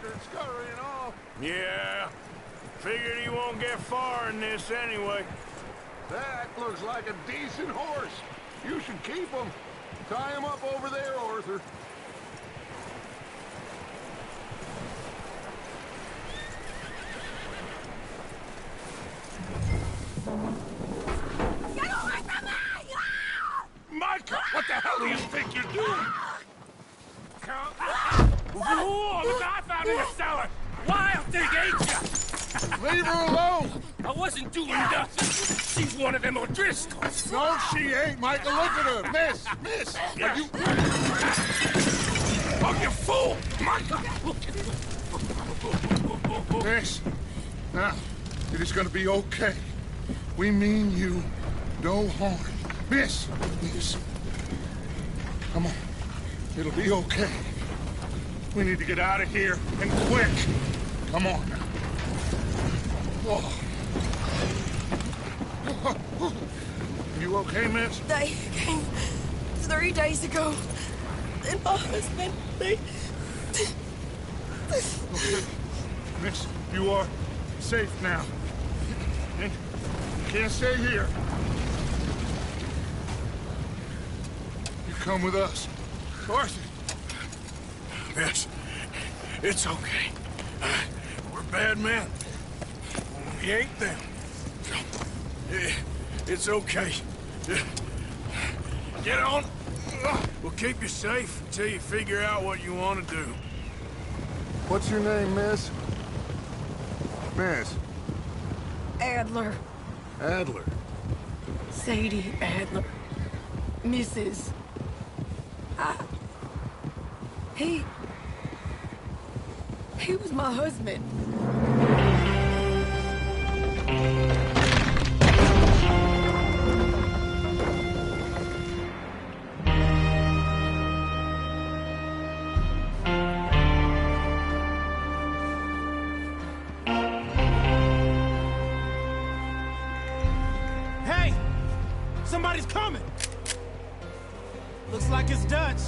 bastard scurrying off. Yeah. Figured he won't get far in this anyway. That looks like a decent horse. You should keep him. Tie him up over there, Arthur. Get away from me! Micah, what the hell do you think you're doing? Whoa, look, I found in the cellar. Wild thing, ain't ya? Leave her alone. I wasn't doing nothing. She's one of them O'Driscolls. No, she ain't, Micah. Look at her. Miss, are you... Oh, you fool! Micah! Miss, now, it is gonna be okay. We mean you no harm. Miss, come on. It'll be okay. We need to get out of here, and quick. Come on now. Oh. You okay, miss? They came 3 days ago. And my husband, they... Okay. Miss, you are safe now. You can't stay here. You come with us. Arthur. Miss, it's okay. We're bad men. We ain't them. It's okay. Get on. We'll keep you safe until you figure out what you want to do. What's your name, miss? Miss? Adler. Adler. Sadie Adler. Mrs. He was my husband. Hey! Somebody's coming! Looks like it's Dutch.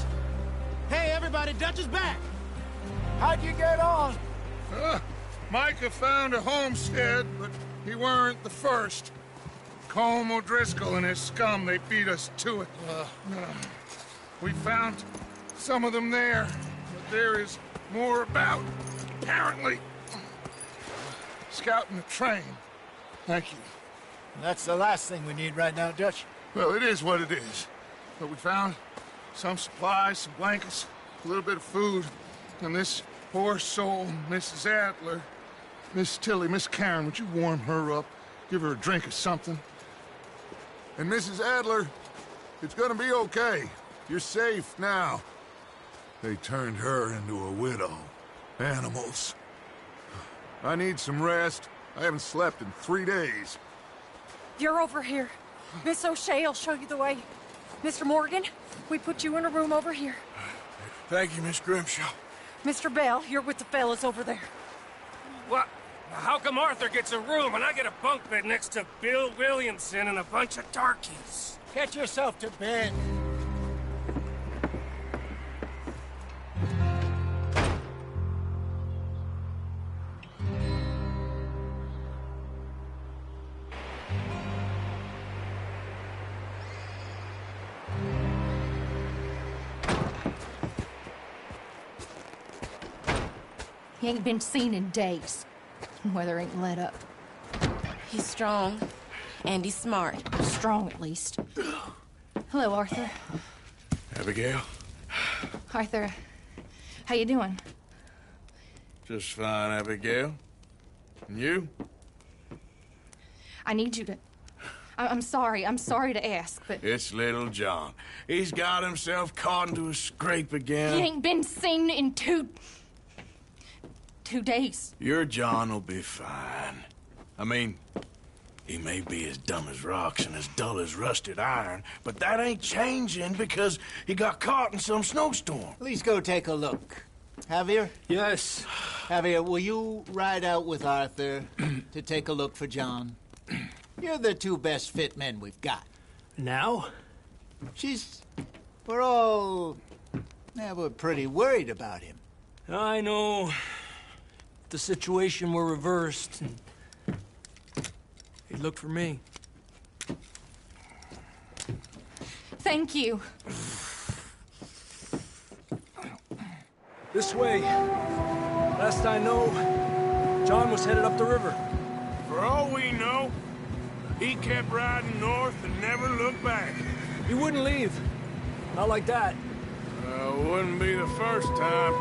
Hey, everybody, Dutch is back! How'd you get on? Micah found a homestead, but he weren't the first. Colm O'Driscoll and his scum, they beat us to it. We found some of them there, but there is more about, apparently. Scouting the train. Thank you. That's the last thing we need right now, Dutch. Well, it is what it is. But we found some supplies, some blankets, a little bit of food, and this poor soul, Mrs. Adler. Miss Tilly, Miss Karen, would you warm her up? Give her a drink or something? And Mrs. Adler, it's gonna be okay. You're safe now. They turned her into a widow. Animals. I need some rest. I haven't slept in 3 days. You're over here. Miss O'Shea will show you the way. Mr. Morgan, we put you in a room over here. Thank you, Miss Grimshaw. Mr. Bell, you're with the fellas over there. What? How come Arthur gets a room and I get a bunk bed next to Bill Williamson and a bunch of darkies? Get yourself to bed. He ain't been seen in days. Weather ain't let up. He's strong, and he's smart. Strong, at least. Hello, Arthur. Abigail? Arthur, how you doing? Just fine, Abigail. And you? I need you to... I'm sorry to ask, but... It's little John. He's got himself caught into a scrape again. He ain't been seen in 2 days. Your John will be fine. I mean, he may be as dumb as rocks and as dull as rusted iron, but that ain't changing because he got caught in some snowstorm. Please go take a look. Javier? Yes. Javier, will you ride out with Arthur to take a look for John? You're the 2 best fit men we've got. Now? We're pretty worried about him. I know. the situation were reversed, and he'd look for me. Thank you. This way. Last I know, John was headed up the river. For all we know, he kept riding north and never looked back. He wouldn't leave. Not like that. Wouldn't be the first time.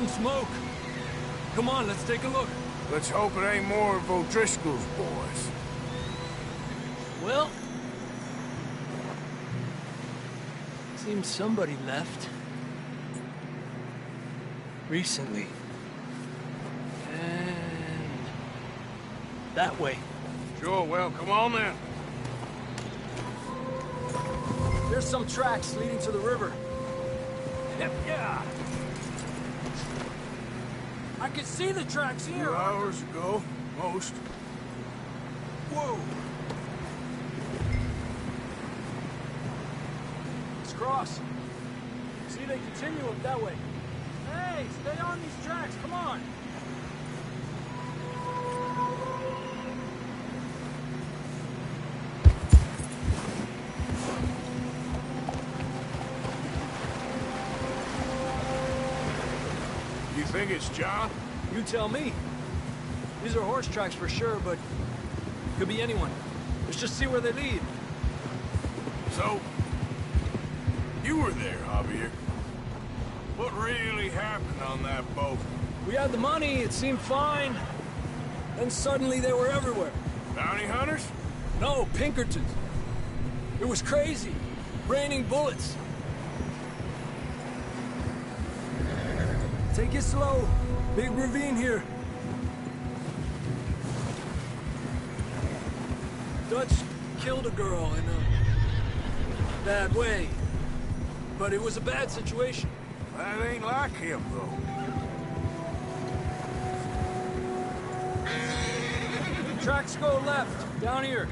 Smoke. Come on, let's take a look. Let's hope it ain't more of O'Driscoll's boys. Well, seems somebody left. Recently. And that way. Sure, well, come on then. There's some tracks leading to the river. Yeah. I can see the tracks here. 2 hours ago, most. Whoa. Let's cross. See, they continue up that way. Hey, stay on these tracks, come on. You think it's John? You tell me. These are horse tracks for sure, but could be anyone. Let's just see where they lead. So, you were there, Javier. What really happened on that boat? We had the money, it seemed fine. Then suddenly they were everywhere. Bounty hunters? No, Pinkertons. It was crazy. Raining bullets. Take it slow. Big ravine here. Dutch killed a girl in a bad way. But it was a bad situation. That ain't like him, though. Tracks go left, down here.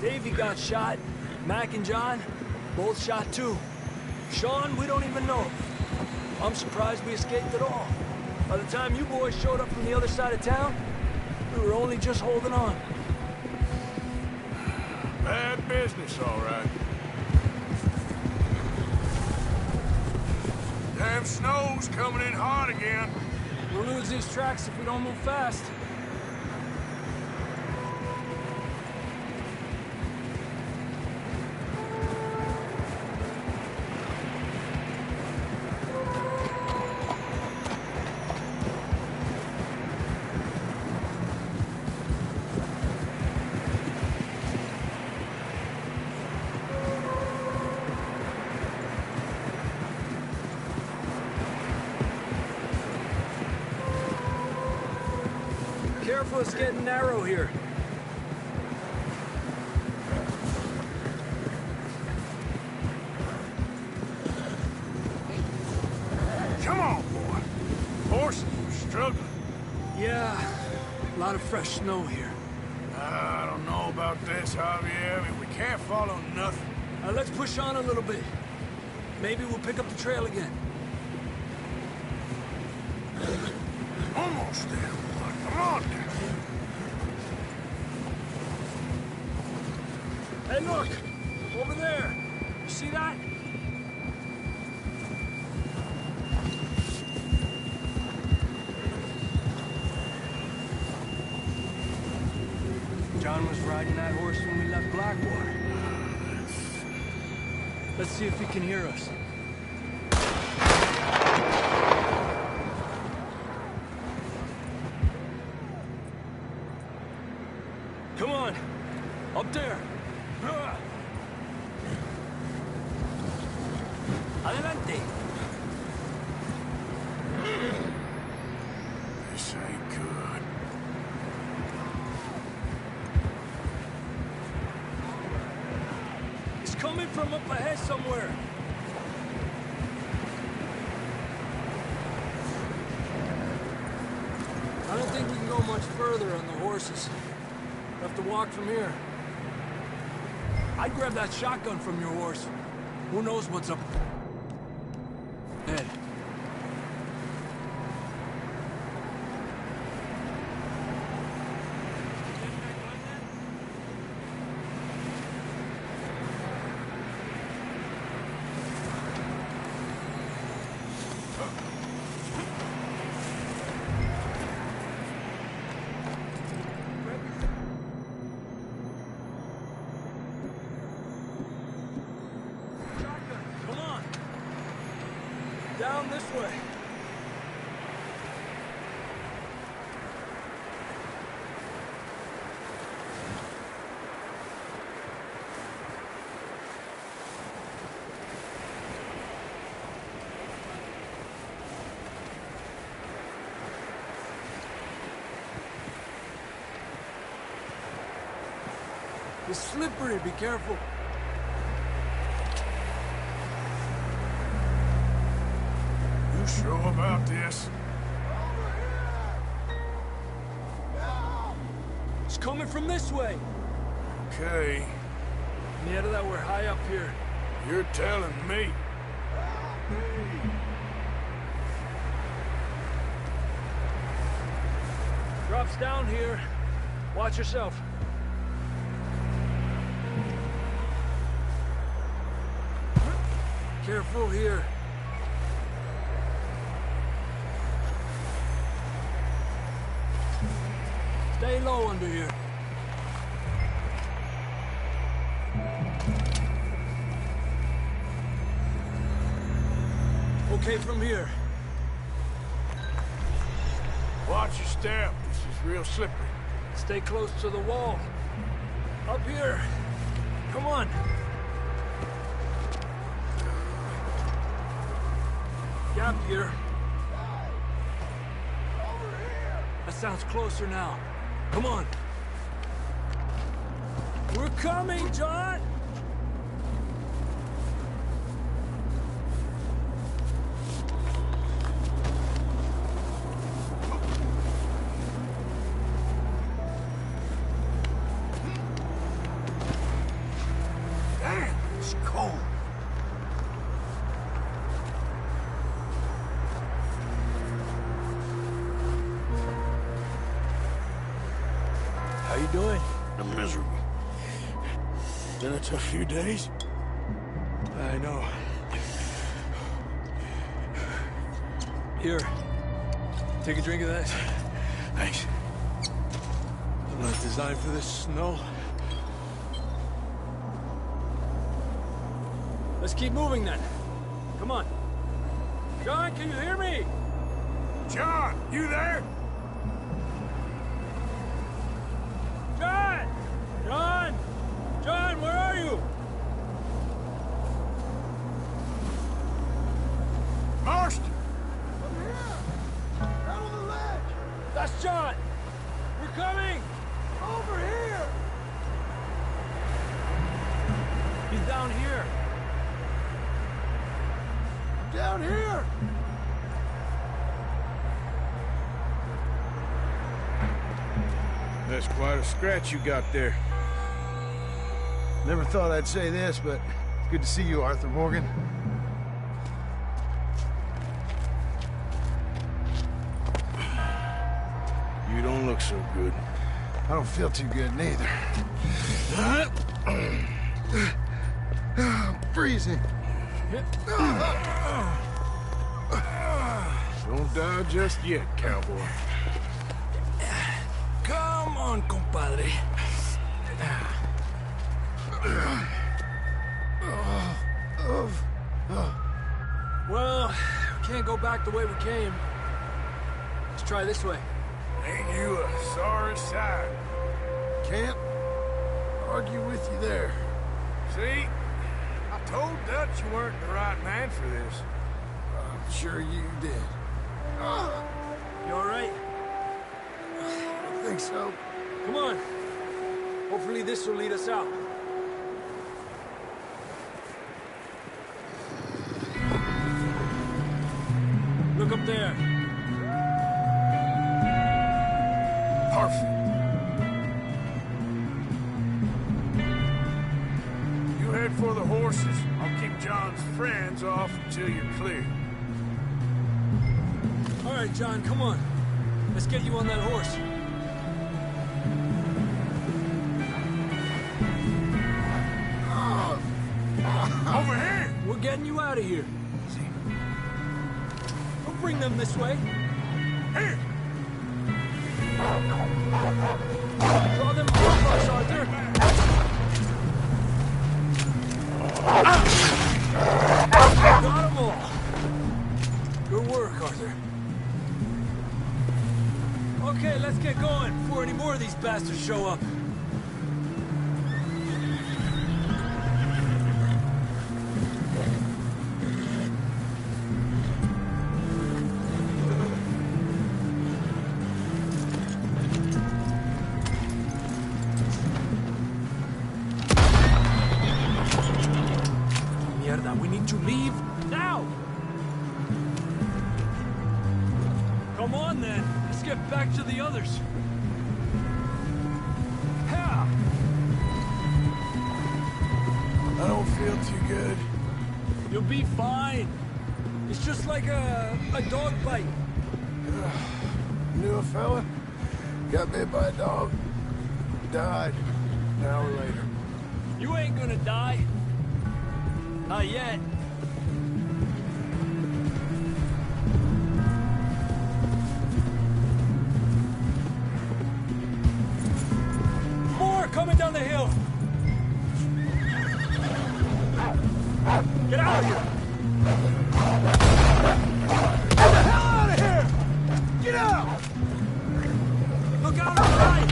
Davey got shot. Mac and John, both shot too. Sean, we don't even know. I'm surprised we escaped at all. By the time you boys showed up from the other side of town, we were only just holding on. Bad business, all right. Damn snow's coming in hot again. We'll lose these tracks if we don't move fast. Careful, it's getting narrow here. Come on, boy. Horses are struggling. Yeah, a lot of fresh snow here. I don't know about this, Javier. I mean, we can't follow nothing. Let's push on a little bit. Maybe we'll pick up the trail again. Almost there, boy. Come on now. Hey, look! Over there! You see that? John was riding that horse when we left Blackwater. Let's see if he can hear us. Come on! Up there! Adelante! coming from up ahead somewhere. I don't think we can go much further on the horses. We'll have to walk from here. I'd grab that shotgun from your horse. Who knows what's up ahead. Down this way. It's slippery, be careful. You sure about this? It's coming from this way. Okay, Near that we're high up here. you're telling me. Drops down here. Watch yourself. Careful here. Stay low under here. Okay from here. Watch your step. This is real slippery. Stay close to the wall. Up here. Come on. Gap here. That sounds closer now. Come on. We're coming, John! Damn, it's cold. How you doing? I'm miserable. Been a tough few days. I know. Here. Take a drink of that. Thanks. I'm not designed for this snow. Let's keep moving then. Come on. John, can you hear me? John, you there? John! John! John, where are you? Marston! Out on the ledge! That's John! We're coming! Over here! He's down here. Down here! That's quite a scratch you got there. Never thought I'd say this, but it's good to see you, Arthur Morgan. You don't look so good. I don't feel too good, neither. I'm freezing. Don't die just yet, cowboy. Come on, compadre. Well, we can't go back the way we came. Let's try this way. Ain't you a sorry sight? Can't argue with you there. See? I told Dutch you weren't the right man for this. I'm sure you did. You all right? I think so. Come on. Hopefully this will lead us out. out there. Perfect. You head for the horses. I'll keep John's friends off until you're clear. All right, John, come on. Let's get you on that horse. Over here! We're getting you out of here. We'll bring them this way. Here! Draw them off us, Arthur. Got them all. Good work, Arthur. Okay, let's get going before any more of these bastards show up. Mierda, we need to leave now! Come on, then. Let's get back to the others. Yeah. I don't feel too good. You'll be fine. It's just like a dog bite. Knew a fella? Got bit by a dog. Died an hour later. You ain't gonna die. Not yet. More coming down the hill. Get out of here. Get the hell out of here. Get out. Look out on the right.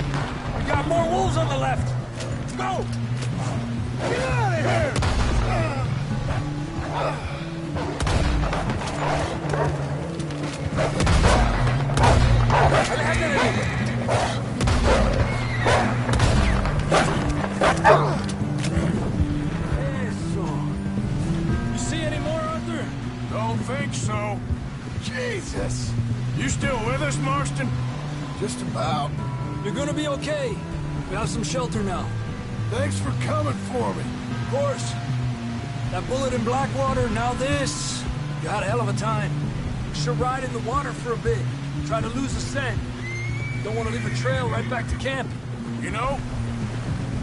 We got more wolves on the left. Go. Get out of here. You see any more, Arthur? Don't think so. Jesus! You still with us, Marston? Just about. You're gonna be okay. We have some shelter now. Thanks for coming for me. Of course. That bullet in Blackwater, now this. You had a hell of a time. Should ride in the water for a bit. Try to lose the scent. Don't want to leave a trail right back to camp. You know,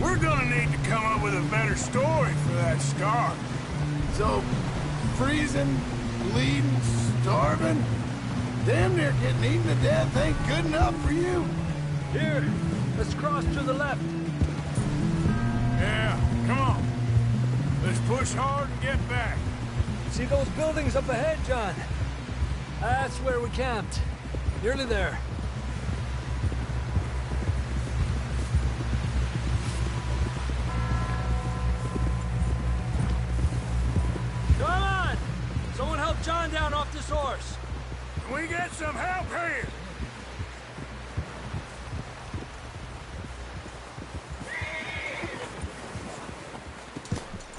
we're gonna need to come up with a better story for that scar. So, freezing, bleeding, starving, damn near getting eaten to death ain't good enough for you. Here, let's cross to the left. Yeah, come on. Let's push hard and get back. See those buildings up ahead, John? That's where we camped. Nearly there. Come on! Someone help John down off this horse. Can we get some help here?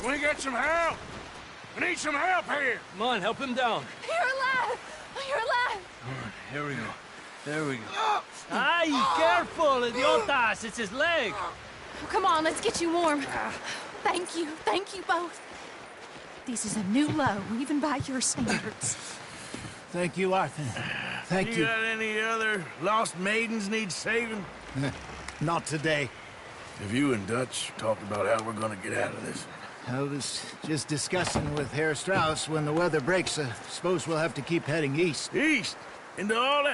Can we get some help? I need some help here. Come on, help him down. You're alive! You're alive! Here we go. There we go. Ay, careful, idiotas! It's his leg. Come on, let's get you warm. Thank you both. This is a new low, even by your standards. Thank you, Arthur. Thank you. You got any other lost maidens need saving? Not today. Have you and Dutch talked about how we're gonna get out of this? I was just discussing with Herr Strauss when the weather breaks. I suppose we'll have to keep heading east. East? Into all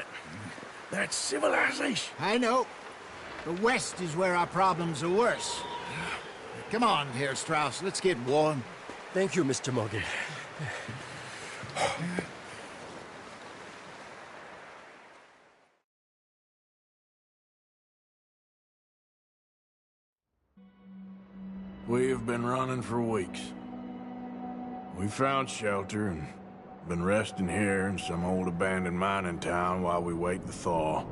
that civilization? I know. The west is where our problems are worse. Come on, Herr Strauss. Let's get warm. Thank you, Mr. Morgan. We have been running for weeks. We found shelter and been resting here in some old abandoned mining town while we wait the thaw.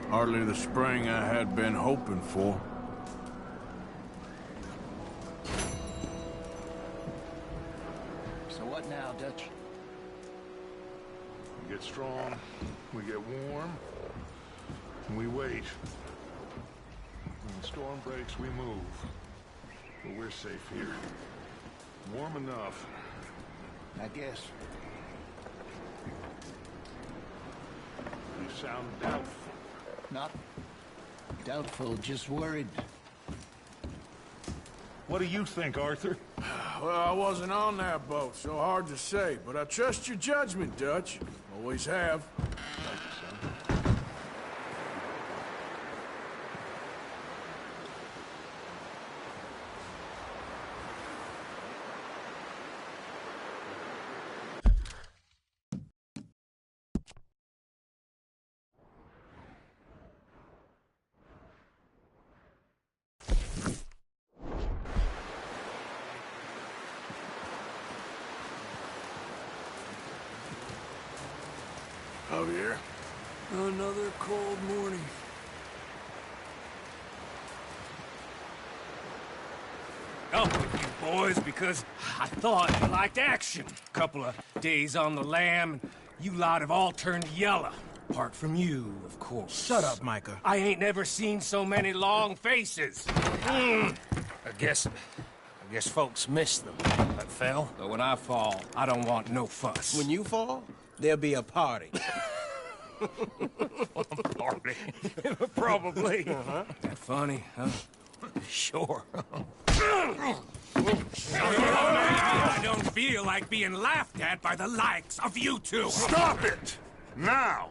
Hardly the spring I had been hoping for. So what now, Dutch? get strong, we get warm, and we wait. When the storm breaks, we move. But we're safe here. Warm enough, I guess. you sound doubtful. Not doubtful, just worried. What do you think, Arthur? Well, I wasn't on that boat, so hard to say, but I trust your judgment, Dutch. Always have. Javier. Another cold morning. Up with you boys because I thought you liked action. Couple of days on the lam, and you lot have all turned yellow. Apart from you, of course. Shut up, Micah. I ain't never seen so many long faces. I guess folks miss them. I fell, but when I fall, I don't want no fuss. When you fall, there'll be a party. Party? Probably. That funny, huh? Sure. I don't feel like being laughed at by the likes of you two. Stop it! Now!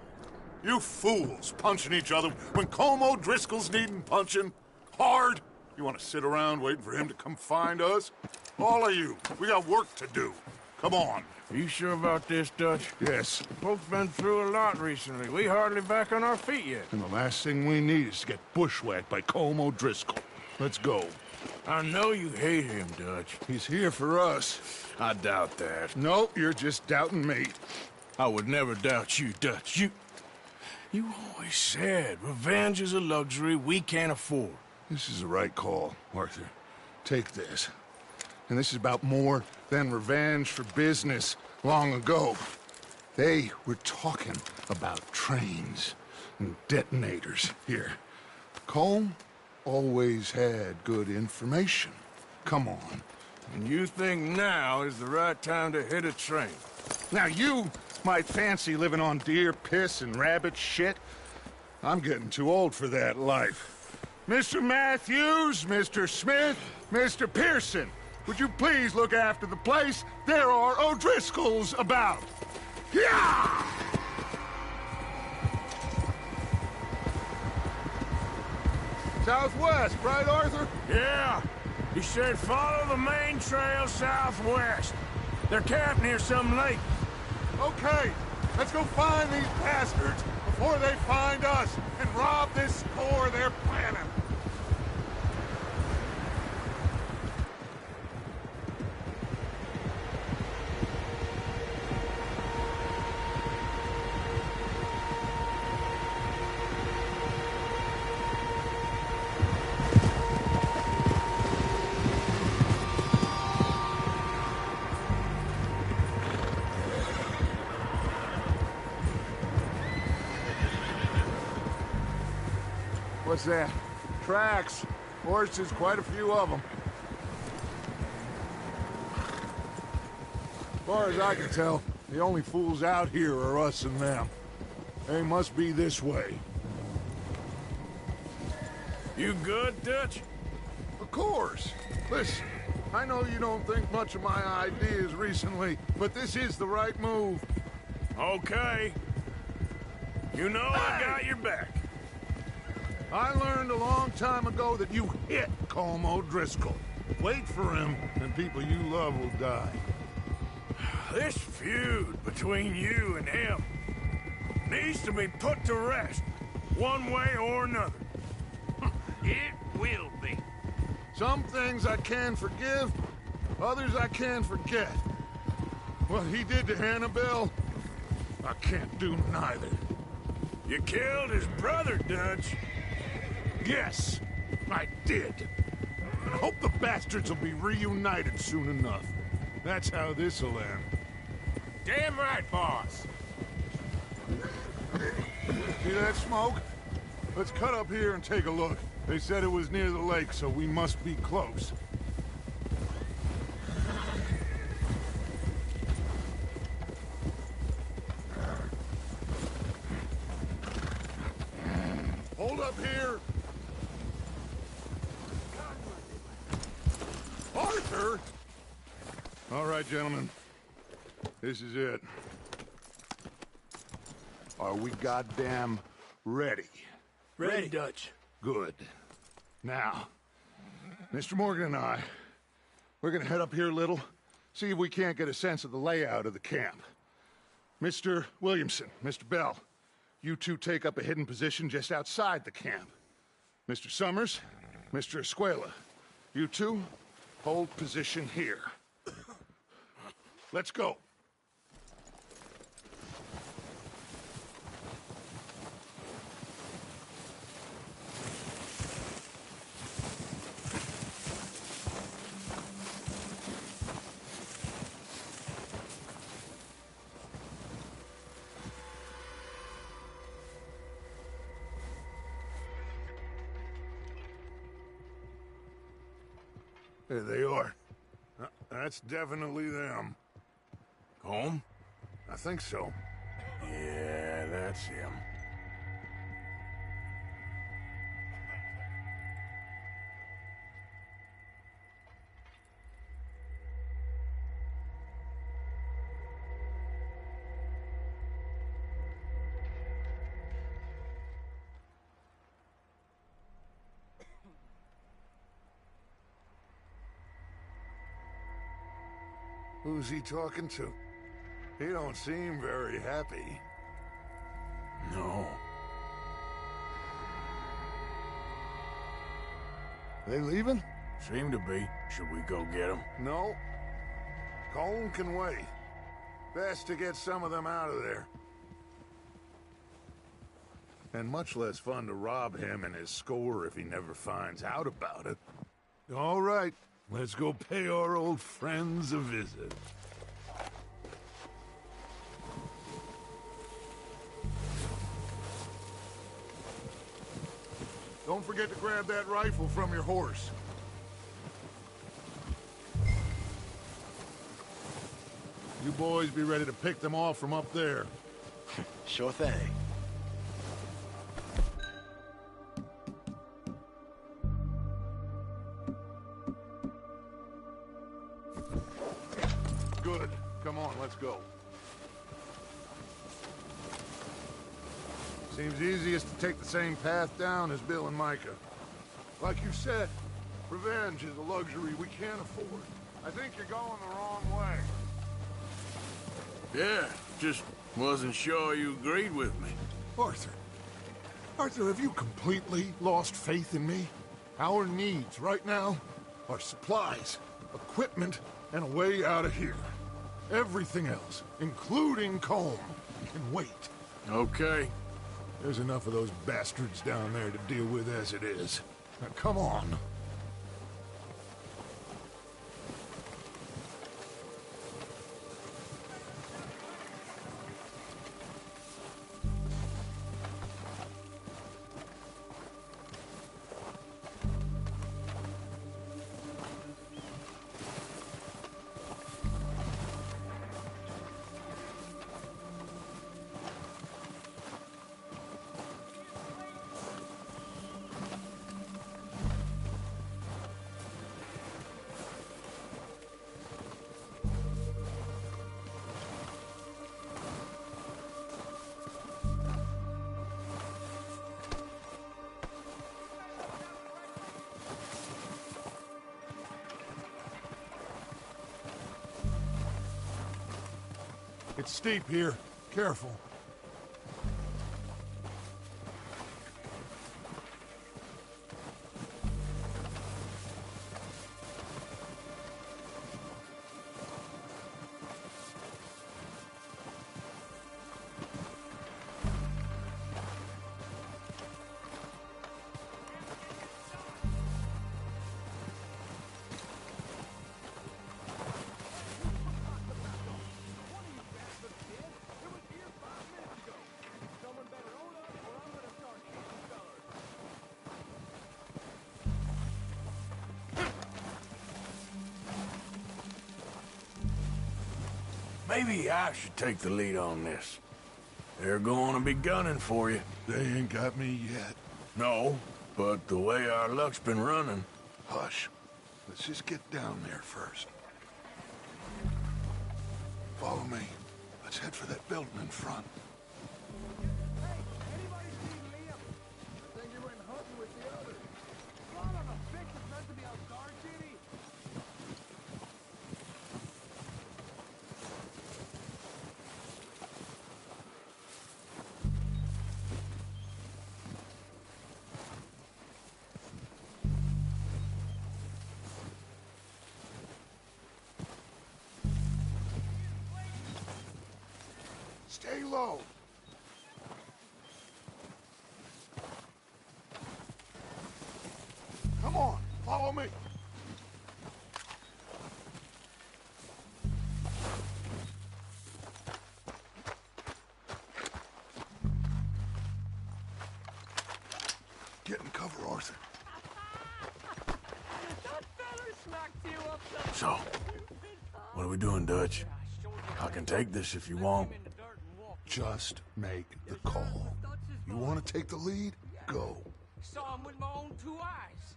You fools punching each other when Colm O'Driscoll's needing punching. Hard! You want to sit around waiting for him to come find us? All of you, we got work to do. Come on. Are you sure about this, Dutch? Yes. Folks been through a lot recently. We hardly back on our feet yet. And the last thing we need is to get bushwhacked by Colm O'Driscoll. Let's go. I know you hate him, Dutch. He's here for us. I doubt that. No, you're just doubting me. I would never doubt you, Dutch. You always said revenge is a luxury we can't afford. This is the right call, Arthur. Take this. And this is about more than revenge for business long ago. They were talking about trains and detonators here. Colm always had good information. Come on. And you think now is the right time to hit a train? Now you might fancy living on deer piss and rabbit shit. I'm getting too old for that life. Mr. Matthews, Mr. Smith, Mr. Pearson, would you please look after the place? There are O'Driscolls about. Yeah! Southwest, right, Arthur? Yeah. He said follow the main trail southwest. They're camped near some lake. Okay, let's go find these bastards before they find us and rob this store they're planning. What's that? Tracks. Horses, quite a few of them. As far as I can tell, the only fools out here are us and them. They must be this way. You good, Dutch? Of course. Listen, I know you don't think much of my ideas recently, but this is the right move. Okay. You know I got your back. I learned a long time ago that you hit Colm O'Driscoll. Wait for him, and people you love will die. This feud between you and him needs to be put to rest, one way or another. It will be. Some things I can forgive, others I can forget. What he did to Annabelle, I can't do neither. You killed his brother, Dutch. Yes, I did. And I hope the bastards will be reunited soon enough. That's how this'll end. Damn right, boss. See that smoke? Let's cut up here and take a look. They said it was near the lake, so we must be close. Hold up here! Arthur! All right, gentlemen. This is it. Are we goddamn ready? Ready, Dutch. Good. Now, Mr. Morgan and I, we're gonna head up here a little, see if we can't get a sense of the layout of the camp. Mr. Williamson, Mr. Bell, you two take up a hidden position just outside the camp. Mr. Summers, Mr. Escuela, you two hold position here. Let's go. There they are. That's definitely them. Home? I think so. Yeah, that's him. Who's he talking to? He don't seem very happy. No. They leaving? Seem to be. Should we go get him? No. Colm can wait. Best to get some of them out of there. And much less fun to rob him and his score if he never finds out about it. All right, let's go pay our old friends a visit. Don't forget to grab that rifle from your horse. You boys be ready to pick them off from up there. Sure thing. Good. Come on, let's go. Seems easiest to take the same path down as Bill and Micah. Like you said, revenge is a luxury we can't afford. I think you're going the wrong way. Yeah, just wasn't sure you agreed with me. Arthur. Arthur, have you completely lost faith in me? Our needs right now are supplies, equipment, and a way out of here. Everything else, including Colm, can wait. Okay. There's enough of those bastards down there to deal with as it is. Now, come on. It's steep here. Careful. Maybe I should take the lead on this. They're going to be gunning for you. They ain't got me yet. No, but the way our luck's been running... Hush. Let's just get down there first. Follow me. Let's head for that building in front. Stay low. Come on, follow me. Get in cover, Arthur. So, what are we doing, Dutch? I can take this if you want. Just make the call. You want to take the lead? Go. Saw him with my own 2 eyes.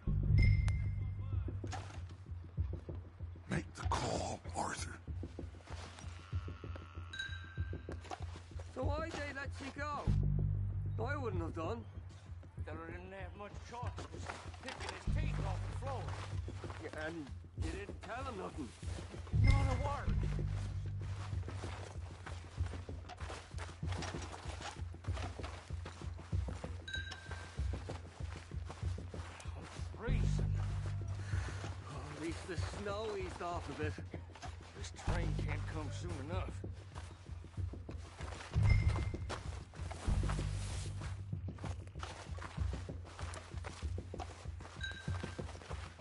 Make the call, Arthur. So why they let you go? I wouldn't have done. Fella didn't have much choice. He was picking his teeth off the floor. And you didn't tell him nothing. Not a word. At least the snow eased off a bit. This train can't come soon enough.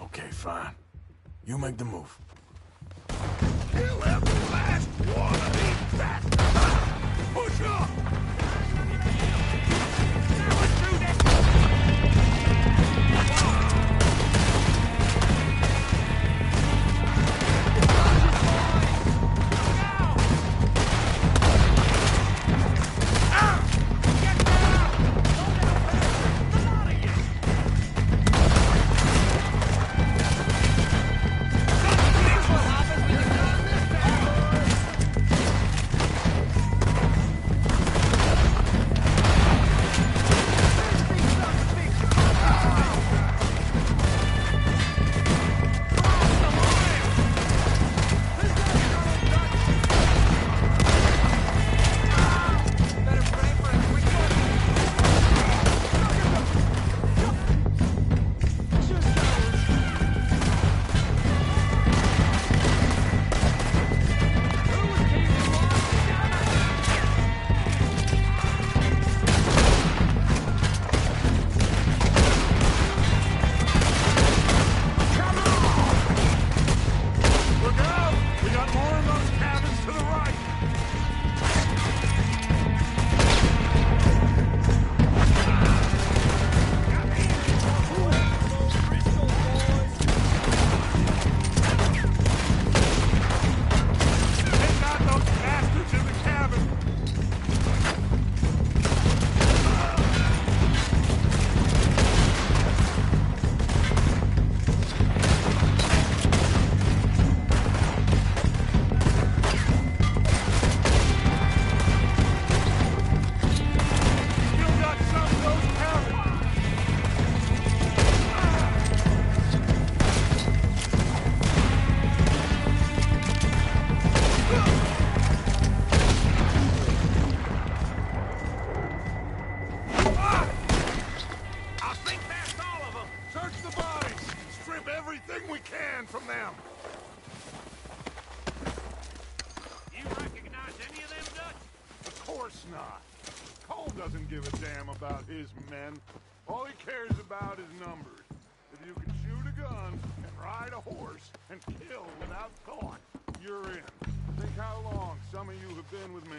Okay, fine. You make the move. Kill every last one of these bastards! Push up! doesn't give a damn about his men. All he cares about is numbers. If you can shoot a gun and ride a horse and kill without thought, you're in. Think how long some of you have been with me.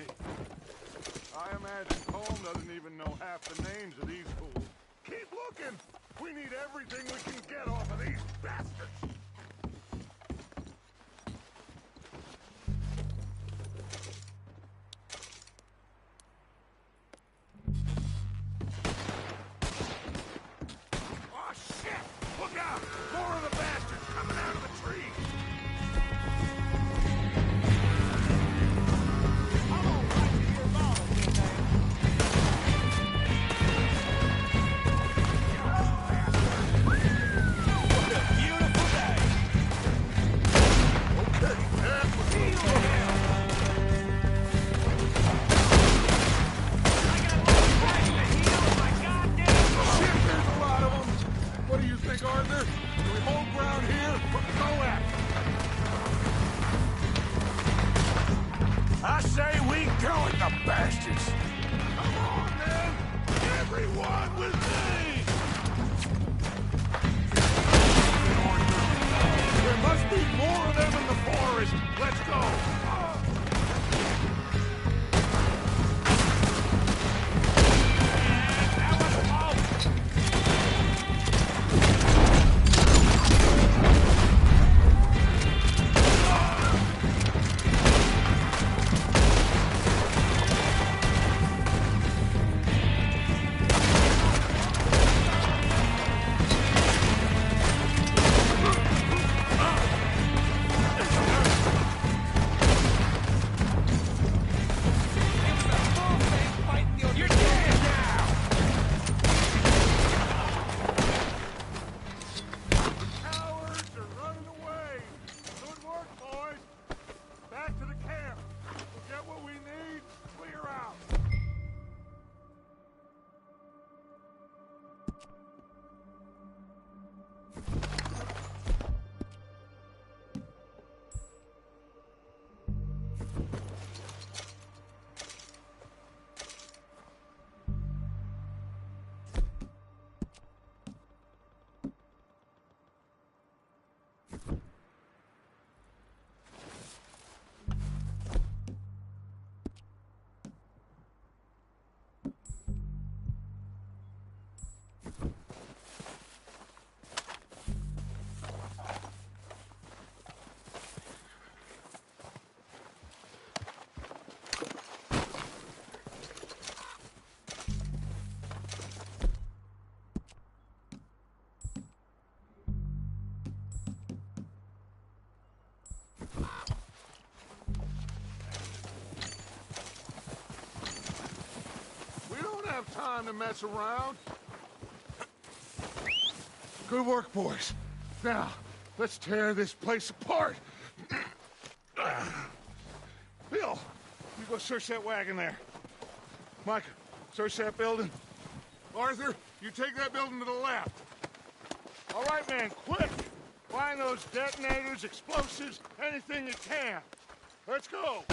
I imagine Colm doesn't even know half the names of these fools. Keep looking! We need everything we can get off of these bastards! hold ground here, but go at it. I say we go at the bastards. Come on, man! Everyone with me! There must be more of them in the forest. Let's go. Time to mess around. Good work, boys. Now, let's tear this place apart. Bill, you go search that wagon there. Mike, search that building. Arthur, you take that building to the left. All right, man, quick. Find those detonators, explosives, anything you can. Let's go.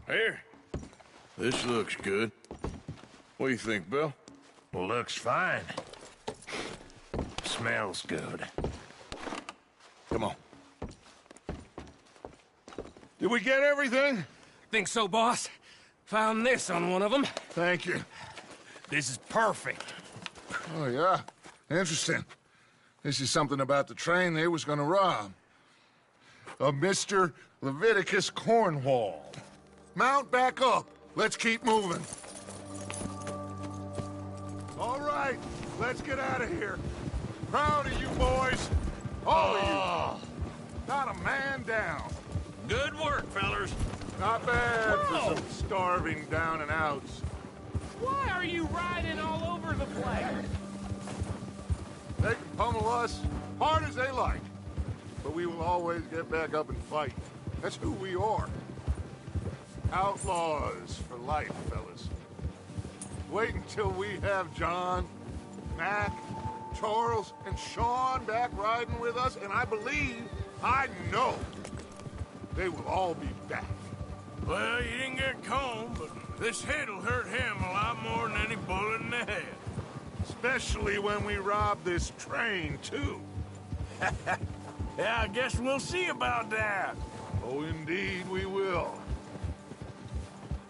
Here. This looks good. What do you think, Bill? Looks fine. Smells good. Come on. Did we get everything? Think so, boss. Found this on one of them. Thank you. This is perfect. Oh, yeah? Interesting. This is something about the train they was gonna rob. A Mr. Leviticus Cornwall. Mount back up. Let's keep moving. All right, let's get out of here. Proud of you boys. All of you. Not a man down. Good work, fellas. Not bad for some starving down and outs. Why are you riding all over the place? They can pummel us hard as they like, but we will always get back up and fight. That's who we are. Outlaws for life, fellas. Wait until we have John, Mac, Charles, and Sean back riding with us, and I believe, I know, they will all be back. Well, you didn't get Combe, but this hit'll hurt him a lot more than any bullet in the head. Especially when we rob this train, too. Yeah, I guess we'll see about that. Oh, indeed we will.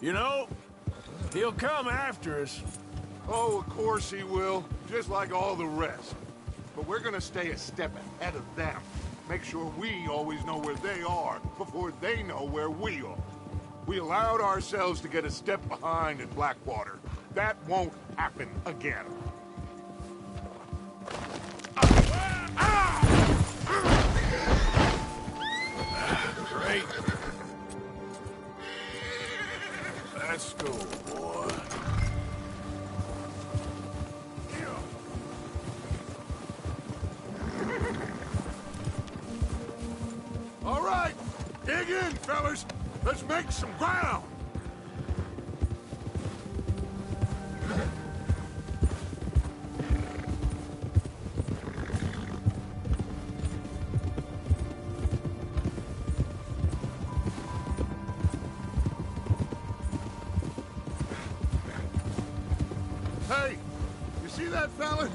You know, he'll come after us. Oh, of course he will, just like all the rest. but we're gonna stay a step ahead of them. Make sure we always know where they are before they know where we are. We allowed ourselves to get a step behind in Blackwater. That won't happen again. Great. Let's go, boy. All right, dig in, fellas. Let's make some ground. Hey, you see that fella?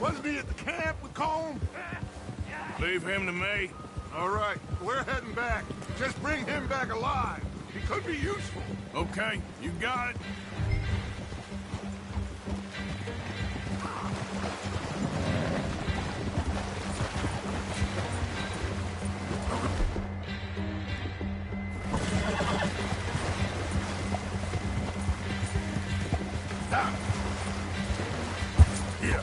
Wasn't he at the camp with Colm? Leave him to me. All right, we're heading back. Just bring him back alive. He could be useful. Okay, you got it. Yeah.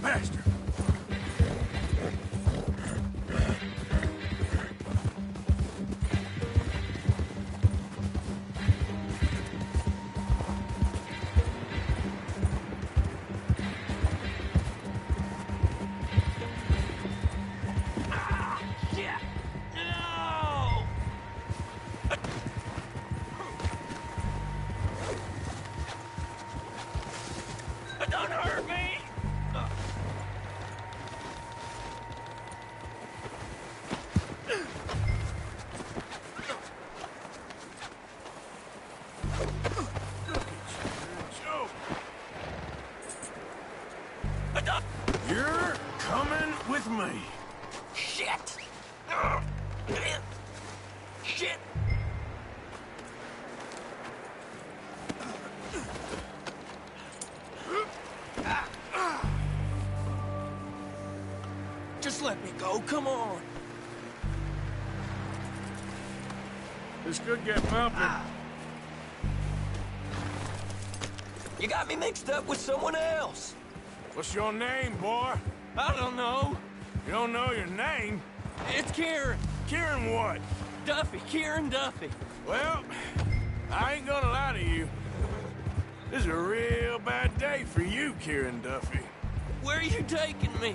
Master. Don't hurt me! You're coming with me. Shit! Shit! Just let me go, come on. This could get bumpy. You got me mixed up with someone else. What's your name, boy? I don't know. You don't know your name? It's Kieran. Kieran what? Duffy, Kieran Duffy. Well, I ain't gonna lie to you. This is a real bad day for you, Kieran Duffy. Where are you taking me?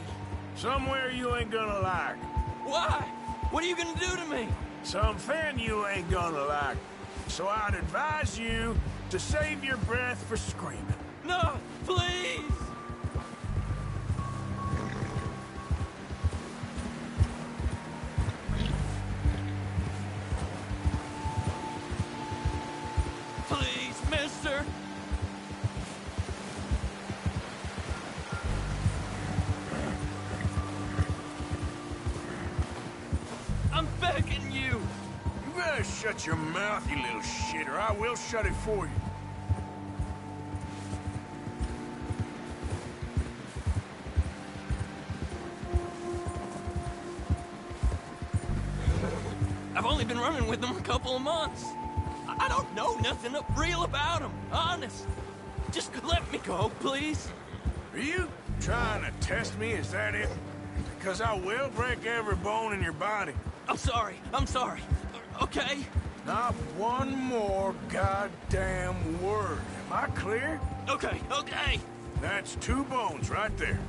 Somewhere you ain't gonna like. Why? What are you gonna do to me? Something you ain't gonna like. So I'd advise you to save your breath for screaming. No, please! Please, mister! I'm begging you! You better shut your mouth, you little shit, or I will shut it for you. I've only been running with them a couple of months. I don't know nothing real about them, honest. Just let me go, please. Are you trying to test me? Is that it? Because I will break every bone in your body. I'm sorry. Okay? Not one more goddamn word. Am I clear? Okay. That's 2 bones right there.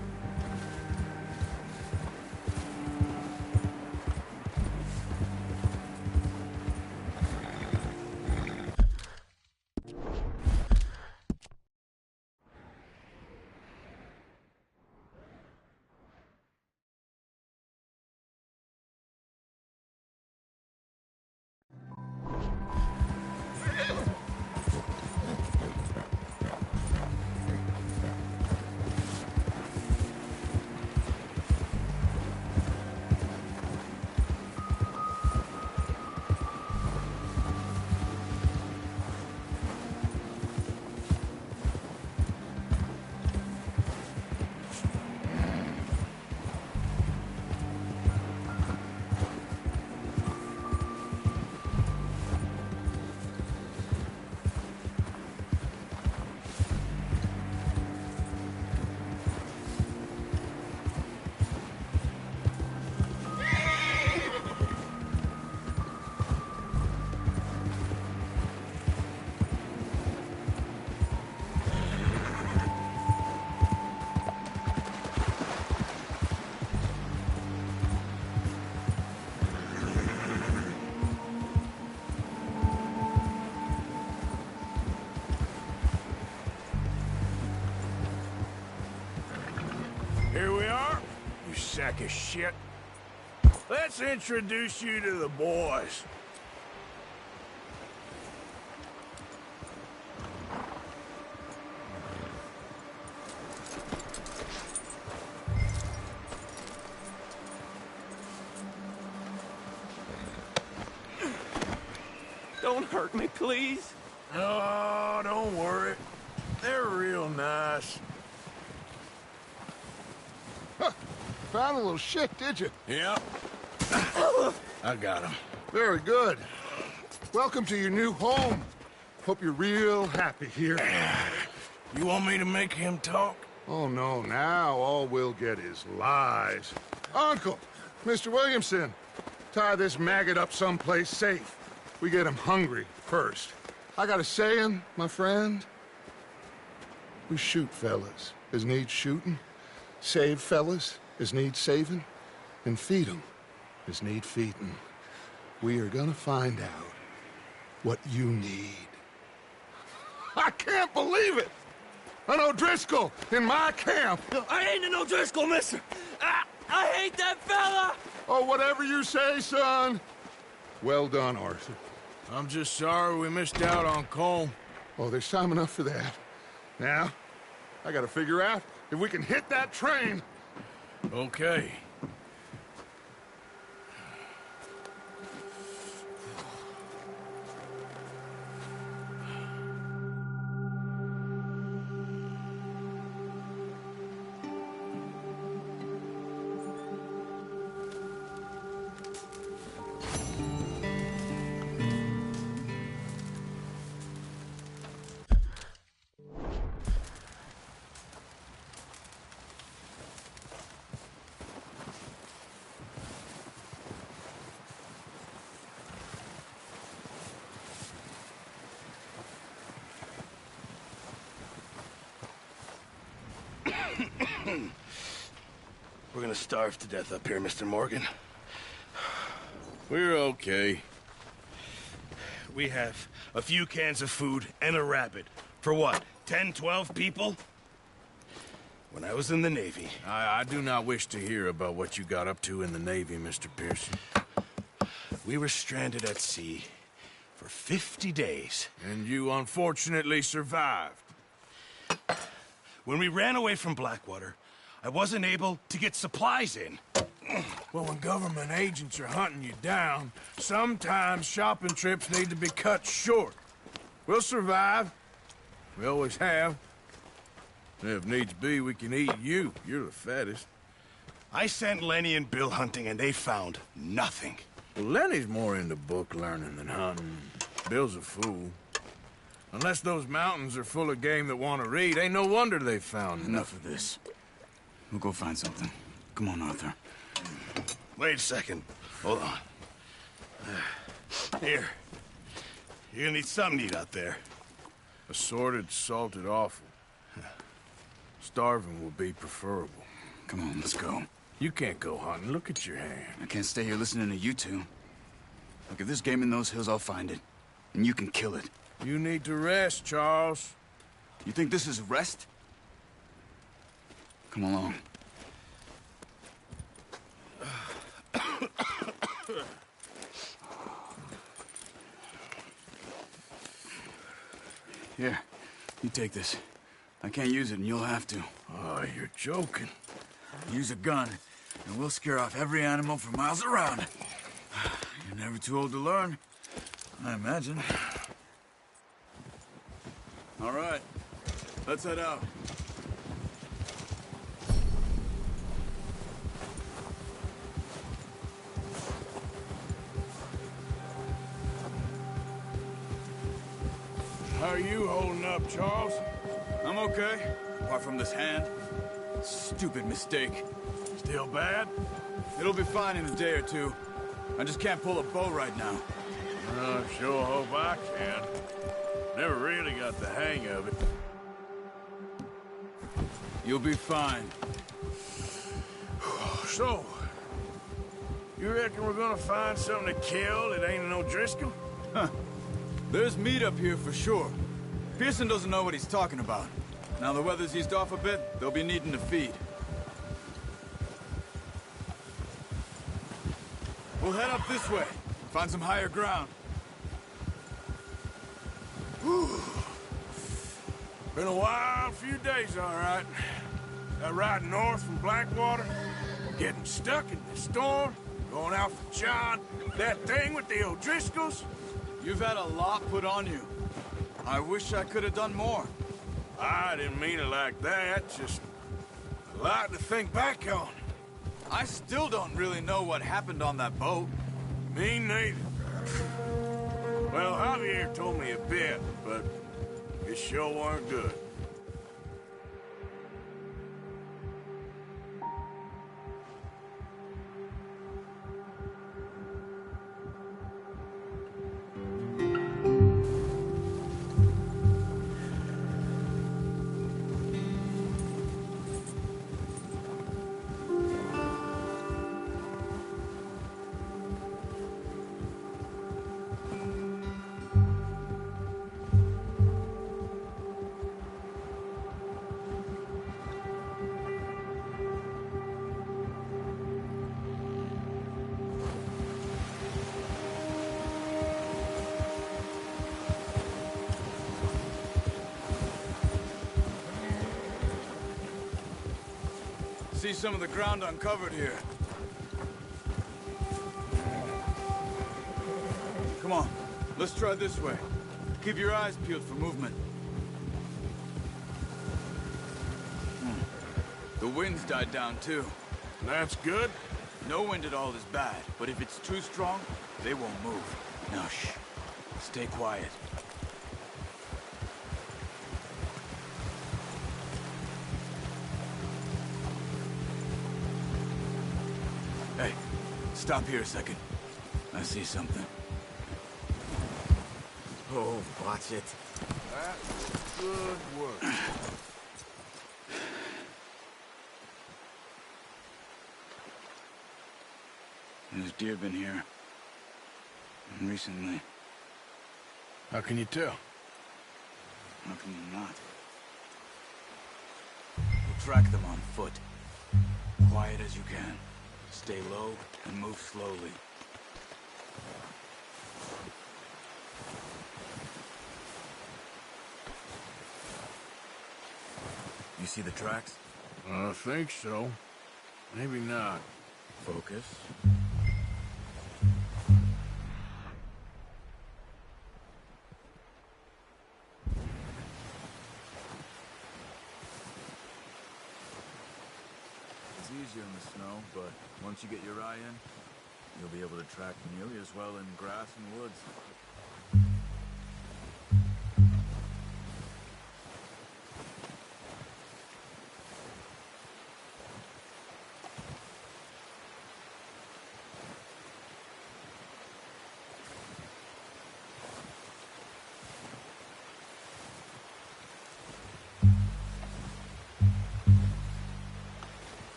sack of shit. Let's introduce you to the boys. Don't hurt me, please. Oh, don't worry. They're real nice. Huh. Found a little shit, did you? Yep. I got him. Very good. Welcome to your new home. Hope you're real happy here. You want me to make him talk? Oh, no. Now all we'll get is lies. Uncle, Mr. Williamson, tie this maggot up someplace safe. We get him hungry first. I got a saying, my friend. We shoot fellas as need shooting, save fellas as need saving, and feed 'em as need feeding. We are gonna find out what you need. I can't believe it! An O'Driscoll in my camp! I ain't an O'Driscoll, mister! I hate that fella! Oh, whatever you say, son. Well done, Arthur. I'm just sorry we missed out on Colm. Oh, there's time enough for that. Now, I gotta figure out if we can hit that train. Okay. We're gonna starve to death up here, Mr. Morgan. We're okay. We have a few cans of food and a rabbit. For what, 10, 12 people? When I was in the Navy... I do not wish to hear about what you got up to in the Navy, Mr. Pearson. We were stranded at sea for 50 days. And you unfortunately survived. When we ran away from Blackwater, I wasn't able to get supplies in. Well, when government agents are hunting you down, sometimes shopping trips need to be cut short. We'll survive. We always have. And if needs be, we can eat you. You're the fattest. I sent Lenny and Bill hunting, and they found nothing. Well, Lenny's more into book learning than hunting. Bill's a fool. Unless those mountains are full of game that want to read, ain't no wonder they found Enough of this. We'll go find something. Come on, Arthur. Wait a second. Hold on. Here. You're gonna need something to eat out there. Assorted, salted offal. Starving will be preferable. Come on, let's go. You can't go hunting. Look at your hand. I can't stay here listening to you two. Look, if there's game in those hills, I'll find it. And you can kill it. You need to rest, Charles. You think this is rest? Come along. Here, you take this. I can't use it, and you'll have to. Oh, you're joking. Use a gun, and we'll scare off every animal for miles around. You're never too old to learn, I imagine. All right, let's head out. How are you holding up, Charles? I'm okay, apart from this hand. Stupid mistake. Still bad? It'll be fine in a day or two. I just can't pull a bow right now. I sure hope I can. Never really got the hang of it. You'll be fine. So, you reckon we're gonna find something to kill that ain't an O'Driscoll? Huh. There's meat up here for sure. Pearson doesn't know what he's talking about. Now the weather's eased off a bit, they'll be needing to feed. We'll head up this way. Find some higher ground. Whew. Been a wild few days, all right. That ride north from Blackwater, getting stuck in the storm, going out for John, that thing with the O'Driscolls. You've had a lot put on you. I wish I could have done more. I didn't mean it like that, just a lot to think back on. I still don't really know what happened on that boat. Me neither. Well, Javier told me a bit, but it sure weren't good. See some of the ground uncovered here. Come on, let's try this way. Keep your eyes peeled for movement. The wind's died down too. That's good. No wind at all is bad, but if it's too strong, they won't move. Now shh, stay quiet. Hey, stop here a second. I see something. Oh, watch it. That's good work. There's deer been here. Recently. How can you tell? How can you not? We'll track them on foot. Quiet as you can. Stay low and move slowly. You see the tracks? I think so. Maybe not. Focus. It's easier in the snow, but once you get your eye in, you'll be able to track nearly as well in grass and woods.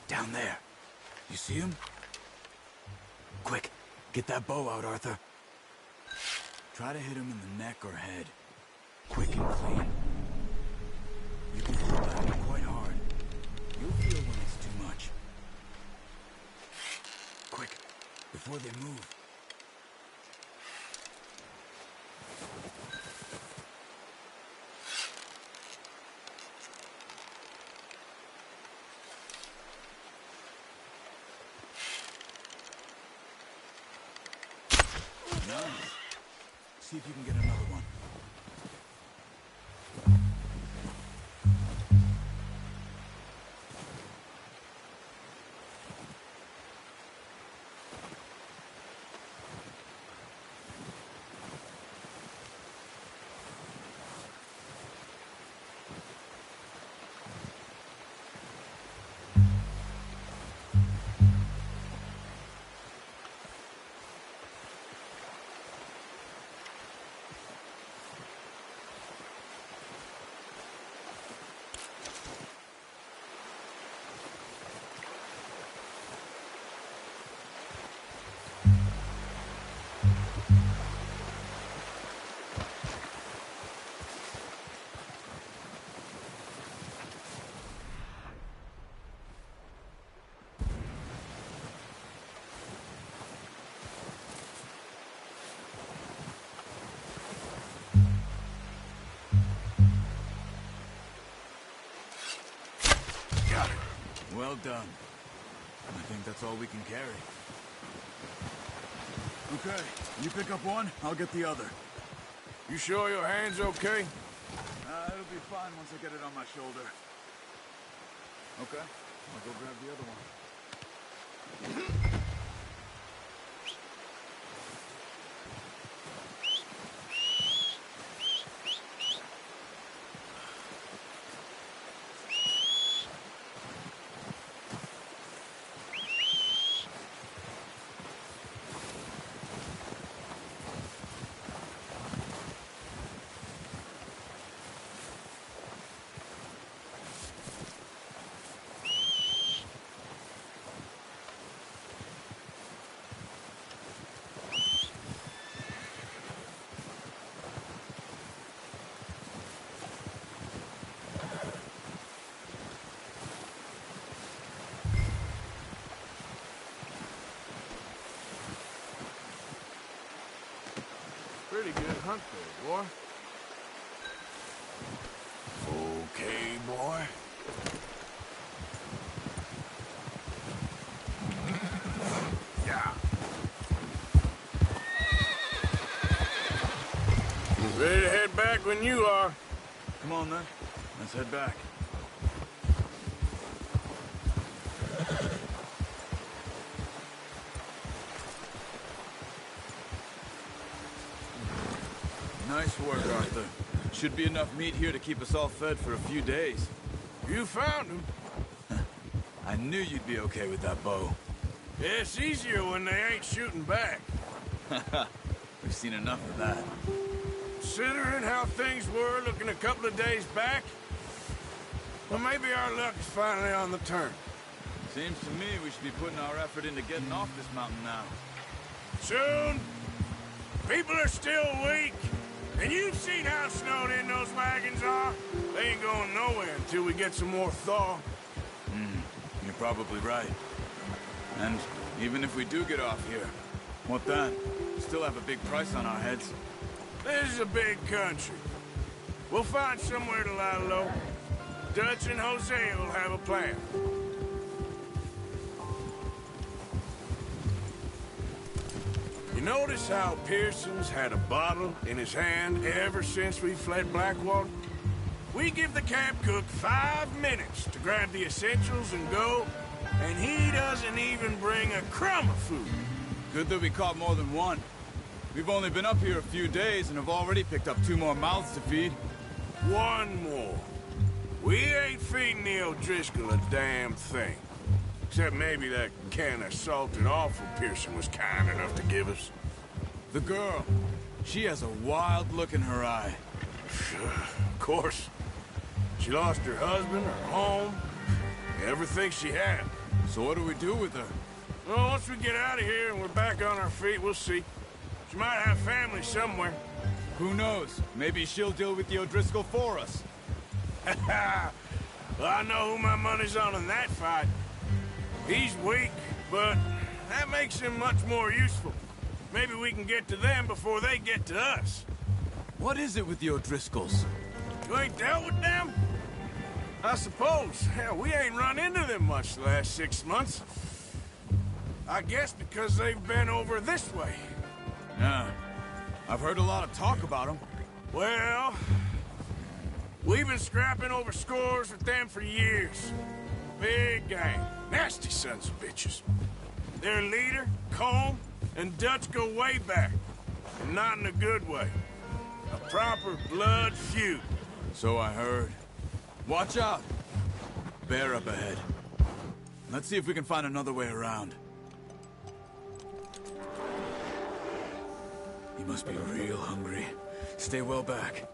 Down there. You see him? Quick, get that bow out, Arthur. Try to hit him in the neck or head. Quick and clean. You can pull back quite hard. You'll feel when it's too much. Quick, before they move. Nice. See if you can get another one. Well done. I think that's all we can carry. Okay, you pick up one, I'll get the other. You sure your hand's okay? It'll be fine once I get it on my shoulder. Okay, I'll go grab the other one. Pretty good hunt there, boy. Okay, boy. Yeah. Ready to head back when you are. Come on, then. Let's head back. Nice work, Arthur. Should be enough meat here to keep us all fed for a few days. You found him. I knew you'd be okay with that bow. Yeah, it's easier when they ain't shooting back. We've seen enough of that. Considering how things were looking a couple of days back, well, maybe our luck is finally on the turn. Seems to me we should be putting our effort into getting off this mountain now. Soon. People are still weak. And you've seen how snowed in those wagons are. They ain't going nowhere until we get some more thaw. You're probably right. And even if we do get off here, what then? Still have a big price on our heads. This is a big country. We'll find somewhere to lie low. Dutch and Jose will have a plan. You notice how Pearson's had a bottle in his hand ever since we fled Blackwater? We give the camp cook 5 minutes to grab the essentials and go, and he doesn't even bring a crumb of food. Good that we caught more than one. We've only been up here a few days and have already picked up 2 more mouths to feed. 1 more. We ain't feeding the O'Driscoll a damn thing. Except maybe that can of salted offal Pearson was kind enough to give us. The girl. She has a wild look in her eye. Of course. She lost her husband, her home, everything she had. So what do we do with her? Well, once we get out of here and we're back on our feet, we'll see. She might have family somewhere. Who knows? Maybe she'll deal with the O'Driscoll for us. Well, I know who my money's on in that fight. He's weak, but that makes him much more useful. Maybe we can get to them before they get to us. What is it with the O'Driscolls? You ain't dealt with them? I suppose. Hell, we ain't run into them much the last 6 months. I guess because they've been over this way. Yeah. I've heard a lot of talk about them. Well, we've been scrapping over scores with them for years. Big gang. Nasty sons of bitches. Their leader, Colm, and Dutch go way back. And not in a good way. A proper blood feud. So I heard. Watch out! Bear up ahead. Let's see if we can find another way around. You must be real hungry. Stay well back.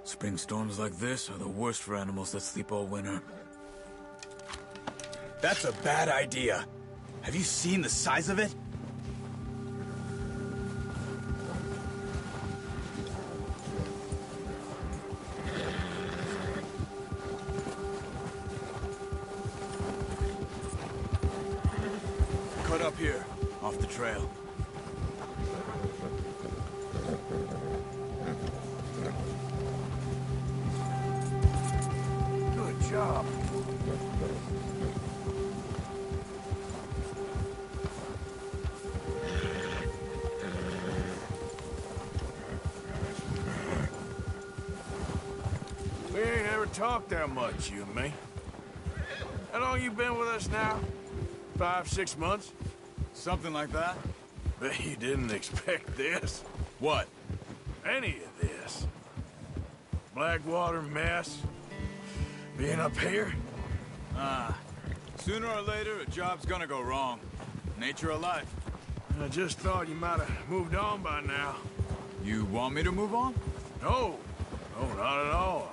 Spring storms like this are the worst for animals that sleep all winter. That's a bad idea. Have you seen the size of it? Cut up here, off the trail. Good job. talk that much, you and me. How long you been with us now? 5, 6 months? Something like that? Bet you didn't expect this. What? Any of this. Blackwater mess. Being up here? Sooner or later, a job's gonna go wrong. Nature of life. I just thought you might have moved on by now. You want me to move on? No. No, not at all.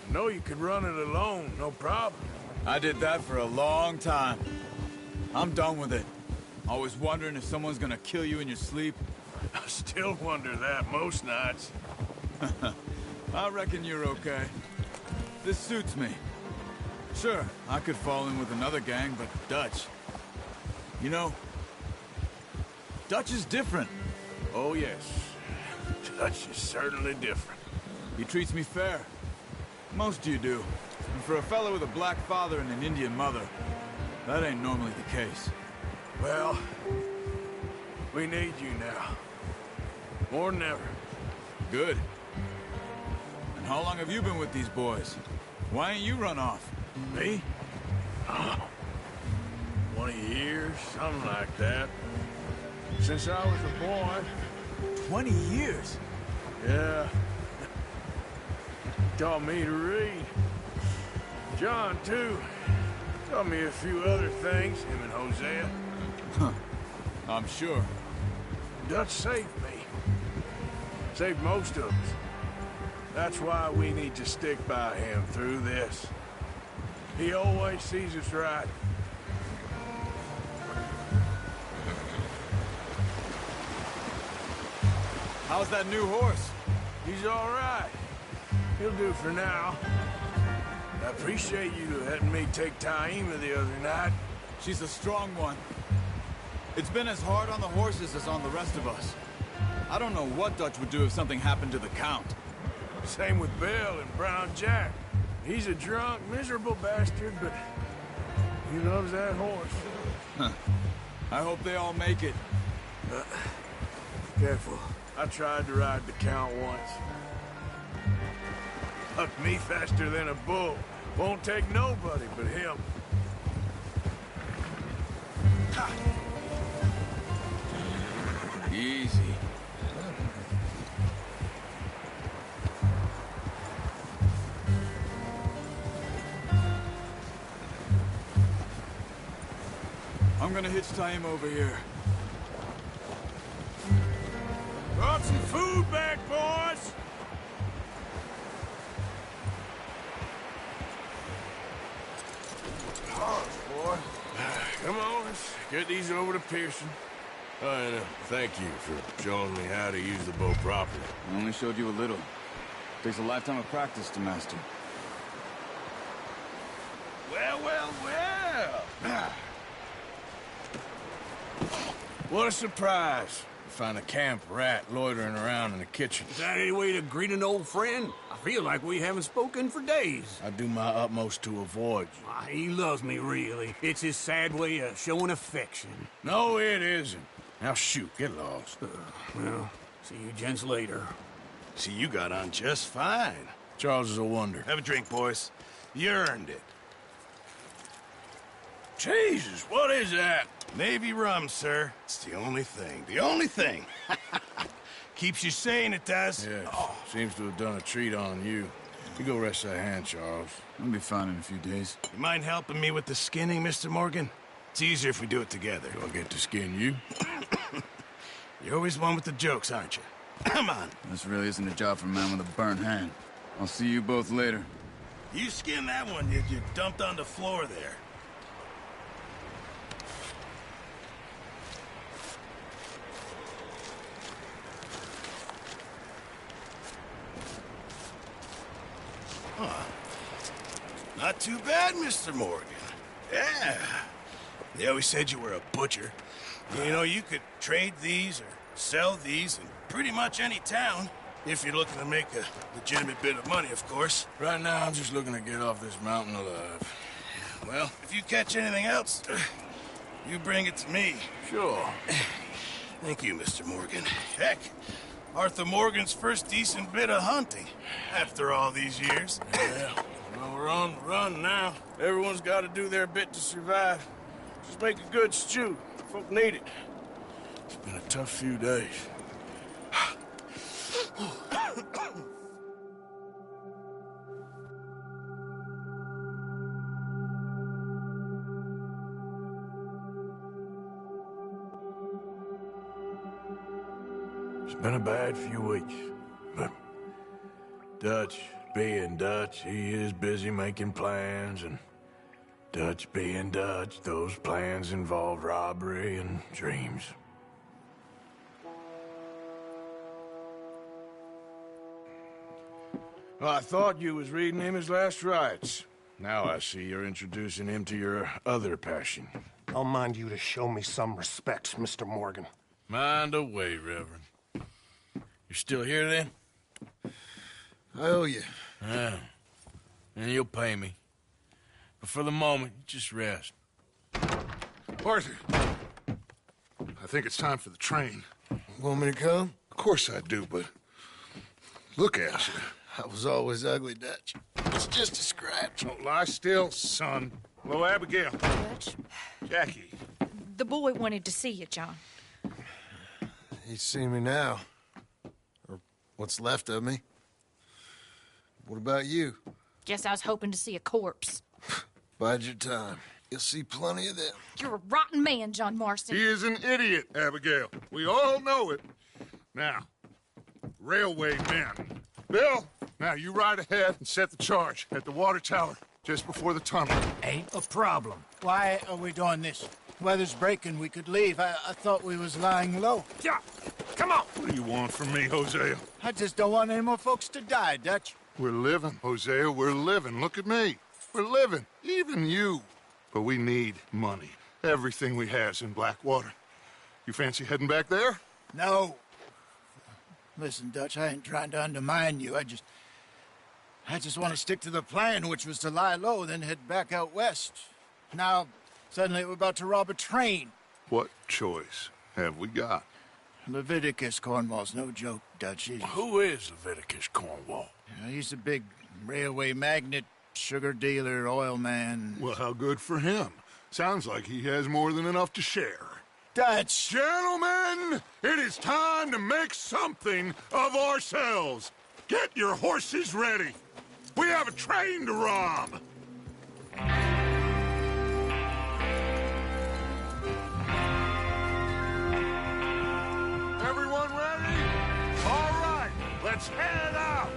I know you could run it alone, no problem. I did that for a long time. I'm done with it. Always wondering if someone's gonna kill you in your sleep. I still wonder that most nights. I reckon you're okay. This suits me. Sure, I could fall in with another gang, but Dutch... You know, Dutch is different. Oh, yes. Dutch is certainly different. He treats me fair. Most of you do. And for a fellow with a black father and an Indian mother, that ain't normally the case. Well, we need you now. More than ever. Good. And how long have you been with these boys? Why ain't you run off? Me? 20 years, something like that. Since I was a boy. 20 years? Yeah. Taught me to read. John, too. Taught me a few other things, him and Hosea. Huh. I'm sure. Dutch saved me. Saved most of us. That's why we need to stick by him through this. He always sees us right. How's that new horse? He's all right. He'll do for now. I appreciate you letting me take Taima the other night. She's a strong one. It's been as hard on the horses as on the rest of us. I don't know what Dutch would do if something happened to the Count. Same with Bill and Brown Jack. He's a drunk, miserable bastard, but he loves that horse. Huh. I hope they all make it. Careful. I tried to ride the Count once. Hucked me faster than a bull. Won't take nobody but him. Ha! Easy. I'm gonna hitch Taima over here. Brought some food back, boys! Oh, boy. Come on, let's get these over to Pearson. And thank you for showing me how to use the bow properly. I only showed you a little. Takes a lifetime of practice to master. Well, well, well! What a surprise. Find a camp rat loitering around in the kitchen. Is that any way to greet an old friend? I feel like we haven't spoken for days. I do my utmost to avoid you. He loves me, really. It's his sad way of showing affection. No, it isn't. Now shoot, get lost. Well, see you gents later. See, you got on just fine. Charles is a wonder. Have a drink, boys. You earned it. Jesus, what is that? Navy rum, sir. It's the only thing. The only thing. Keeps you sane, it does. Yes. Seems to have done a treat on you. You go rest that hand, Charles. I'll be fine in a few days. You mind helping me with the skinning, Mr. Morgan? It's easier if we do it together. Do I get to skin you? You're always one with the jokes, aren't you? Come on. This really isn't a job for a man with a burnt hand. I'll see you both later. You skin that one you dumped on the floor there. Huh. Not too bad, Mr. Morgan. Yeah. They always said you were a butcher. You know, you could trade these or sell these in pretty much any town. If you're looking to make a legitimate bit of money, of course. Right now, I'm just looking to get off this mountain alive. Well, if you catch anything else, you bring it to me. Sure. Thank you, Mr. Morgan. Heck, Arthur Morgan's first decent bit of hunting after all these years. Yeah, well, we're on the run now. Everyone's got to do their bit to survive. Just make a good stew. Folk need it. It's been a tough few days. It's been a bad few weeks, but Dutch being Dutch, he is busy making plans, and Dutch being Dutch, those plans involve robbery and dreams. Well, I thought you was reading him his last rites. Now I see you're introducing him to your other passion. I'll mind you to show me some respect, Mr. Morgan. Mind away, Reverend. You're still here, then? I owe you. Yeah. And you'll pay me. But for the moment, just rest. Arthur, I think it's time for the train. Want me to come? Of course I do, but look at you. I was always ugly, Dutch. It's just a scratch. Don't lie still, son. Hello, Abigail. Dutch, Jackie. the boy wanted to see you, John. He's seen me now. Or what's left of me. What about you? Guess I was hoping to see a corpse. Bide your time. You'll see plenty of them. You're a rotten man, John Marston. He is an idiot, Abigail. We all know it. Now, railway men. Bill, now you ride ahead and set the charge at the water tower just before the tunnel. Ain't a problem. Why are we doing this? Weather's breaking. We could leave. I thought we was lying low. Yeah, come on. What do you want from me, Hosea? I just don't want any more folks to die, Dutch. We're living, Hosea. We're living. Look at me. We're living. Even you. But we need money. Everything we has in Blackwater. You fancy heading back there? No. Listen, Dutch, I ain't trying to undermine you. I just want to stick to the plan, which was to lie low, then head back out west. Now, suddenly we're about to rob a train. What choice have we got? Leviticus Cornwall's no joke, Dutch. Who is Leviticus Cornwall? He's a big railway magnate, sugar dealer, oil man. Well, how good for him. Sounds like he has more than enough to share. Dutch! Gentlemen, it is time to make something of ourselves. Get your horses ready. We have a train to rob. Everyone ready? All right, let's head out.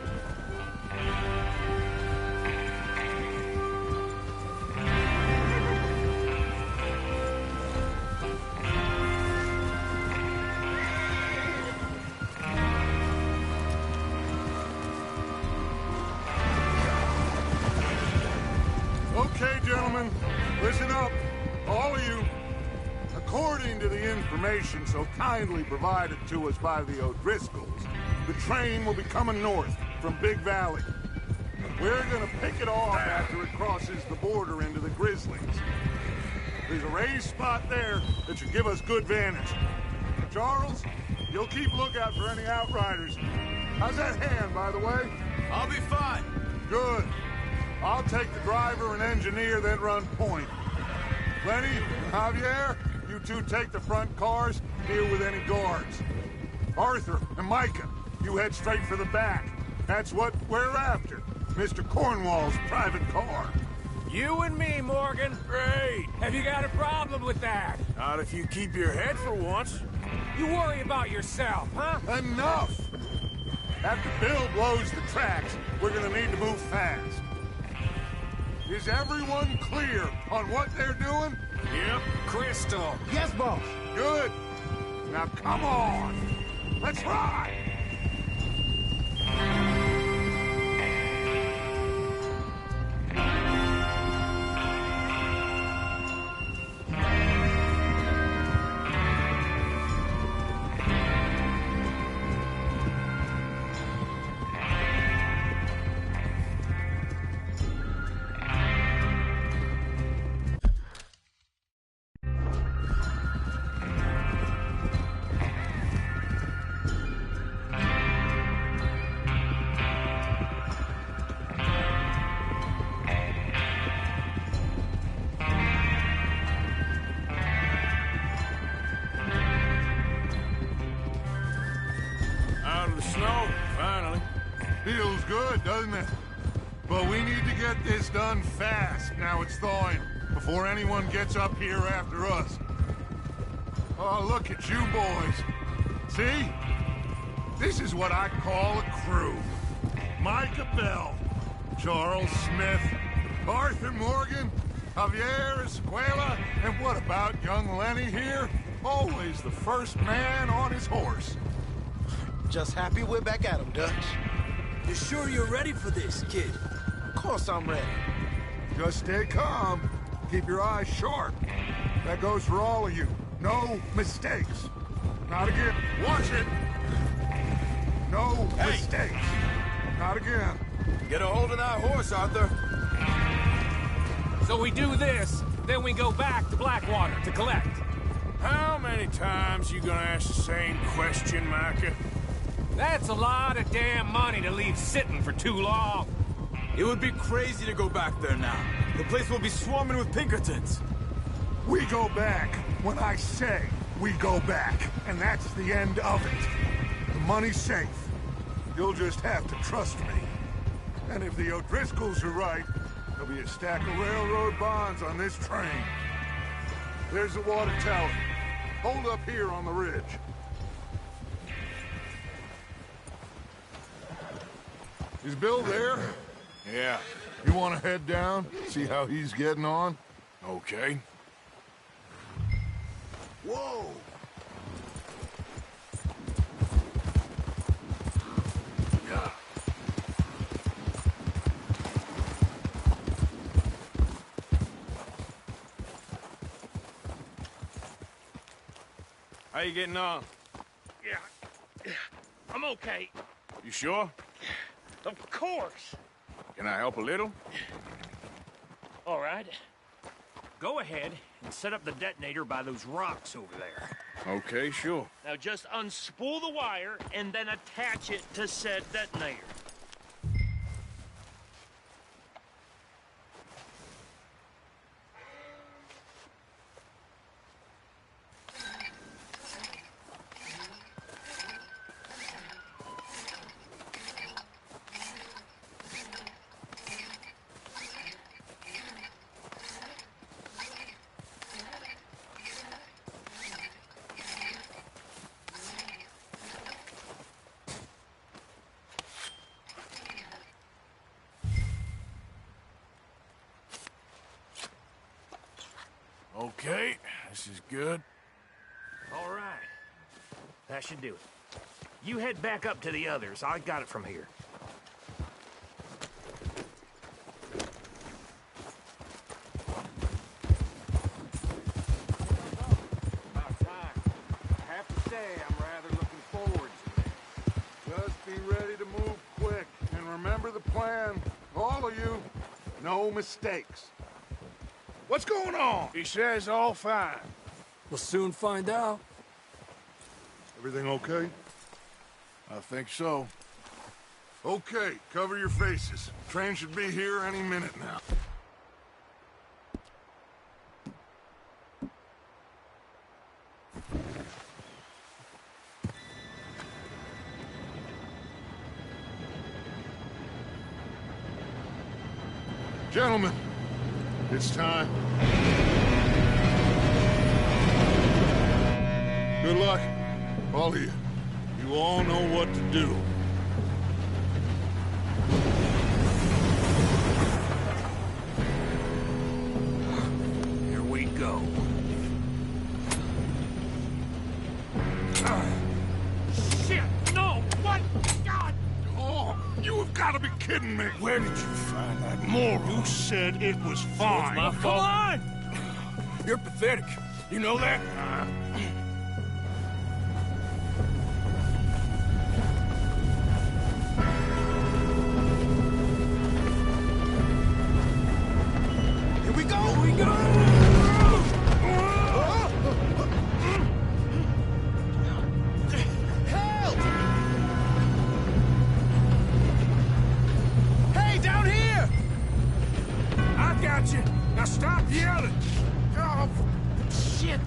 Okay, gentlemen, listen up, all of you. According to the information so kindly provided to us by the O'Driscolls, the train will be coming north from Big Valley. We're gonna pick it off after it crosses the border into the Grizzlies. There's a raised spot there that should give us good vantage. Charles, you'll keep lookout for any outriders. How's that hand, by the way? I'll be fine. Good. I'll take the driver and engineer, then run point. Lenny, Javier, you two take the front cars, deal with any guards. Arthur and Micah, you head straight for the back. That's what we're after. Mr. Cornwall's private car. You and me, Morgan. Great. Have you got a problem with that? Not if you keep your head for once. You worry about yourself, huh? Enough! After Bill blows the tracks, we're gonna need to move fast. Is everyone clear on what they're doing? Yep, crystal. Yes, boss. Good. Now come on. Let's ride. good, doesn't it? But we need to get this done fast. Now it's thawing, before anyone gets up here after us. Oh, look at you boys. See? This is what I call a crew. Micah Bell, Charles Smith, Arthur Morgan, Javier Escuela, and what about young Lenny here? Always the first man on his horse. Just happy we're back at him, Dutch. You sure you're ready for this, kid? Of course I'm ready. Just stay calm. Keep your eyes sharp. That goes for all of you. No mistakes. Not again. Watch it. No mistakes. Not again. Get a hold of that horse, Arthur. So we do this, then we go back to Blackwater to collect. How many times you gonna ask the same question, Micah? That's a lot of damn money to leave sitting for too long. It would be crazy to go back there now. The place will be swarming with Pinkertons. We go back when I say we go back, and that's the end of it. The money's safe. You'll just have to trust me. And if the O'Driscolls are right, there'll be a stack of railroad bonds on this train. There's the water tower. Hold up here on the ridge. Is Bill there? Yeah. You want to head down, see how he's getting on? Okay. Whoa! Yeah. How you getting on? Yeah. I'm okay. You sure? Of course. Can I help a little? All right. Go ahead and set up the detonator by those rocks over there. Okay, sure. Now just unspool the wire and then attach it to said detonator. Okay, this is good. All right. That should do it. You head back up to the others. I got it from here. About time. I have to say, I'm rather looking forward to it. Just be ready to move quick. And remember the plan. All of you, no mistakes. What's going on? He says all fine. We'll soon find out. Everything okay? I think so. Okay, cover your faces. Train should be here any minute now. Gentlemen, it's time. Good luck, all of you. You all know what to do. Here we go. Shit! No! What? God! Oh, you have got to be kidding me. Where did you find that moron? You said it was fine. It's my fault. Come on! You're pathetic. You know that? Here we go! Here we go! Help! Hey, down here! I got you. Now stop yelling. Oh, shit!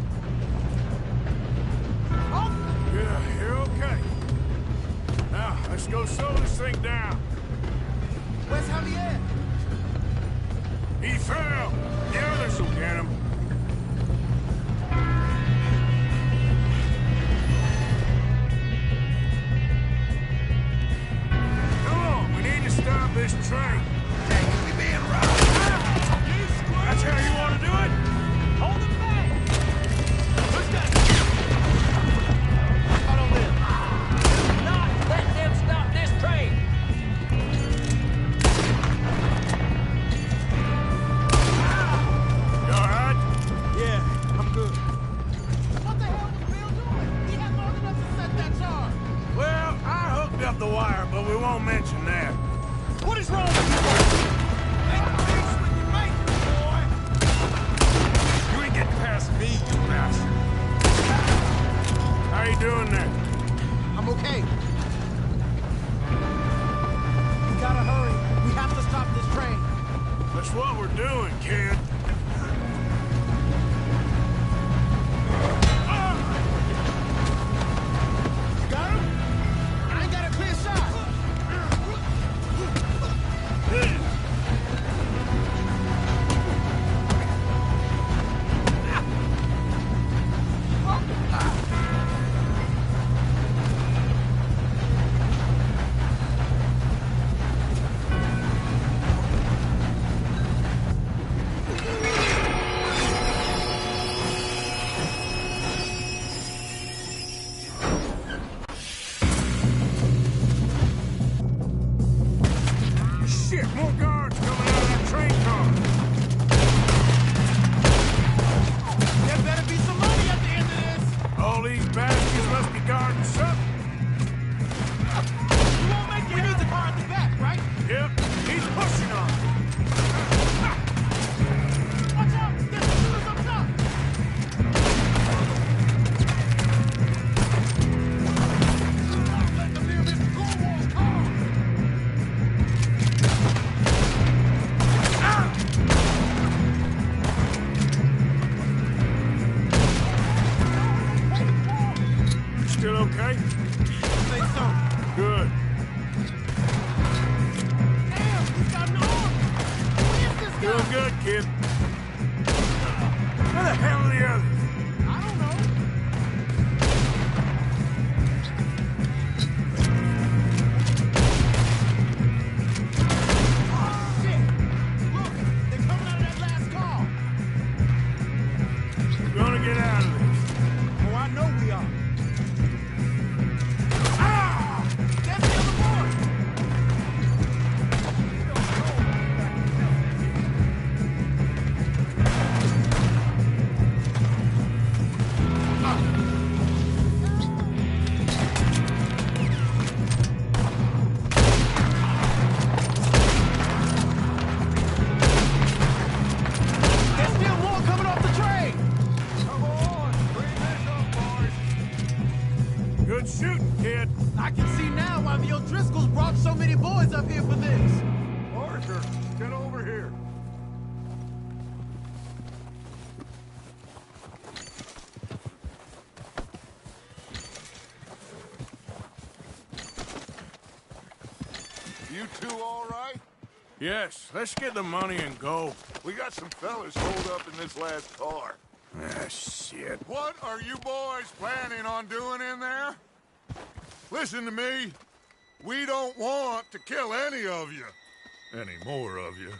Oh! Yeah, you're okay. Now, let's go slow this thing down. Where's Javier? He fell. The others will get him. Come on, we need to stop this train. Dang it, we being robbed. That's how you want to do it? Hold him back. Who's got it? Out on them. Not let them stop this train. You all right? Yeah, I'm good. What the hell was Bill doing? He had long enough to set that charge. Well, I hooked up the wire, but we won't mention that. What is wrong with you? Make peace with your mate, boy. You ain't getting past me, you bastard. How you doing there? I'm okay. We gotta hurry. We have to stop this train. That's what we're doing, kid. You got him? I ain't got a clear shot. Shit, more guards coming out of that train car. There better be some money at the end of this. All these bastards must be guarding something. You won't make it. We need the car at the back, right? Yep, he's pushing on it. Watch out! There's shooters up top! Let them near Mr. Cornwall's car! Still okay? I think so. Good. Damn, he's got an arm! Who is this guy? Doing good, kid. Where the hell are the others? I don't know. Oh, shit! Look, they're coming out of that last car. We're gonna get out of this. Oh, I know we are. Ah! That's the other one. There's still more coming off the train. Come on, bring this up, boys. Good shooting, kid. I can see now why the O'Driscolls brought so many boys up here for this. Arthur, get over here. You two all right? Yes, let's get the money and go. We got some fellas holed up in this last car. Ah, shit. What are you boys planning on doing in there? Listen to me. We don't want to kill any of you. Any more of you.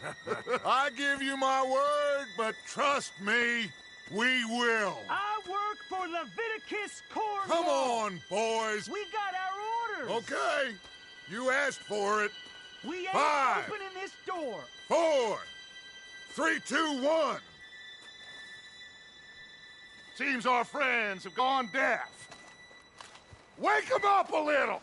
I give you my word, but trust me, we will. I work for Leviticus Cornwall. Come on, boys. We got our orders. Okay. You asked for it. We ain't 5, opening this door. 4, 3, 2, 1. Seems our friends have gone deaf. Wake them up a little.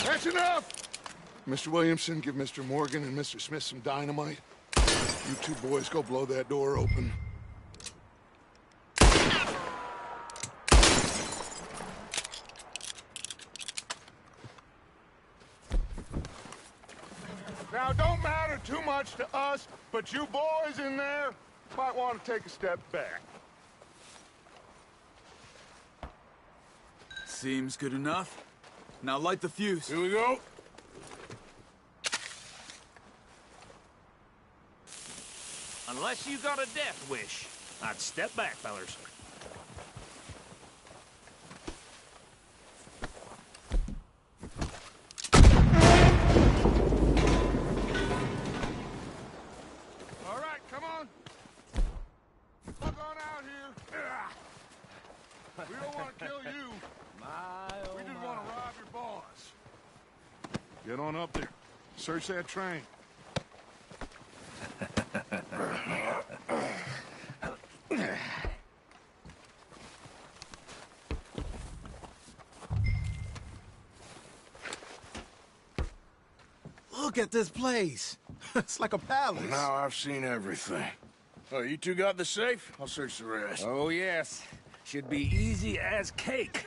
That's enough! Mr. Williamson, give Mr. Morgan and Mr. Smith some dynamite. You two boys go blow that door open. Now, don't matter too much to us, but you boys in there, might want to take a step back. Seems good enough. Now light the fuse. Here we go. Unless you got a death wish, I'd step back, fellers. All right, come on. Look on out here. We don't want to kill you. We just want to rob your boss. Get on up there. Search that train. Look at this place. It's like a palace. Now I've seen everything. Oh, you two got the safe? I'll search the rest. Oh, yes. Should be easy as cake.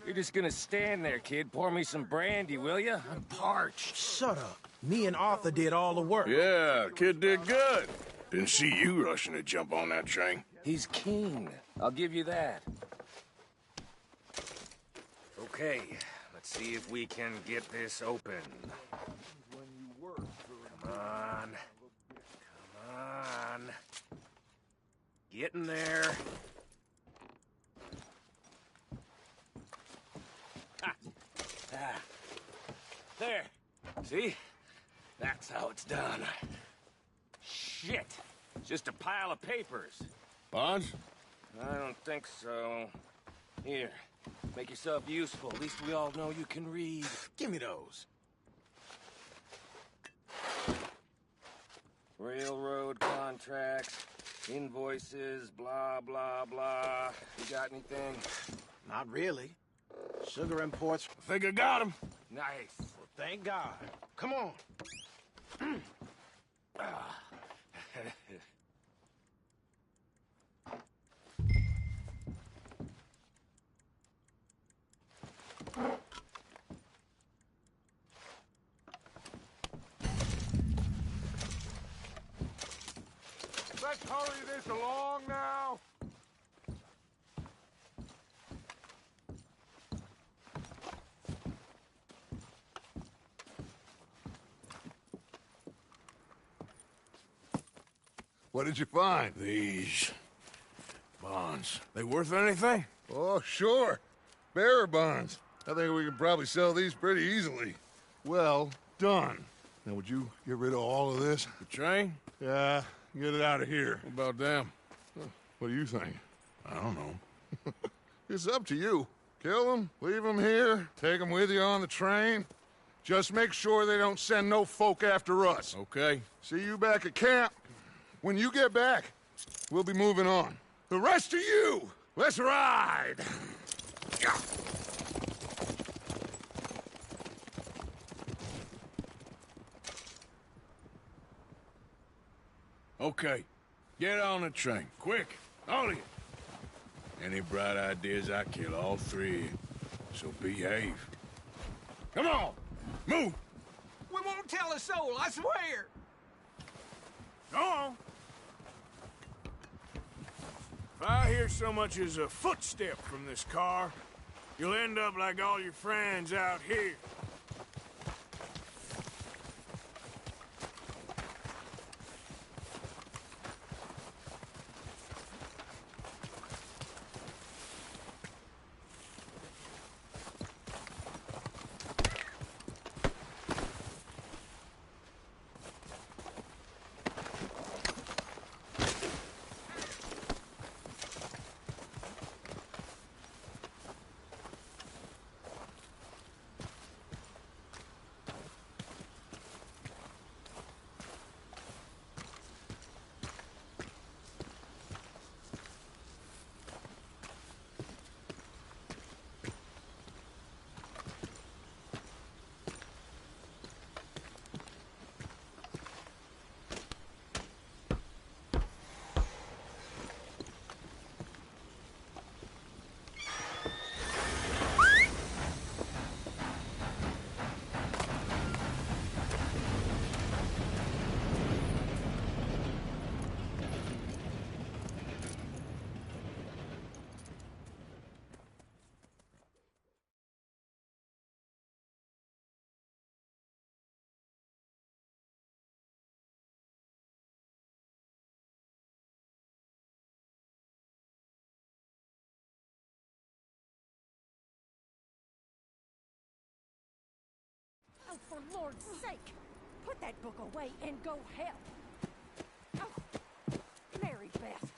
You're just gonna stand there, kid. Pour me some brandy, will you? I'm parched. Shut up. Me and Arthur did all the work. Yeah, kid did good. Didn't see you rushing to jump on that train. He's keen. I'll give you that. Okay, let's see if we can get this open. Come on. Come on. Get in there. Ah. There. See? That's how it's done. Shit. Just a pile of papers. Bonds? I don't think so. Here. Make yourself useful. At least we all know you can read. Give me those. Railroad contracts, invoices, blah, blah, blah. You got anything? Not really. Sugar imports. I think I got him. Nice. Well, thank God. Come on. Let's hurry this along now. What did you find? These bonds. They worth anything? Oh, sure. Bearer bonds. I think we can probably sell these pretty easily. Well done. Now, would you get rid of all of this? The train? Yeah, get it out of here. What about them? What do you think? I don't know. It's up to you. Kill them, leave them here, take them with you on the train. Just make sure they don't send no folk after us. Okay. See you back at camp. When you get back, we'll be moving on. The rest of you, let's ride! Okay. Get on the train. Quick. All of you. Any bright ideas, I kill all three of you. So behave. Come on! Move! We won't tell a soul, I swear! Go on! If I hear so much as a footstep from this car, you'll end up like all your friends out here. for Lord's sake, put that book away and go help. Oh, Mary Beth.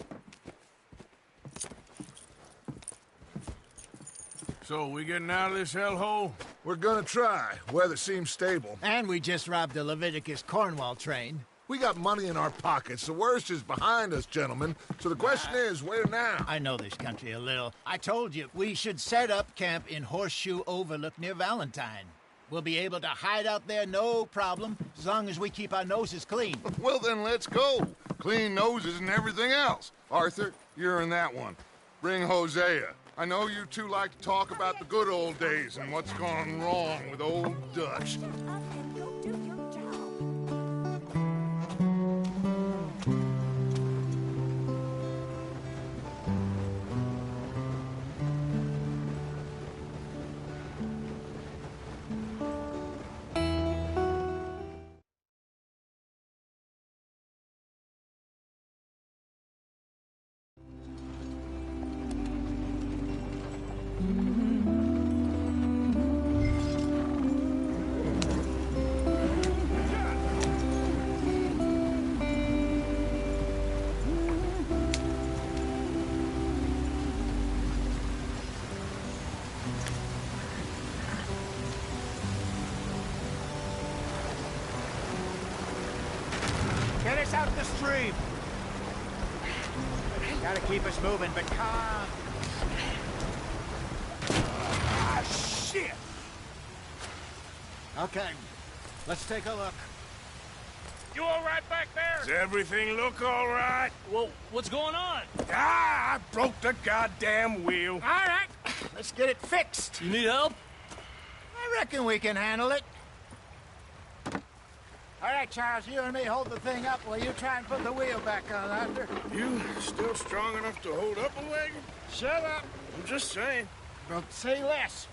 So, we getting out of this hellhole? We're gonna try. Weather seems stable. And we just robbed the Leviticus Cornwall train. We got money in our pockets. The worst is behind us, gentlemen. So the question is, where now? I know this country a little. I told you, we should set up camp in Horseshoe Overlook near Valentine. We'll be able to hide out there, no problem, as long as we keep our noses clean. Well, then let's go. Clean noses and everything else. Arthur, you're in that one. Bring Hosea. I know you two like to talk about the good old days and what's gone wrong with old Dutch. Get us out the stream. Gotta keep us moving, but calm. Ah, shit! Okay, let's take a look. You all right back there? Does everything look all right? Well, what's going on? Ah, I broke the goddamn wheel. All right, let's get it fixed. You need help? I reckon we can handle it. All right, Charles, you and me hold the thing up while you try and put the wheel back on, Arthur. You still strong enough to hold up a wagon? Shut up. I'm just saying. Don't say less.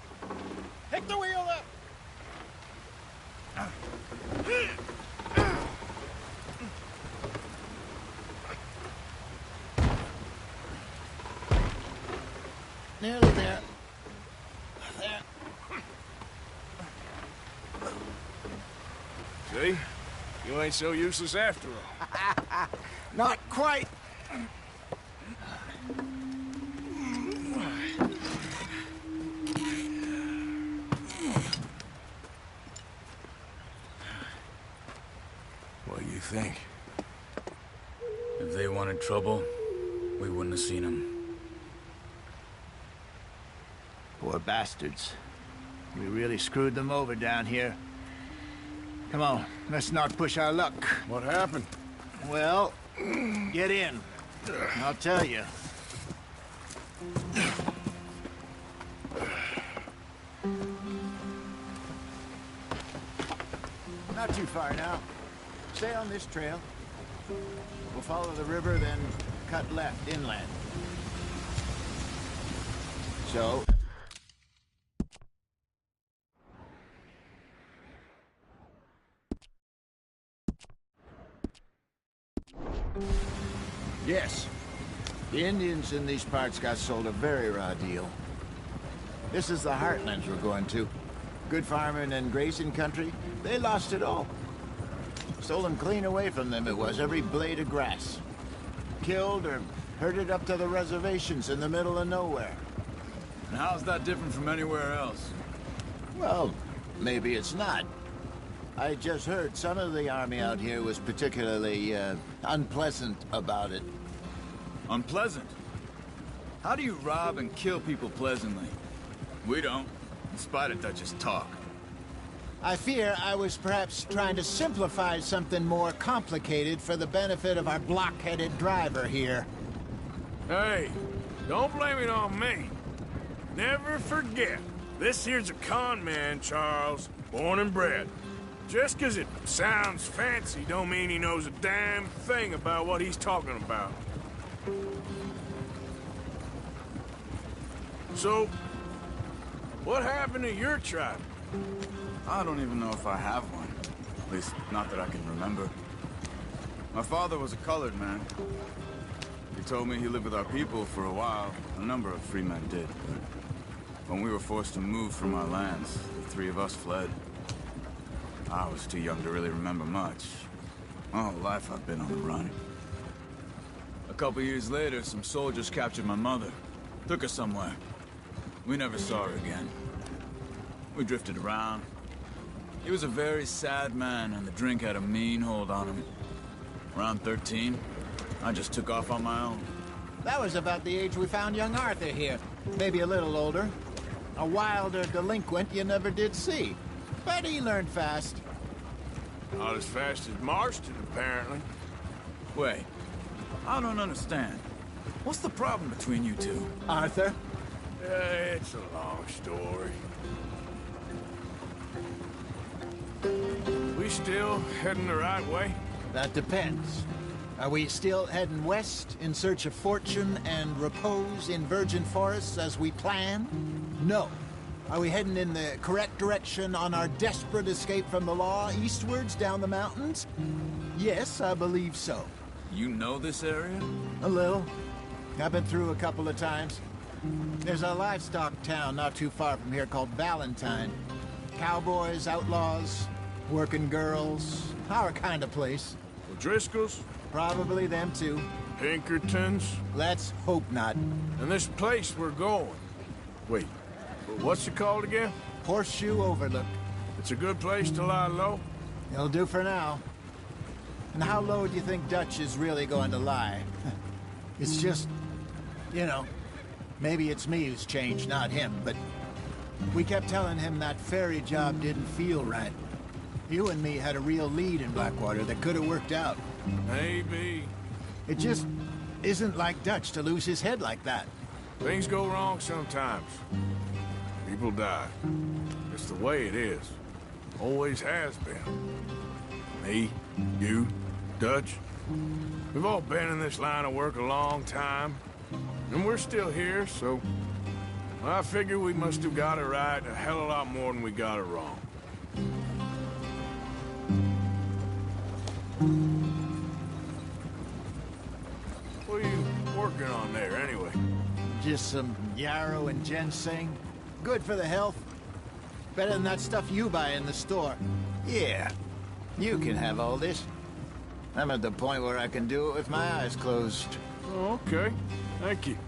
Pick the wheel up. Nearly there. There. See? You ain't so useless after all. Not quite. What do you think? If they wanted trouble, we wouldn't have seen them. Poor bastards. We really screwed them over down here. Come on, let's not push our luck. What happened? Well, get in. I'll tell you. Not too far now. Stay on this trail. We'll follow the river, then cut left inland. So... Yes. The Indians in these parts got sold a very raw deal. This is the heartlands we're going to. Good farming and grazing country, they lost it all. Stolen clean away from them it was, every blade of grass. Killed or herded up to the reservations in the middle of nowhere. And how's that different from anywhere else? Well, maybe it's not. I just heard some of the army out here was particularly, unpleasant about it. Unpleasant? How do you rob and kill people pleasantly? We don't, in spite of Dutch's talk. I fear I was perhaps trying to simplify something more complicated for the benefit of our block-headed driver here. Hey, don't blame it on me. Never forget, this here's a con man, Charles, born and bred. Just 'cause it sounds fancy don't mean he knows a damn thing about what he's talking about. So, what happened to your tribe? I don't even know if I have one. At least, not that I can remember. My father was a colored man. He told me he lived with our people for a while. A number of free men did, but when we were forced to move from our lands, the three of us fled. I was too young to really remember much. My whole life I've been on the run. A couple years later, some soldiers captured my mother. Took her somewhere. We never saw her again. We drifted around. He was a very sad man, and the drink had a mean hold on him. Around 13, I just took off on my own. That was about the age we found young Arthur here. Maybe a little older. A wilder delinquent you never did see. But he learned fast. Not as fast as Marston, apparently. Wait, I don't understand. What's the problem between you two? Arthur? It's a long story. We still heading the right way? That depends. Are we still heading west in search of fortune and repose in virgin forests as we planned? No. Are we heading in the correct direction on our desperate escape from the law eastwards down the mountains? Yes, I believe so. You know this area? A little. I've been through a couple of times. There's a livestock town not too far from here called Valentine. Cowboys, outlaws, working girls, our kind of place. O'Driscoll's? Probably them too. Pinkertons? Let's hope not. And this place we're going. Wait, what's it called again? Horseshoe Overlook. It's a good place to lie low? It'll do for now. And how low do you think Dutch is really going to lie? It's just, you know, maybe it's me who's changed, not him, but we kept telling him that ferry job didn't feel right. You and me had a real lead in Blackwater that could have worked out. Maybe. It just isn't like Dutch to lose his head like that. Things go wrong sometimes. People die. It's the way it is. Always has been. Me, you, Dutch. We've all been in this line of work a long time. And we're still here, so I figure we must have got it right a hell of a lot more than we got it wrong. What are you working on there, anyway? Just some yarrow and ginseng. Good for the health. Better than that stuff you buy in the store. Yeah, you can have all this. I'm at the point where I can do it with my eyes closed. Oh, okay. Thank you.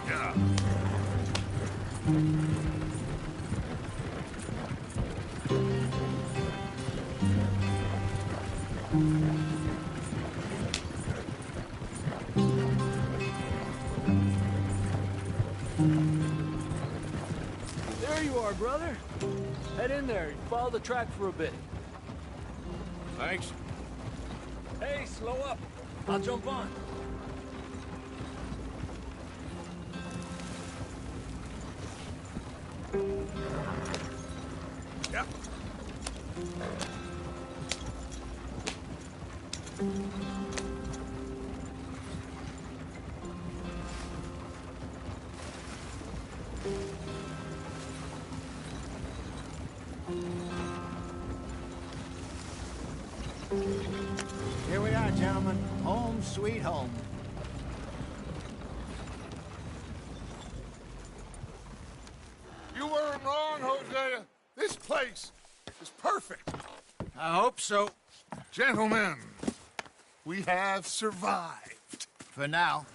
Yeah. There you are, brother. Head in there. Follow the track for a bit. Thanks. Hey, slow up. I'll jump on. Yep. Here we are, gentlemen. Home sweet home. You weren't wrong, Hosea. This place is perfect. I hope so. Gentlemen, we have survived. For now.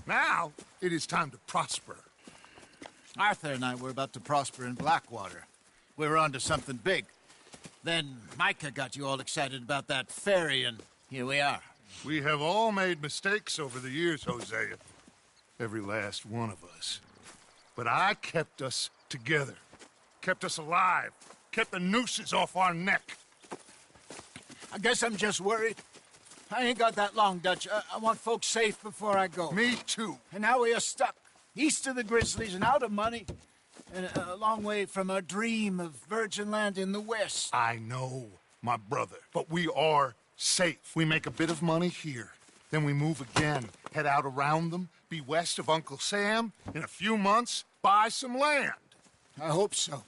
Now, it is time to prosper. Arthur and I were about to prosper in Blackwater. We were onto something big. Then Micah got you all excited about that ferry, and here we are. We have all made mistakes over the years, Hosea. Every last one of us. But I kept us together. Kept us alive. Kept the nooses off our neck. I guess I'm just worried. I ain't got that long, Dutch. I want folks safe before I go. Me too. And now we are stuck, east of the Grizzlies and out of money, and a long way from our dream of virgin land in the west. I know, my brother, but we are safe. We make a bit of money here. Then we move again, head out around them, be west of Uncle Sam. In a few months, buy some land. I hope so.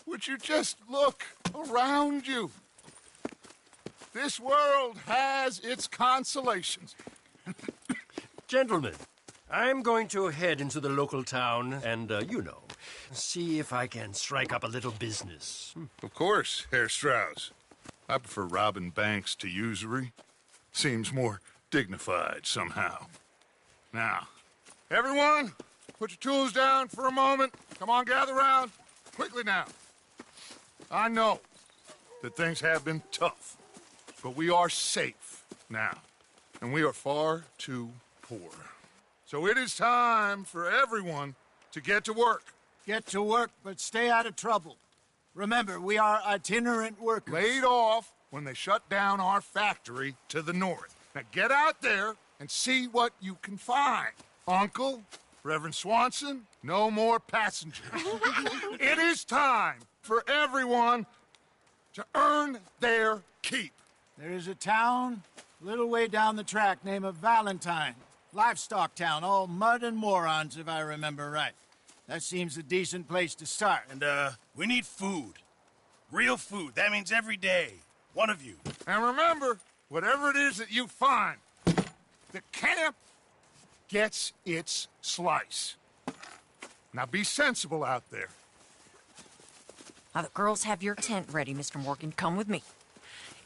Would you just look around you? This world has its consolations. Gentlemen, I'm going to head into the local town and, see if I can strike up a little business. Of course, Herr Strauss. I prefer robbing banks to usury. Seems more dignified somehow. Now, everyone, put your tools down for a moment. Come on, gather round. Quickly now. I know that things have been tough, but we are safe now, and we are far too poor. So it is time for everyone to get to work. Get to work, but stay out of trouble. Remember, we are itinerant workers. Laid off when they shut down our factory to the north. Now get out there and see what you can find. Uncle, Reverend Swanson, no more passengers. It is time for everyone to earn their keep. There is a town a little way down the track named Valentine. Livestock town, all mud and morons, if I remember right. That seems a decent place to start. And, we need food. Real food. That means every day. One of you. And remember, whatever it is that you find, the camp gets its slice. Now be sensible out there. Now, the girls have your tent ready, Mr. Morgan. Come with me.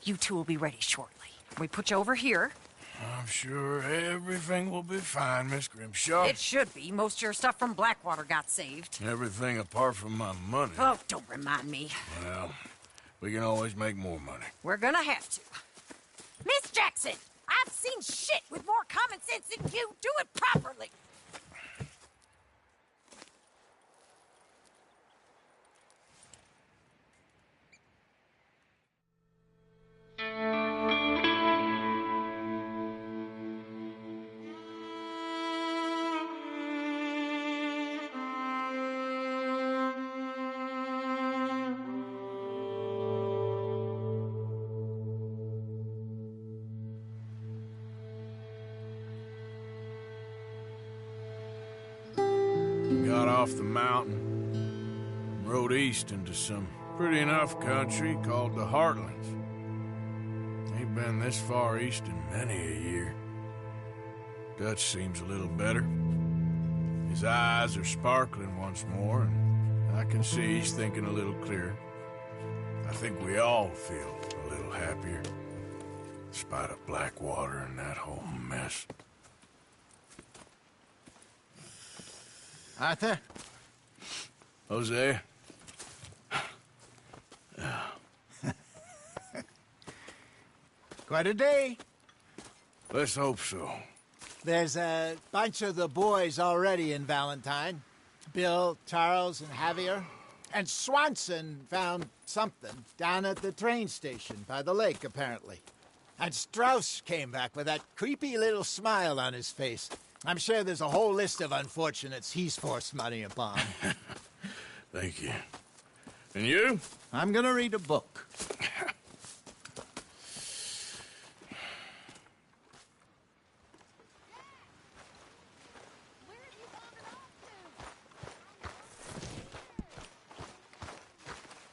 You two will be ready shortly. We put you over here. I'm sure everything will be fine, Miss Grimshaw. It should be. Most of your stuff from Blackwater got saved. Everything apart from my money. Oh, don't remind me. Well, we can always make more money. We're gonna have to. Miss Jackson, I've seen shit with more common sense than you. Do it properly. Got off the mountain, rode east into some pretty enough country called the Heartlands. Ain't been this far east in many a year. Dutch seems a little better. His eyes are sparkling once more, and I can see he's thinking a little clearer. I think we all feel a little happier, in spite of Blackwater and that whole mess. Arthur? Jose? Quite a day. Let's hope so. There's a bunch of the boys already in Valentine. Bill, Charles, and Javier. And Swanson found something down at the train station by the lake, apparently. And Strauss came back with that creepy little smile on his face. I'm sure there's a whole list of unfortunates he's forced money upon. Thank you. And you? I'm gonna read a book.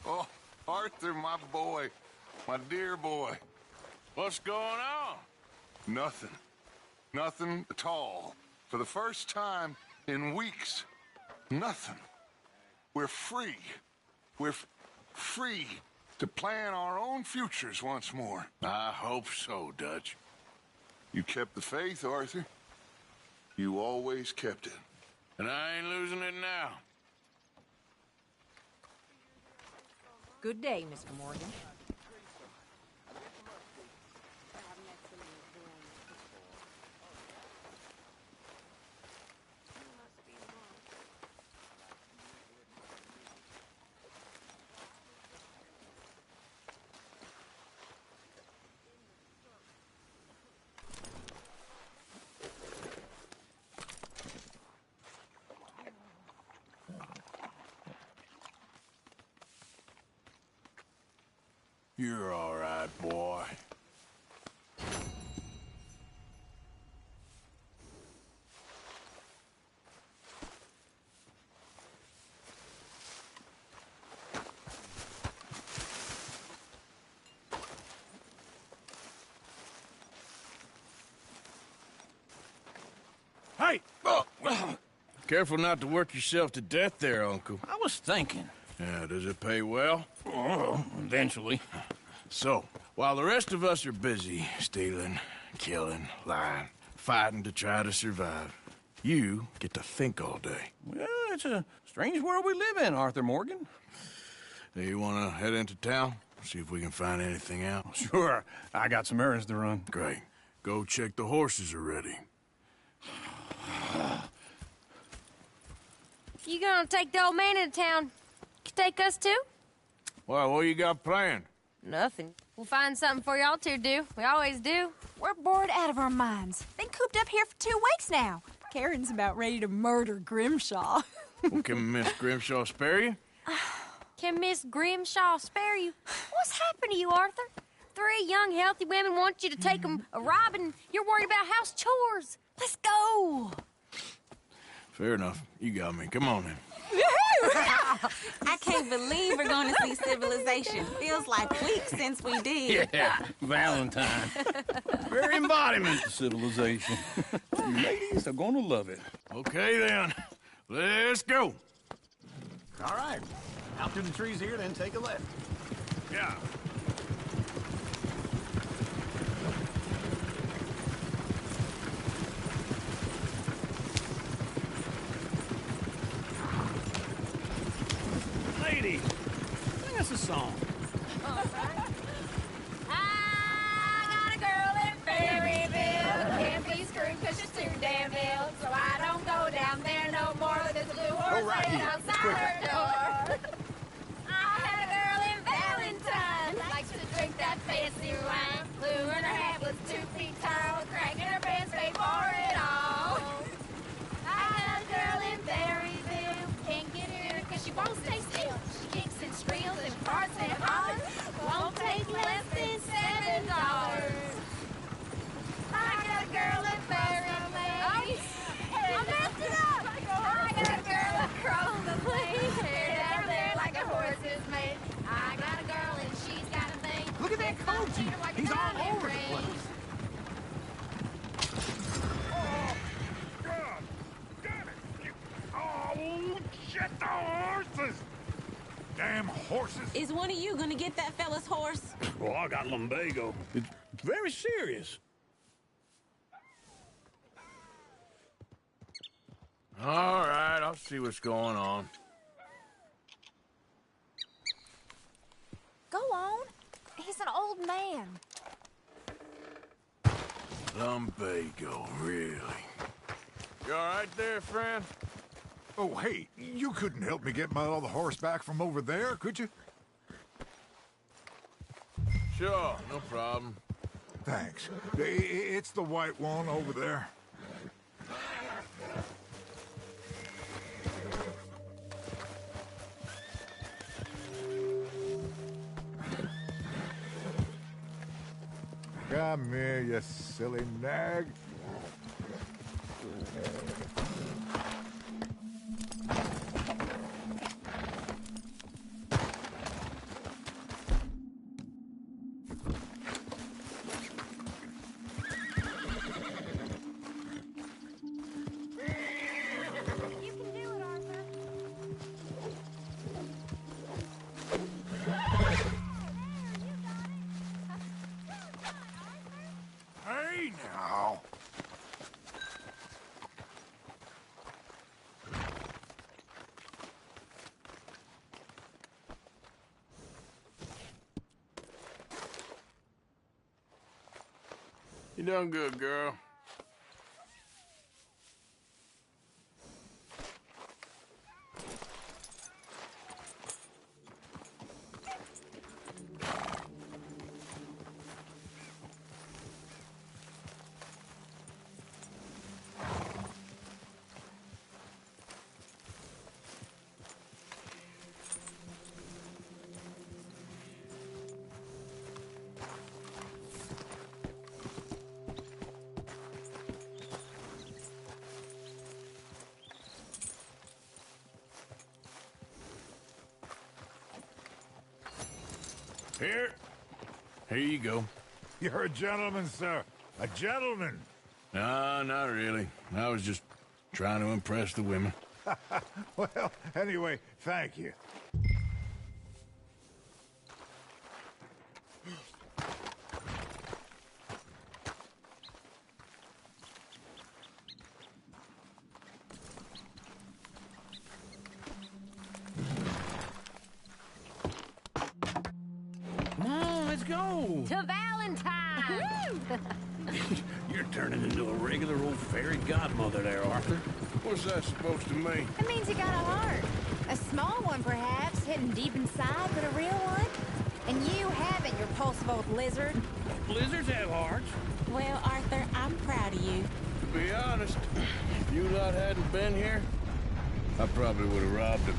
Oh, Arthur, my boy. My dear boy. What's going on? Nothing. Nothing at all. For the first time in weeks, nothing. We're free. We're free to plan our own futures once more. I hope so, Dutch. You kept the faith, Arthur. You always kept it. And I ain't losing it now. Good day, Mr. Morgan. You're all right, boy. Hey! Careful not to work yourself to death there, Uncle. I was thinking. Yeah, does it pay well? Oh, eventually. So, while the rest of us are busy stealing, killing, lying, fighting to try to survive, you get to think all day. Well, it's a strange world we live in, Arthur Morgan. Do you want to head into town? See if we can find anything out? Sure. I got some errands to run. Great. Go check the horses are ready. You gonna take the old man into town? Take us too? Well, what you got planned? Nothing. We'll find something for y'all to do. We always do. We're bored out of our minds. Been cooped up here for 2 weeks now. Karen's about ready to murder Grimshaw. Well, can Miss Grimshaw spare you? Can Miss Grimshaw spare you? What's happened to you, Arthur? 3 young, healthy women want you to take them a robbing. You're worried about house chores. Let's go. Fair enough. You got me. Come on then. I can't believe we're going to see civilization. Feels like weeks since we did. Yeah, Valentine. Very embodiment of civilization. You ladies are gonna love it. Okay then. Let's go. All right. Out through the trees here, then take a left. Yeah. Ladies, sing us a song. I got a girl in Berryville. Can't be screwed 'cause she's too damn ill. So I don't go down there no more. There's a blue horse laying outside her door. I had a girl in Valentine. Likes to drink that fancy wine. Blue and her hat was 2 feet tall. Crack in her pants paid for it all. I had a girl in Berryville. Can't get her 'cause she won't stay still. She kicks and squeals and farts and hollers. Won't take less than $7. I got a girl in Berryville. I messed it up. I got a girl across the plain. Hair down there like a horse is made. I got a girl and she's got a thing. Look at that coach. He's all over the place. Oh, shit, the horses! Damn horses! Is one of you going to get that fella's horse? Well, I got lumbago. It's very serious. All right, I'll see what's going on. Go on. He's an old man. Lumbago, really? You all right there, friend? Oh, hey, you couldn't help me get my other horse back from over there, could you? Sure, no problem. Thanks. It's the white one over there. Come here, you silly nag. Hey, now. You done good, girl. Here you go. You're a gentleman, sir. A gentleman. No, not really. I was just trying to impress the women. Well, anyway, thank you. Come on, let's go. To Valentine! You're turning into a regular old fairy godmother there, Arthur. What's that supposed to mean? It means you got a heart. A small one, perhaps, hidden deep inside, but a real one. And you haven't, you repulsive old lizard. Lizards have hearts. Well, Arthur, I'm proud of you. To be honest, if you lot hadn't been here, I probably would have robbed him.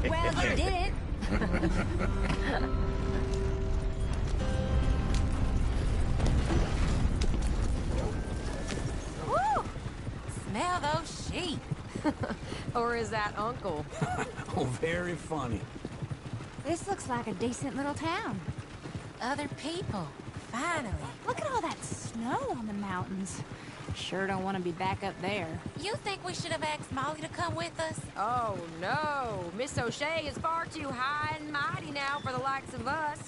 Well, you didn't. Woo! Smell those sheep. Or is that Uncle? Oh, very funny. This looks like a decent little town. Other people. Finally. Look at all that snow on the mountains. Sure don't want to be back up there. You think we should have asked Molly to come with us? Oh, no. Miss O'Shea is far too high and mighty now for the likes of us,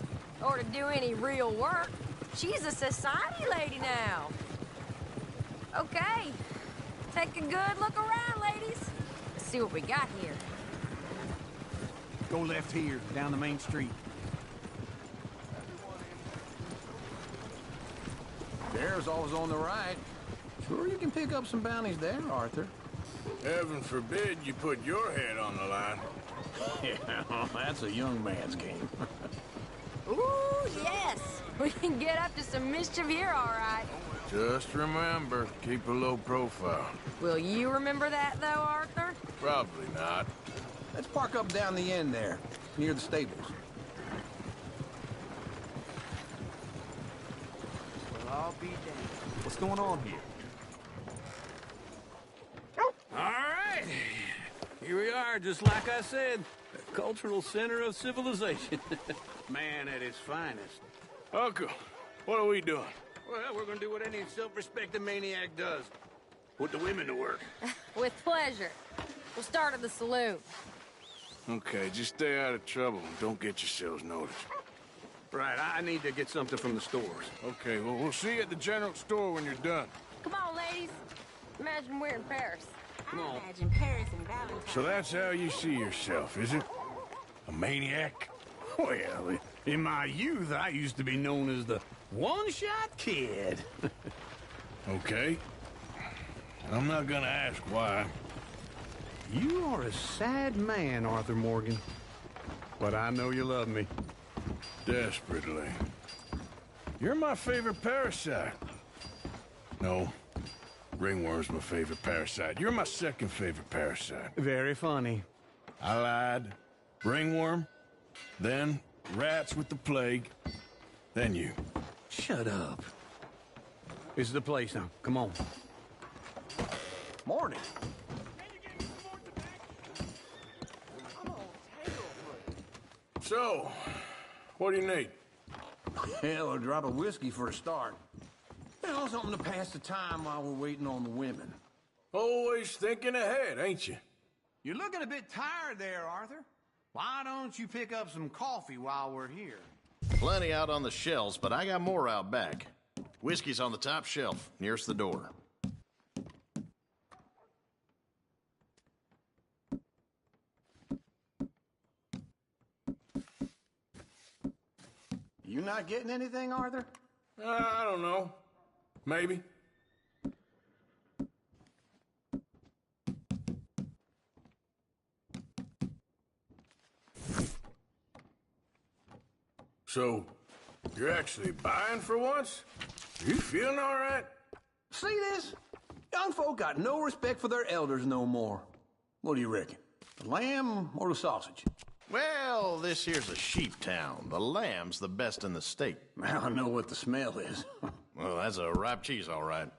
or to do any real work. She's a society lady now. Okay. Take a good look around, ladies. Let's see what we got here. Go left here, down the main street. There's always on the right. Sure, you can pick up some bounties there, Arthur. Heaven forbid you put your head on the line. Yeah, that's a young man's game. Ooh, yes. We can get up to some mischief here, all right. Just remember, keep a low profile. Will you remember that, though, Arthur? Probably not. Let's park up down the end there, near the stables. Well, I'll be damned. What's going on here? All right. Here we are, just like I said. The cultural center of civilization. Man at its finest. Uncle, what are we doing? Well, we're gonna do what any self-respecting maniac does. Put the women to work. With pleasure. We'll start at the saloon. Okay, just stay out of trouble and don't get yourselves noticed. Right, I need to get something from the stores. Okay, well, we'll see you at the general store when you're done. Come on, ladies. Imagine we're in Paris. Come on. Imagine Paris and Valentine. So that's how you see yourself, is it? A maniac? Well, in my youth, I used to be known as the one-shot kid. Okay. I'm not gonna ask why. You are a sad man, Arthur Morgan. But I know you love me. Desperately. You're my favorite parasite. No. Ringworm's my favorite parasite. You're my second favorite parasite. Very funny. I lied. Ringworm. Then rats with the plague. Then you. Shut up. This is the place now. Come on. Morning. So, what do you need? Hell, a drop of whiskey for a start. You know, something to pass the time while we're waiting on the women. Always thinking ahead, ain't you? You're looking a bit tired there, Arthur. Why don't you pick up some coffee while we're here? Plenty out on the shelves, but I got more out back. Whiskey's on the top shelf, nearest the door. You not getting anything, Arthur? I don't know. Maybe. So, you're actually buying for once? You feeling all right? See this? Young folk got no respect for their elders no more. What do you reckon? The lamb or the sausage? Well, this here's a sheep town. The lamb's the best in the state. I know what the smell is. Well, that's a ripe cheese, all right.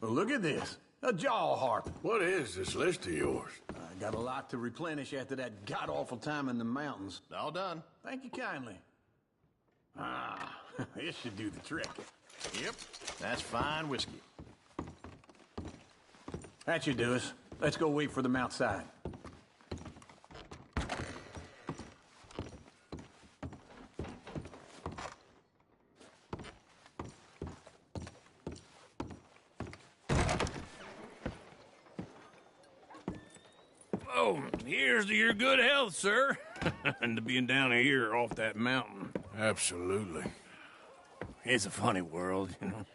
Well, look at this. A jaw harp. What is this list of yours? Got a lot to replenish after that god-awful time in the mountains. All done. Thank you kindly. Ah, this should do the trick. Yep, that's fine whiskey. That should do us. Let's go wait for them outside. Oh, here's to your good health, sir. And to being down here off that mountain. Absolutely. It's a funny world, you know.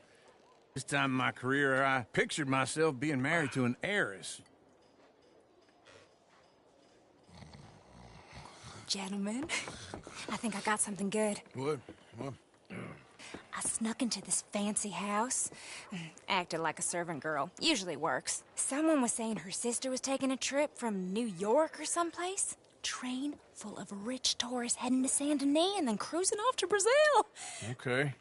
This time in my career, I pictured myself being married to an heiress. Gentlemen, I think I got something good. What? I snuck into this fancy house. Acted like a servant girl. Usually works. Someone was saying her sister was taking a trip from New York or someplace. Train full of rich tourists heading to Saint Denis and then cruising off to Brazil. Okay.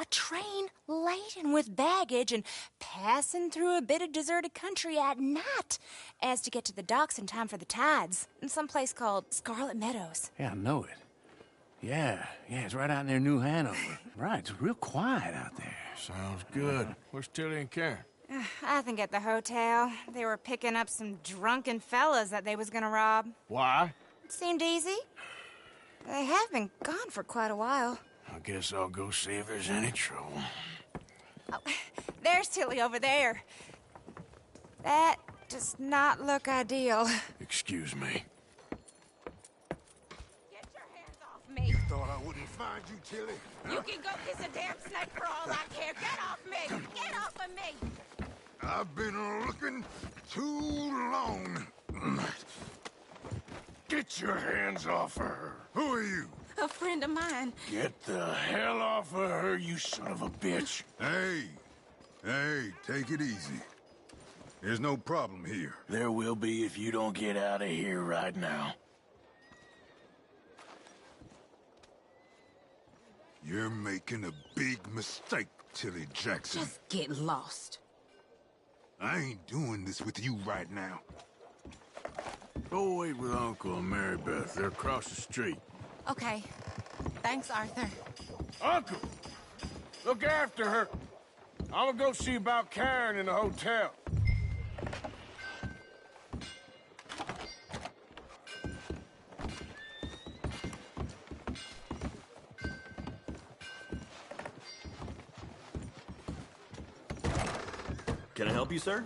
A train laden with baggage and passing through a bit of deserted country at night as to get to the docks in time for the tides in some place called Scarlet Meadows. Yeah, I know it. Yeah, it's right out near New Hanover. Right, it's real quiet out there. Sounds good. Where's Tilly and Karen? I think at the hotel. They were picking up some drunken fellas that they was gonna rob. Why? It seemed easy. They have been gone for quite a while. I guess I'll go see if there's any trouble. Oh, there's Tilly over there. That does not look ideal. Excuse me. Get your hands off me. Thought I wouldn't find you, Tilly. You can go kiss a damn snake for all I care. Get off me! Get off of me! I've been looking too long. Get your hands off of her. Who are you? A friend of mine. Get the hell off of her, you son of a bitch. Hey, take it easy. There's no problem here. There will be if you don't get out of here right now. You're making a big mistake, Tilly Jackson. Just get lost. I ain't doing this with you right now. Go wait with Uncle and Mary Beth. They're across the street. Okay. Thanks, Arthur. Uncle! Look after her. I'm gonna go see about Karen in the hotel. Can I help you, sir?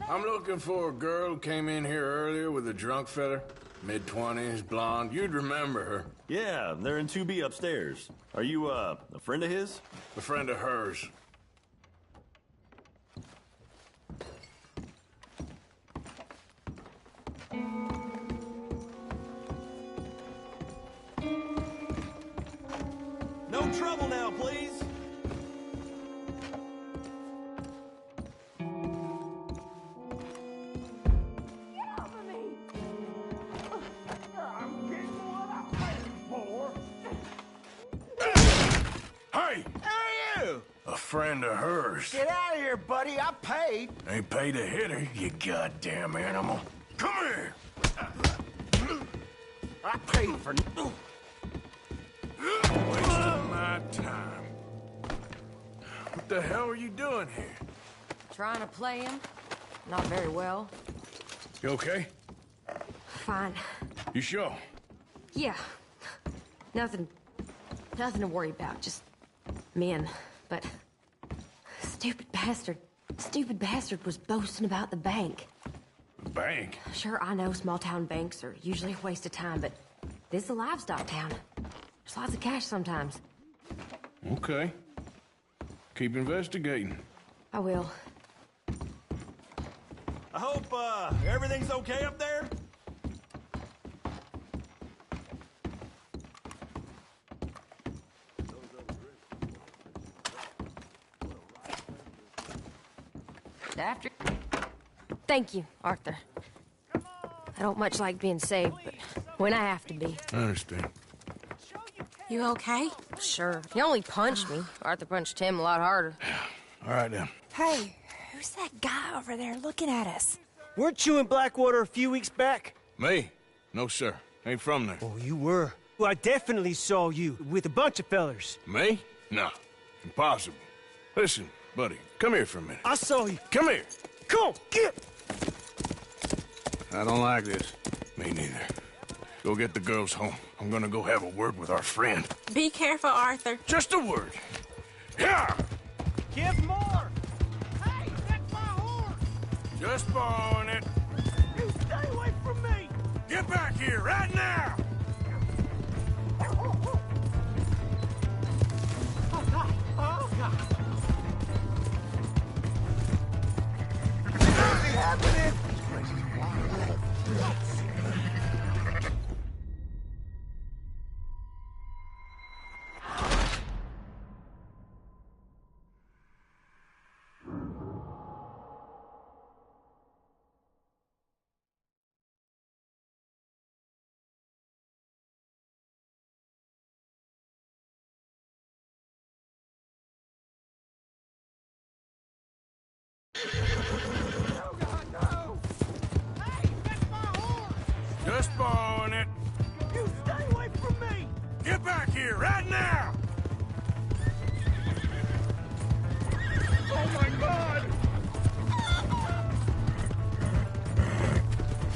I'm looking for a girl who came in here earlier with a drunk fella. Mid-20s, blonde. You'd remember her. Yeah, they're in 2B upstairs. Are you, a friend of his? A friend of hers. No trouble now, please. Friend of hers. Get out of here, buddy. I paid. Ain't paid to hit her, you goddamn animal. Come here. I paid for... Wasting my time. What the hell are you doing here? Trying to play him. Not very well. You okay? Fine. You sure? Yeah. Nothing to worry about. Just men. But stupid bastard was boasting about the bank. The bank? Sure, I know small town banks are usually a waste of time, but this is a livestock town. There's lots of cash sometimes. Okay. Keep investigating. I will. I hope, everything's okay up there? After. Thank you, Arthur. I don't much like being saved, but when I have to be. I understand. You okay? Sure. He only punched me. Arthur punched him a lot harder. All right, then. Hey, who's that guy over there looking at us? Weren't you in Blackwater a few weeks back? Me? No, sir. Ain't from there. Oh, you were. Well, I definitely saw you with a bunch of fellers. Me? No. Impossible. Listen, buddy, come here for a minute. I saw you. Come here. Come on, get! I don't like this. Me neither. Go get the girls home. I'm gonna go have a word with our friend. Be careful, Arthur. Just a word. Yeah! Give more! Hey, that's my horse! Just borrowing it. You stay away from me! Get back here right now! Oh, God! Oh, God! What's happening? Just borrowing it. You stay away from me! Get back here right now! Oh, my God!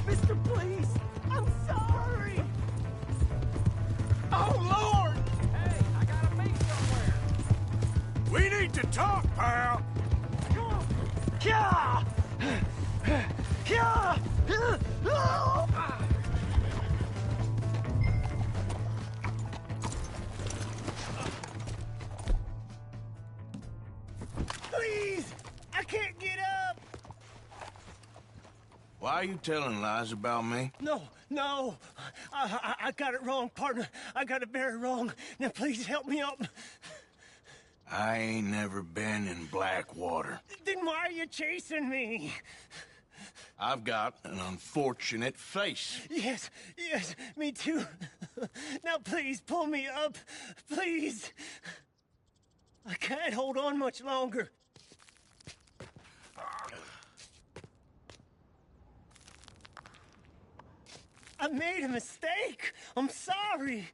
Mister, please! I'm sorry! Oh, Lord! Hey, I gotta be somewhere. We need to talk, pal. Kya! Kya! Please! I can't get up! Why are you telling lies about me? No, no. I got it wrong, partner. I got it very wrong. Now, please help me up. I ain't never been in Blackwater. Then why are you chasing me? I've got an unfortunate face. Yes, yes, me too. Now, please, pull me up. Please. I can't hold on much longer. I made a mistake. I'm sorry.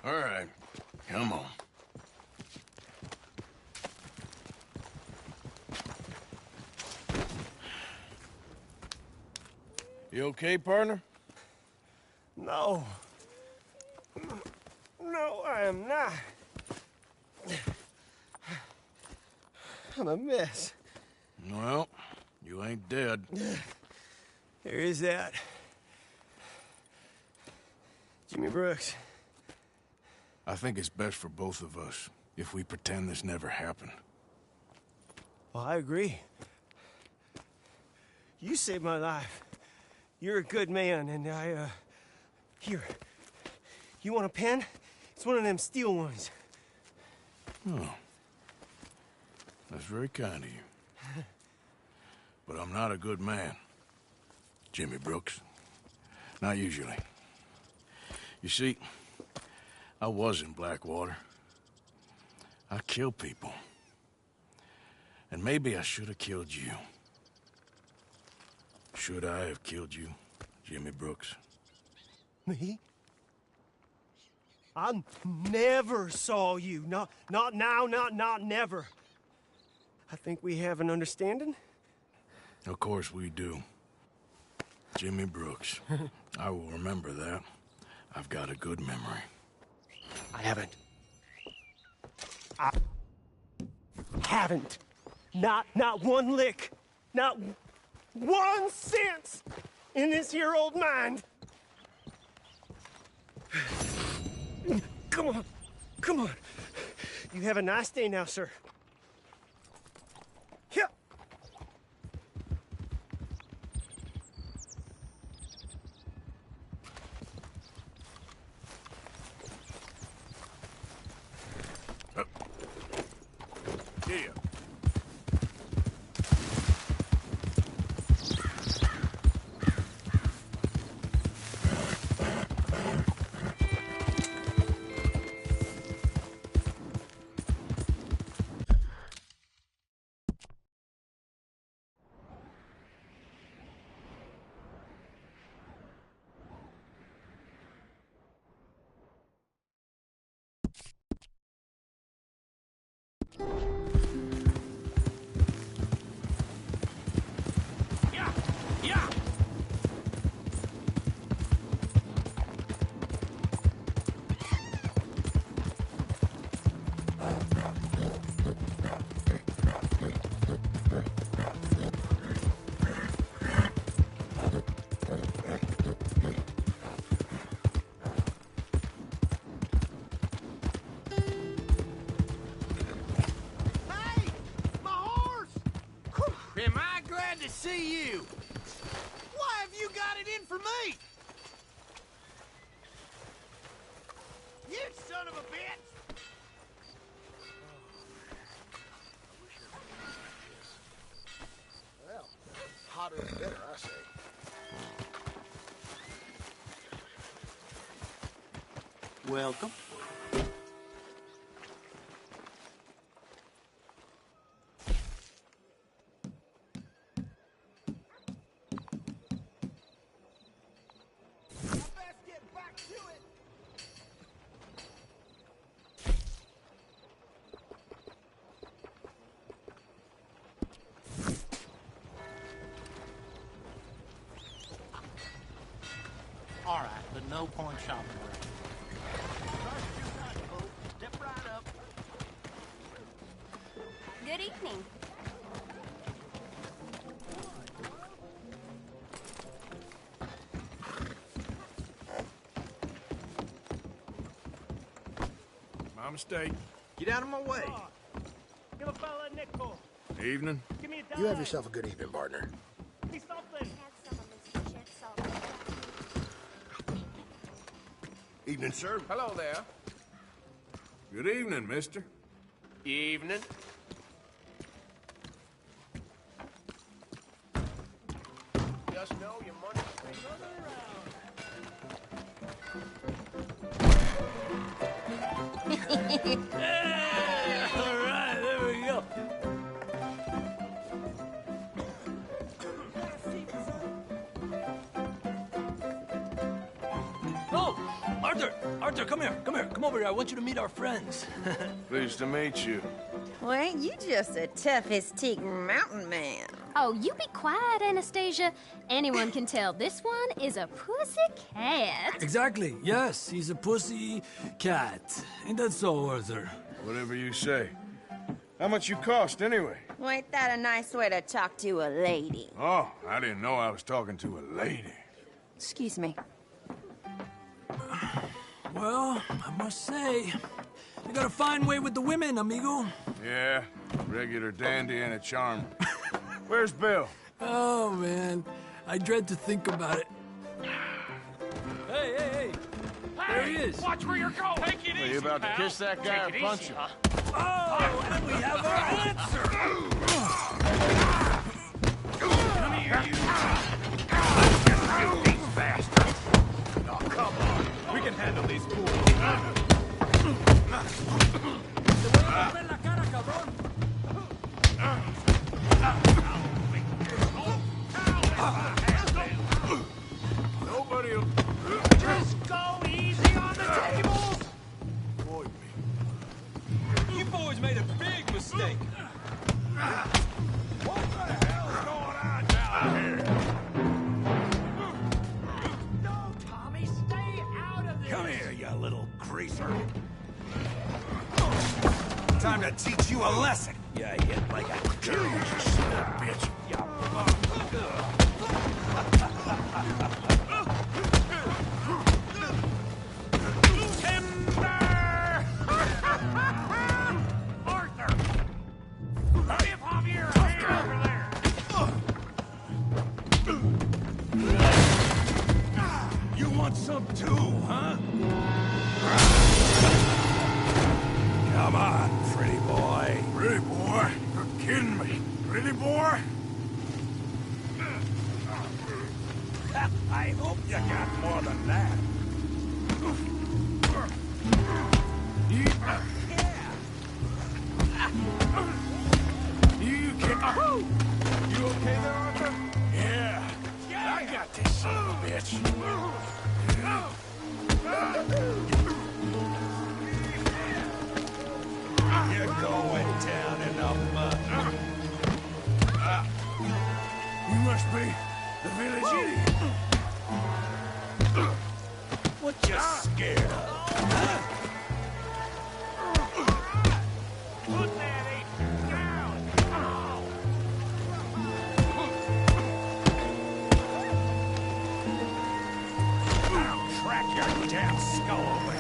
All right, come on. You okay, partner? No. No, I am not. I'm a mess. Well, you ain't dead. There is that. Jimmy Brooks. I think it's best for both of us if we pretend this never happened. Well, I agree. You saved my life. You're a good man, and here. You want a pen? It's one of them steel ones. Oh. That's very kind of you. But I'm not a good man, Jimmy Brooks. Not usually. You see, I was in Blackwater. I killed people. And maybe I should have killed you. Should I have killed you, Jimmy Brooks? Me? I never saw you. Not now, not never. I think we have an understanding. Of course we do. Jimmy Brooks. I will remember that. I've got a good memory. I haven't. I haven't. Not one lick. Not 1 cent in this here old mind. Come on. Come on. You have a nice day now, sir. Here. Yeah. Yeah! Yeah! Hey! My horse! Am I glad to see you? Why have you got it in for me? You son of a bitch! Well, hotter is better, I say. Welcome. All right, but no point shopping around. Step right up. Good evening. My mistake. Get out of my way. Give a fella a nickel. Evening. Give me a dime. You have yourself a good evening, partner. Give me something. Evening, sir. Hello there. Good evening, mister. Evening. Just know your money. All right, there we go. Oh, Arthur, come here, come over here. I want you to meet our friends. Pleased to meet you. Well, ain't you just a tough-as-teak mountain man? Oh, you be quiet, Anastasia. Anyone can tell this one is a pussy cat. Exactly. Yes, he's a pussy cat. Ain't that so, Arthur? Whatever you say. How much you cost, anyway? Well, ain't that a nice way to talk to a lady? Oh, I didn't know I was talking to a lady. Excuse me. Well, I must say, you got a fine way with the women, amigo. Yeah, regular dandy and a charm. Where's Bill? Oh, man. I dread to think about it. Hey! There he is. Watch where you're going! Take it Are easy, you about to pal. kiss that guy Take or it punch easy, him? huh? Oh, and we have our answer. Come here, you these bastards! Oh, come on. We can handle these fools. Nobody will... Just go easy on the tables! Avoid me. You boys made a big mistake. What the hell's going on down here? No, Tommy, stay out of this! Come here, you little greaser. Time to teach you a lesson. You hit like a kill you, son of a bitch. Arthur! Give Javier a hand over there! You want some too, huh? Come on, pretty boy. Pretty boy? You're kidding me. Pretty boy? I hope you got more than that. You can't... You okay there, Arthur? Yeah. I got this son of a bitch. Yeah, You're going down in the mud. You must be the village idiot. What you scared of? Put that ape down! I'll crack your damn skull open.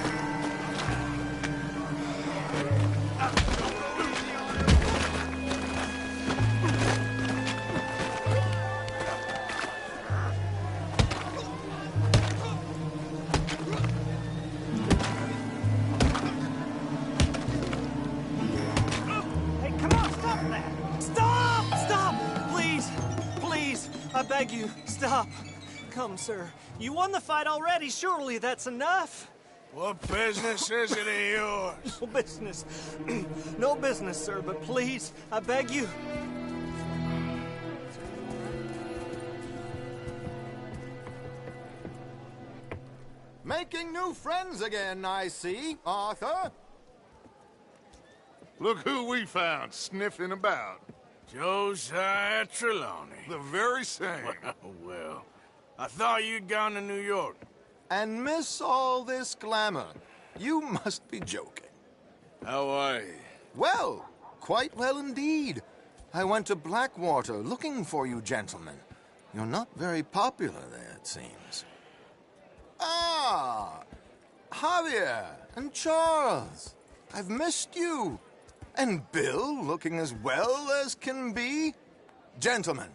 Hey, come on, stop that! Stop! Stop! Please! Please! I beg you, stop! Come, sir. You won the fight already. Surely that's enough. What business is it of yours? No business. No business, sir, but please, I beg you. Making new friends again, I see, Arthur. Look who we found sniffing about. Josiah Trelawney. The very same. Well, I thought you'd gone to New York. And miss all this glamour. You must be joking. How are you? Well, quite well indeed. I went to Blackwater looking for you gentlemen. You're not very popular there, it seems. Ah, Javier and Charles. I've missed you. And Bill looking as well as can be. Gentlemen,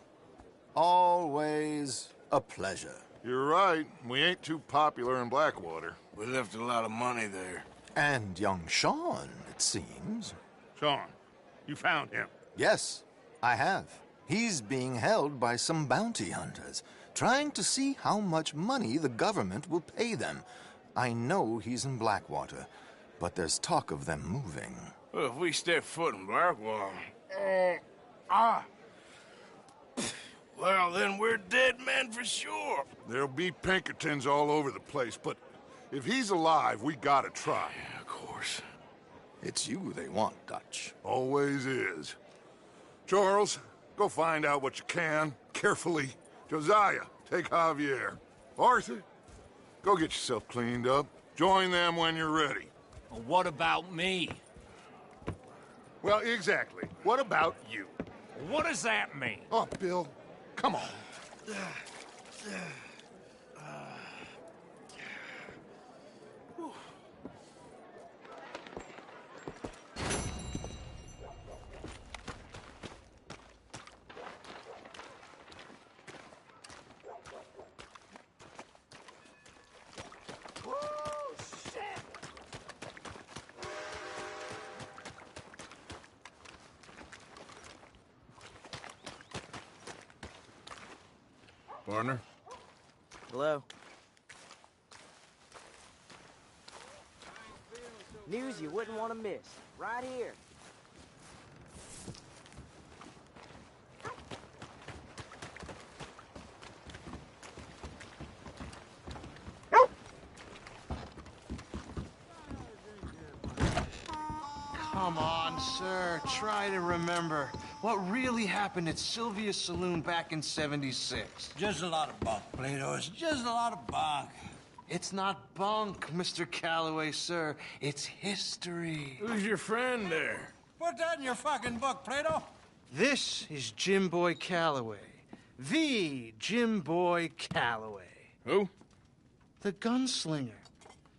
always a pleasure. You're right. We ain't too popular in Blackwater. We left a lot of money there. And young Sean, it seems. Sean, you found him? Yes, I have. He's being held by some bounty hunters, trying to see how much money the government will pay them. I know he's in Blackwater, but there's talk of them moving. Well, if we step foot in Blackwater... Well, then we're dead men for sure. There'll be Pinkertons all over the place, but if he's alive, we gotta try. Yeah, of course. It's you they want, Dutch. Always is. Charles, go find out what you can, carefully. Josiah, take Javier. Arthur, go get yourself cleaned up. Join them when you're ready. Well, what about me? Well, exactly. What about you? What does that mean? Oh, Bill, come on. Partner? Hello. News you wouldn't want to miss. Right here. Come on, sir. Try to remember what really happened at Sylvia's Saloon back in '76. Just a lot of bunk, Plato. It's just a lot of bunk. It's not bunk, Mr. Calloway, sir. It's history. Who's your friend there? Put that in your fucking book, Plato. This is Jim Boy Calloway. The Jim Boy Calloway. Who? The gunslinger.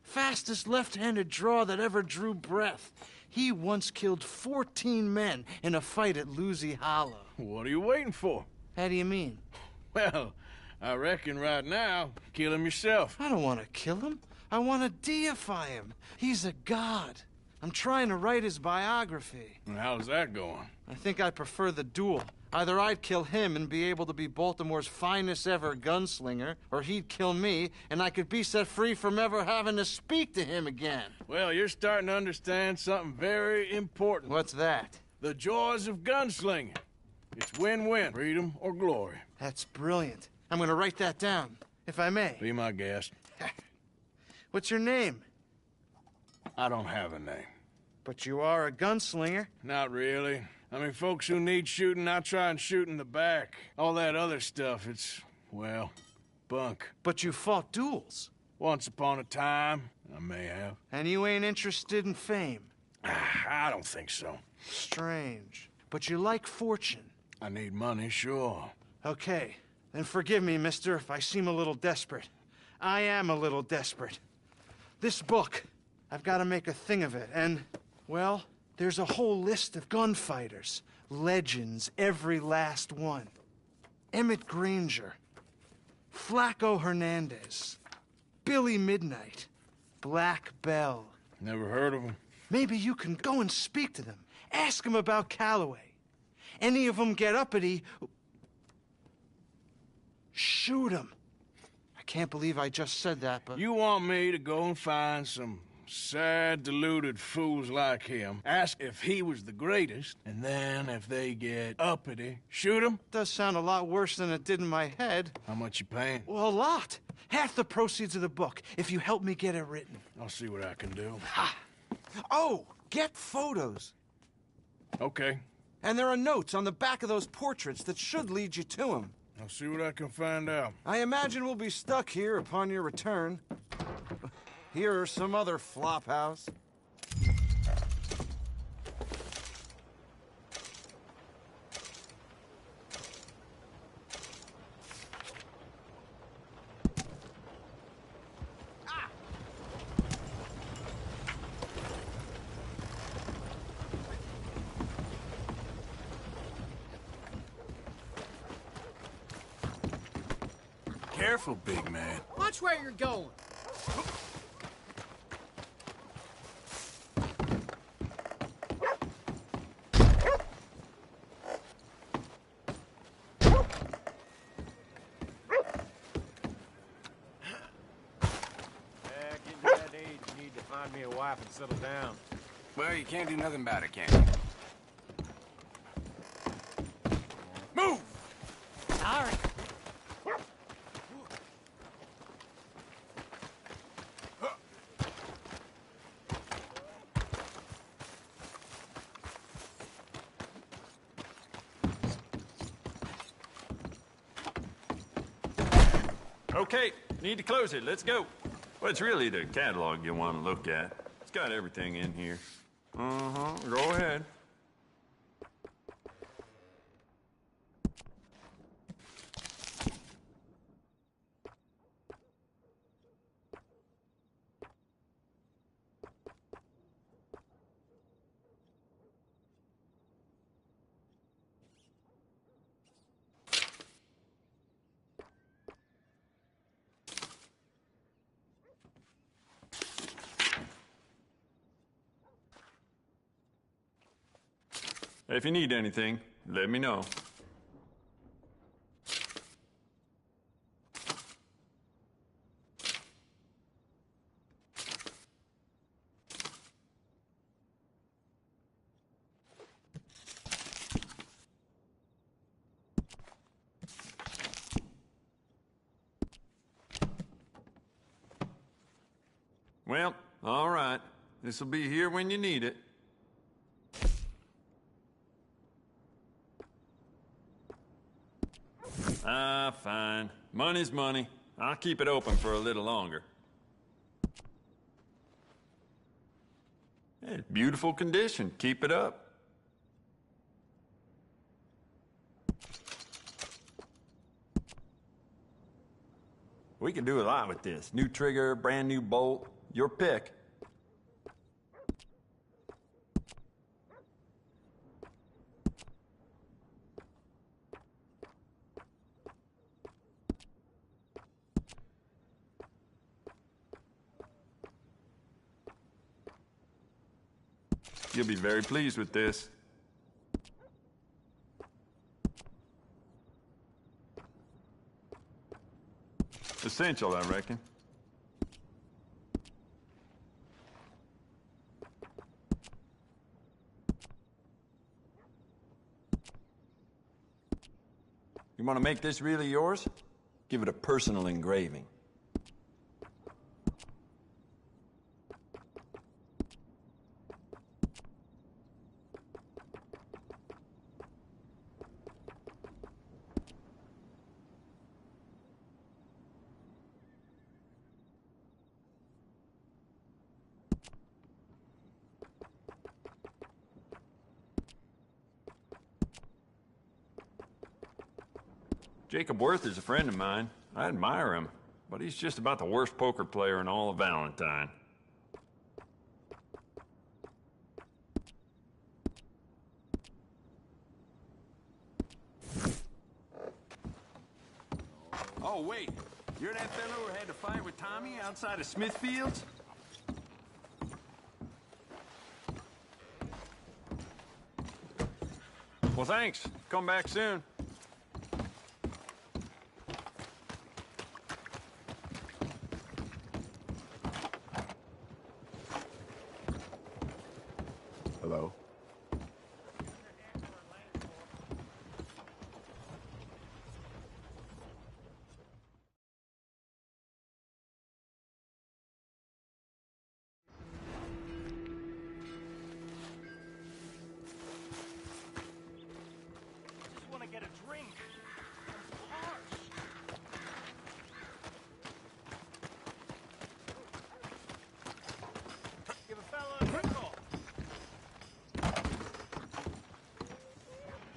Fastest left-handed draw that ever drew breath. He once killed 14 men in a fight at Lucy Hollow. What are you waiting for? How do you mean? Well, I reckon right now, kill him yourself. I don't want to kill him. I want to deify him. He's a god. I'm trying to write his biography. And how's that going? I think I prefer the duel. Either I'd kill him and be able to be Baltimore's finest ever gunslinger, or he'd kill me and I could be set free from ever having to speak to him again. Well, you're starting to understand something very important. What's that? The joys of gunslinging. It's win-win, freedom or glory. That's brilliant. I'm going to write that down, if I may. Be my guest. What's your name? I don't have a name. But you are a gunslinger. Not really. I mean, folks who need shooting, I try and shoot in the back. All that other stuff, it's, well, bunk. But you fought duels. Once upon a time, I may have. And you ain't interested in fame? I don't think so. Strange. But you like fortune. I need money, sure. Okay. Then forgive me, mister, if I seem a little desperate. I am a little desperate. This book, I've got to make a thing of it, and, well, there's a whole list of gunfighters. Legends, every last one. Emmett Granger. Flaco Hernandez. Billy Midnight. Black Bell. Never heard of them. Maybe you can go and speak to them. Ask them about Calloway. Any of them get uppity, shoot them. I can't believe I just said that, but... You want me to go and find some sad, deluded fools like him, ask if he was the greatest, and then if they get uppity, shoot him? Does sound a lot worse than it did in my head. How much you paying? Well, a lot. Half the proceeds of the book, if you help me get it written. I'll see what I can do. Ha! Oh, get photos. Okay. And there are notes on the back of those portraits that should lead you to him. I'll see what I can find out. I imagine we'll be stuck here upon your return. Here or some other flophouse. Careful, big man. Watch where you're going. Getting to that age, you need to find me a wife and settle down. Well, you can't do nothing about it, can you? Move! All right. Okay, need to close it. Let's go. Well, it's really the catalog you want to look at. It's got everything in here. Uh-huh. Go ahead. If you need anything, let me know. Well, all right. This'll be here when you need it. Ah, fine. Money's money. I'll keep it open for a little longer. Hey, beautiful condition. Keep it up. We can do a lot with this. New trigger, brand new bolt. Your pick. You'll be very pleased with this. Essential, I reckon. You want to make this really yours? Give it a personal engraving. Jacob Worth is a friend of mine. I admire him, but he's just about the worst poker player in all of Valentine. Oh, wait. You're that fellow who had to fight with Tommy outside of Smithfield's? Well, thanks. Come back soon. Hello?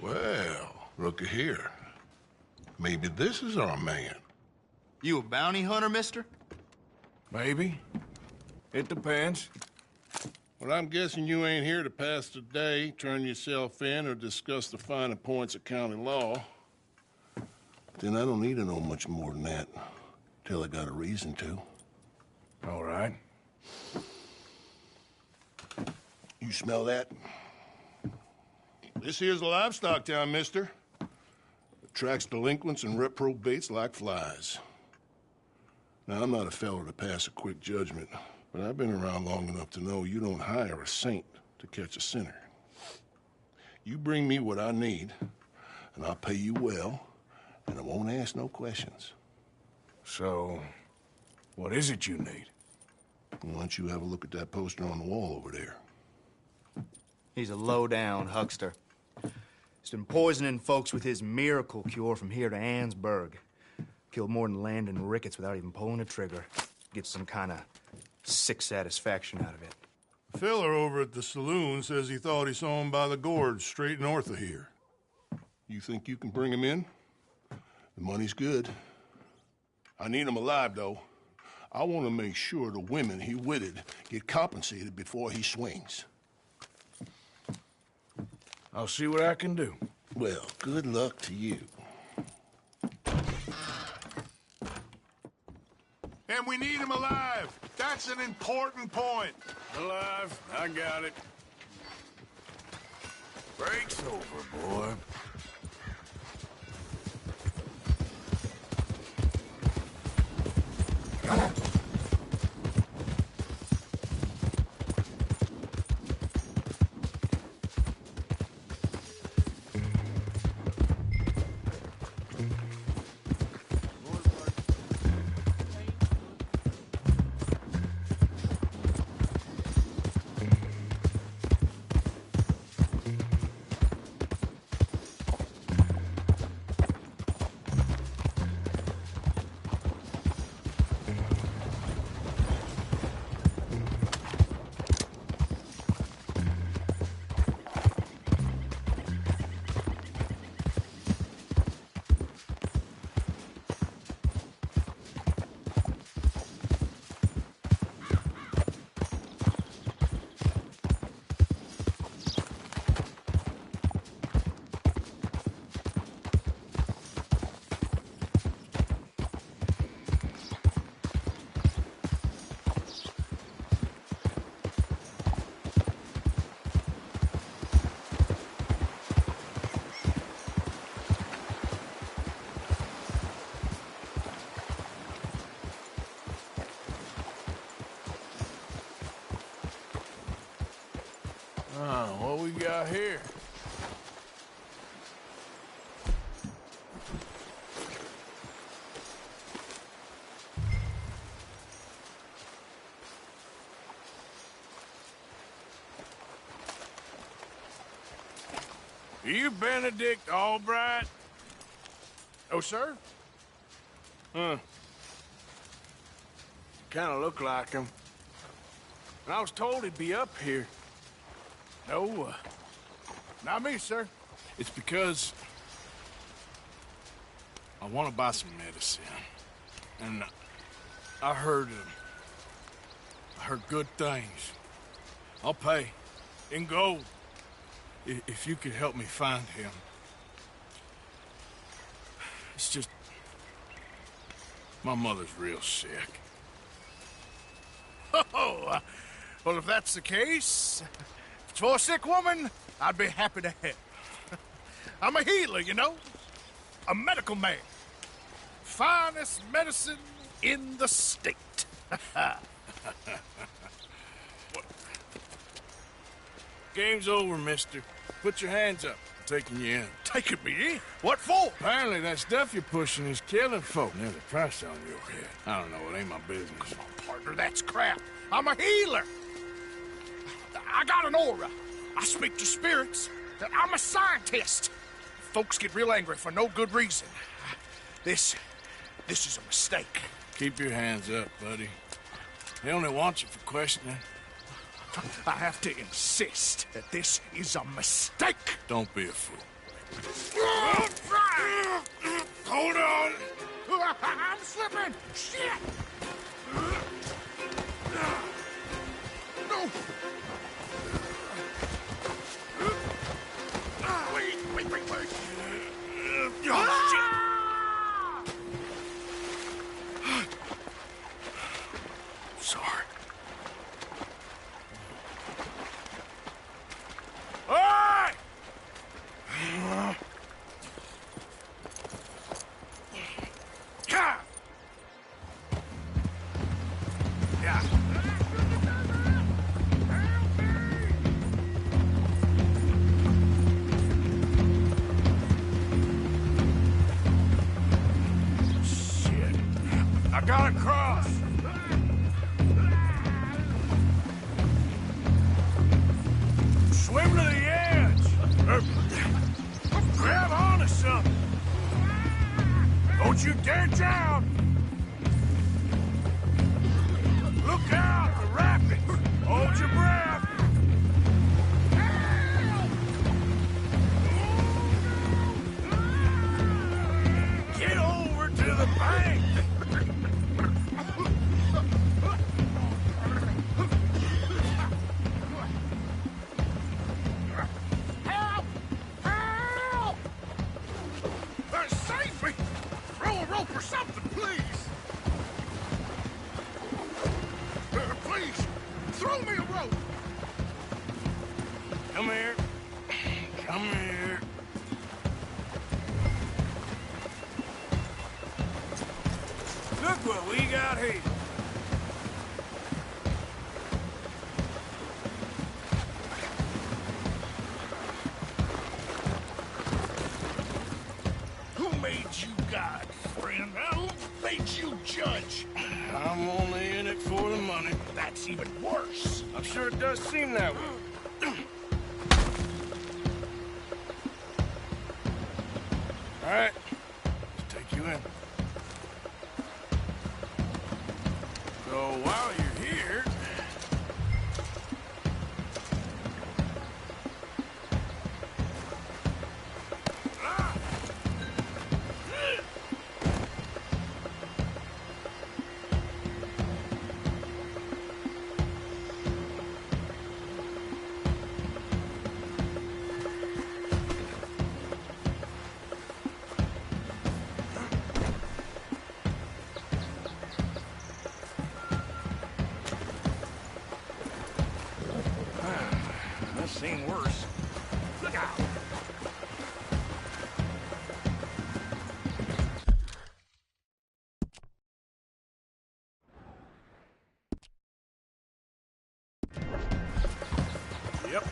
Well, looky here. Maybe this is our man. You a bounty hunter, mister? Maybe. It depends. Well, I'm guessing you ain't here to pass the day, turn yourself in, or discuss the finer points of county law. Then I don't need to know much more than that, till I got a reason to. All right. You smell that? This here's a livestock town, mister. Attracts delinquents and reprobates like flies. Now, I'm not a fellow to pass a quick judgment, but I've been around long enough to know you don't hire a saint to catch a sinner. You bring me what I need, and I'll pay you well, and I won't ask no questions. So, what is it you need? Why don't you have a look at that poster on the wall over there? He's a low-down huckster. He's been poisoning folks with his miracle cure from here to Annesburg. Killed more than Landon Ricketts without even pulling a trigger. Gets some kind of sick satisfaction out of it. The fella over at the saloon says he thought he saw him by the gorge straight north of here. You think you can bring him in? The money's good. I need him alive, though. I want to make sure the women he witted get compensated before he swings. I'll see what I can do. Well, good luck to you. And we need him alive. That's an important point. Alive. I got it. Break's over, boy. What we got here? Are you Benedict Albright? Oh, sir? Huh. Kind of look like him. And I was told he'd be up here. No, not me, sir. It's because I want to buy some medicine. And I heard good things. I'll pay. In gold. If you could help me find him. It's just... my mother's real sick. Oh, well, if that's the case, if it's for a sick woman, I'd be happy to help. I'm a healer, you know? A medical man. Finest medicine in the state. Game's over, mister. Put your hands up. I'm taking you in. Taking me in? What for? Apparently that stuff you're pushing is killing folk. There's a price on your head. I don't know. It ain't my business. Come on, partner. That's crap. I'm a healer. I got an aura. I speak to spirits. I'm a scientist. Folks get real angry for no good reason. This is a mistake. Keep your hands up, buddy. They only want you for questioning. I have to insist that this is a mistake. Don't be a fool. Hold on. I'm slipping. Shit. No. Wait. Oh, shit. Sorry. Hey! Yeah. Shit. I gotta cross. Swim to the edge. Grab onto something. Don't you dare drown. Look out, the rapids. Hold your breath. Get over to the bank. Help! Help! Save me! Throw a rope or something, please! Please, throw me a rope! Come here. Come here. Look what we got here. Who made you God, friend? Who made you judge? I'm only in it for the money. That's even worse. I'm sure it does seem that way. All right, let's take you in. So while you're here... I've seen worse. Look out! Yep.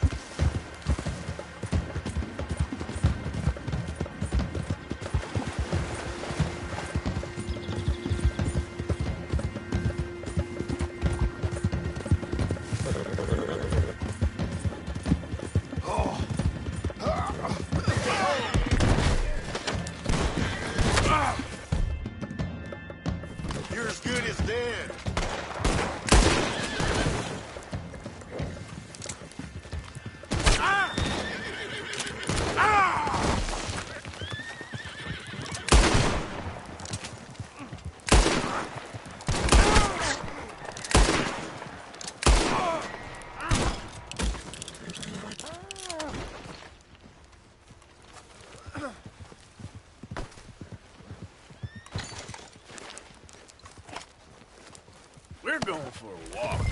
You're as good as dead. We're going for a walk.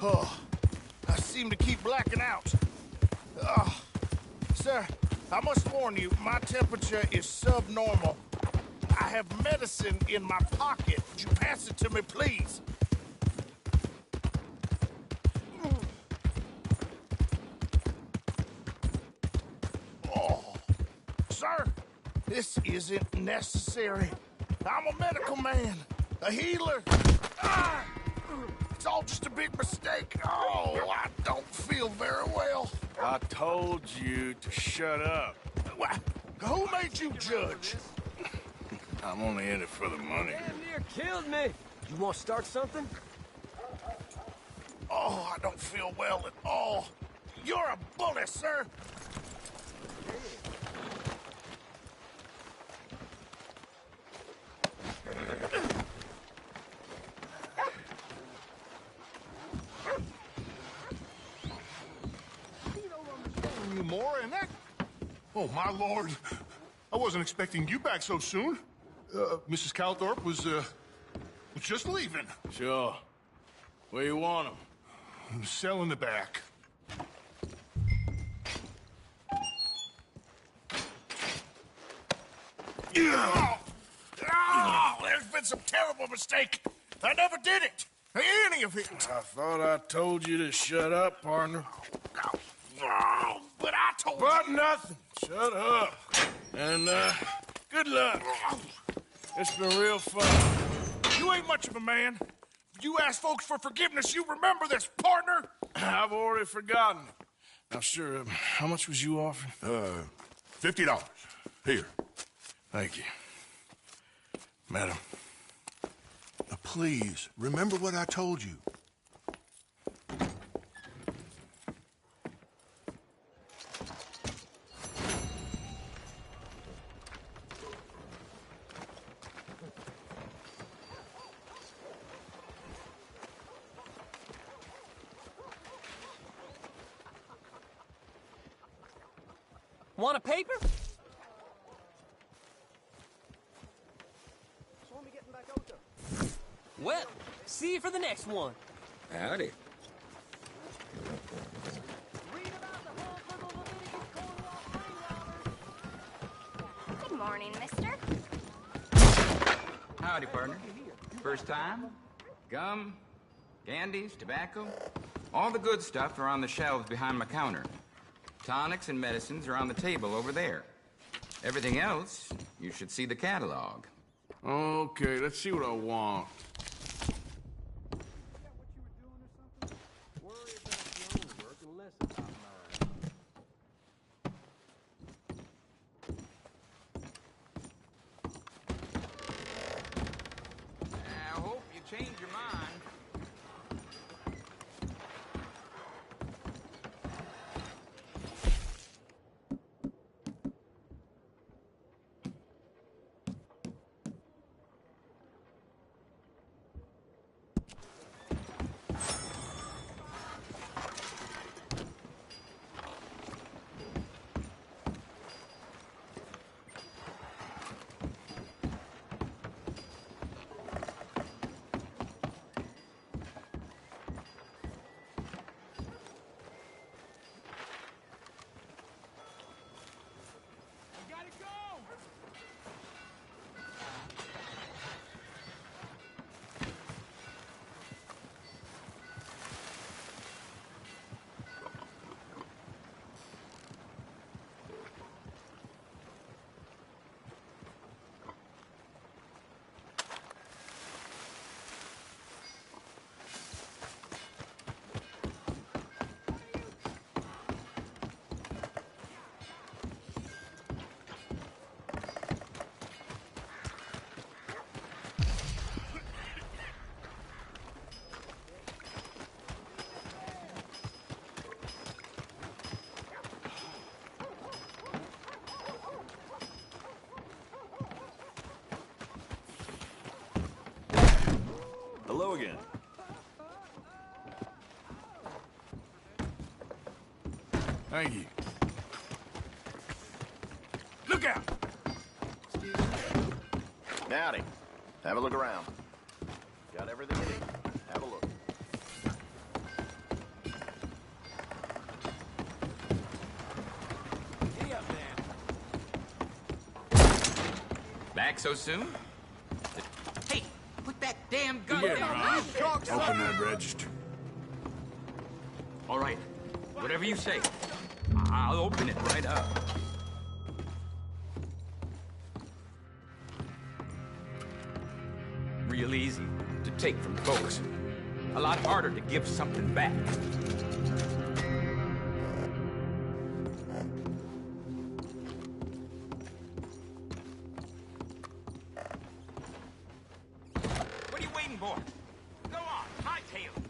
Oh, I seem to keep blacking out. Sir, I must warn you, my temperature is subnormal. I have medicine in my pocket. Would you pass it to me, please? Oh, sir, this isn't necessary. I'm a medical man, a healer. Ah! It's all just a big mistake. Oh, I don't feel very well. I told you to shut up. What? Who made you judge? I'm only in it for the money. Damn near killed me. You want to start something? Oh, I don't feel well at all. You're a bully, sir. You more and that? Oh, my lord. I wasn't expecting you back so soon. Mrs. Calthorpe was just leaving. Sure. Where you want him? Cell in the back. Oh, there's been some terrible mistake. I never did it. Any of it. I thought I told you to shut up, partner. Oh, but I told you. But nothing. Shut up. And, good luck. It's been real fun. You ain't much of a man. You ask folks for forgiveness, you remember this, partner? I've already forgotten. Now, sure, how much was you offering? $50. Here. Thank you. Madam. Now, please, remember what I told you. Want a paper? Well, see you for the next one. Howdy. Good morning, mister. Howdy, partner. First time? Gum, candies, tobacco. All the good stuff are on the shelves behind my counter. Tonics and medicines are on the table over there. Everything else, you should see the catalog. Okay, let's see what I want. I hope you change your mind. Hello again. Thank you. Look out! Howdy. Have a look around. Got everything you need. Have a look. Giddy up, Back so soon? Hey, put that damn gun Yeah, down. Ron. Open that register. All right, whatever you say. I'll open it right up. Real easy to take from folks. A lot harder to give something back. What are you waiting for? Go on, hightail it.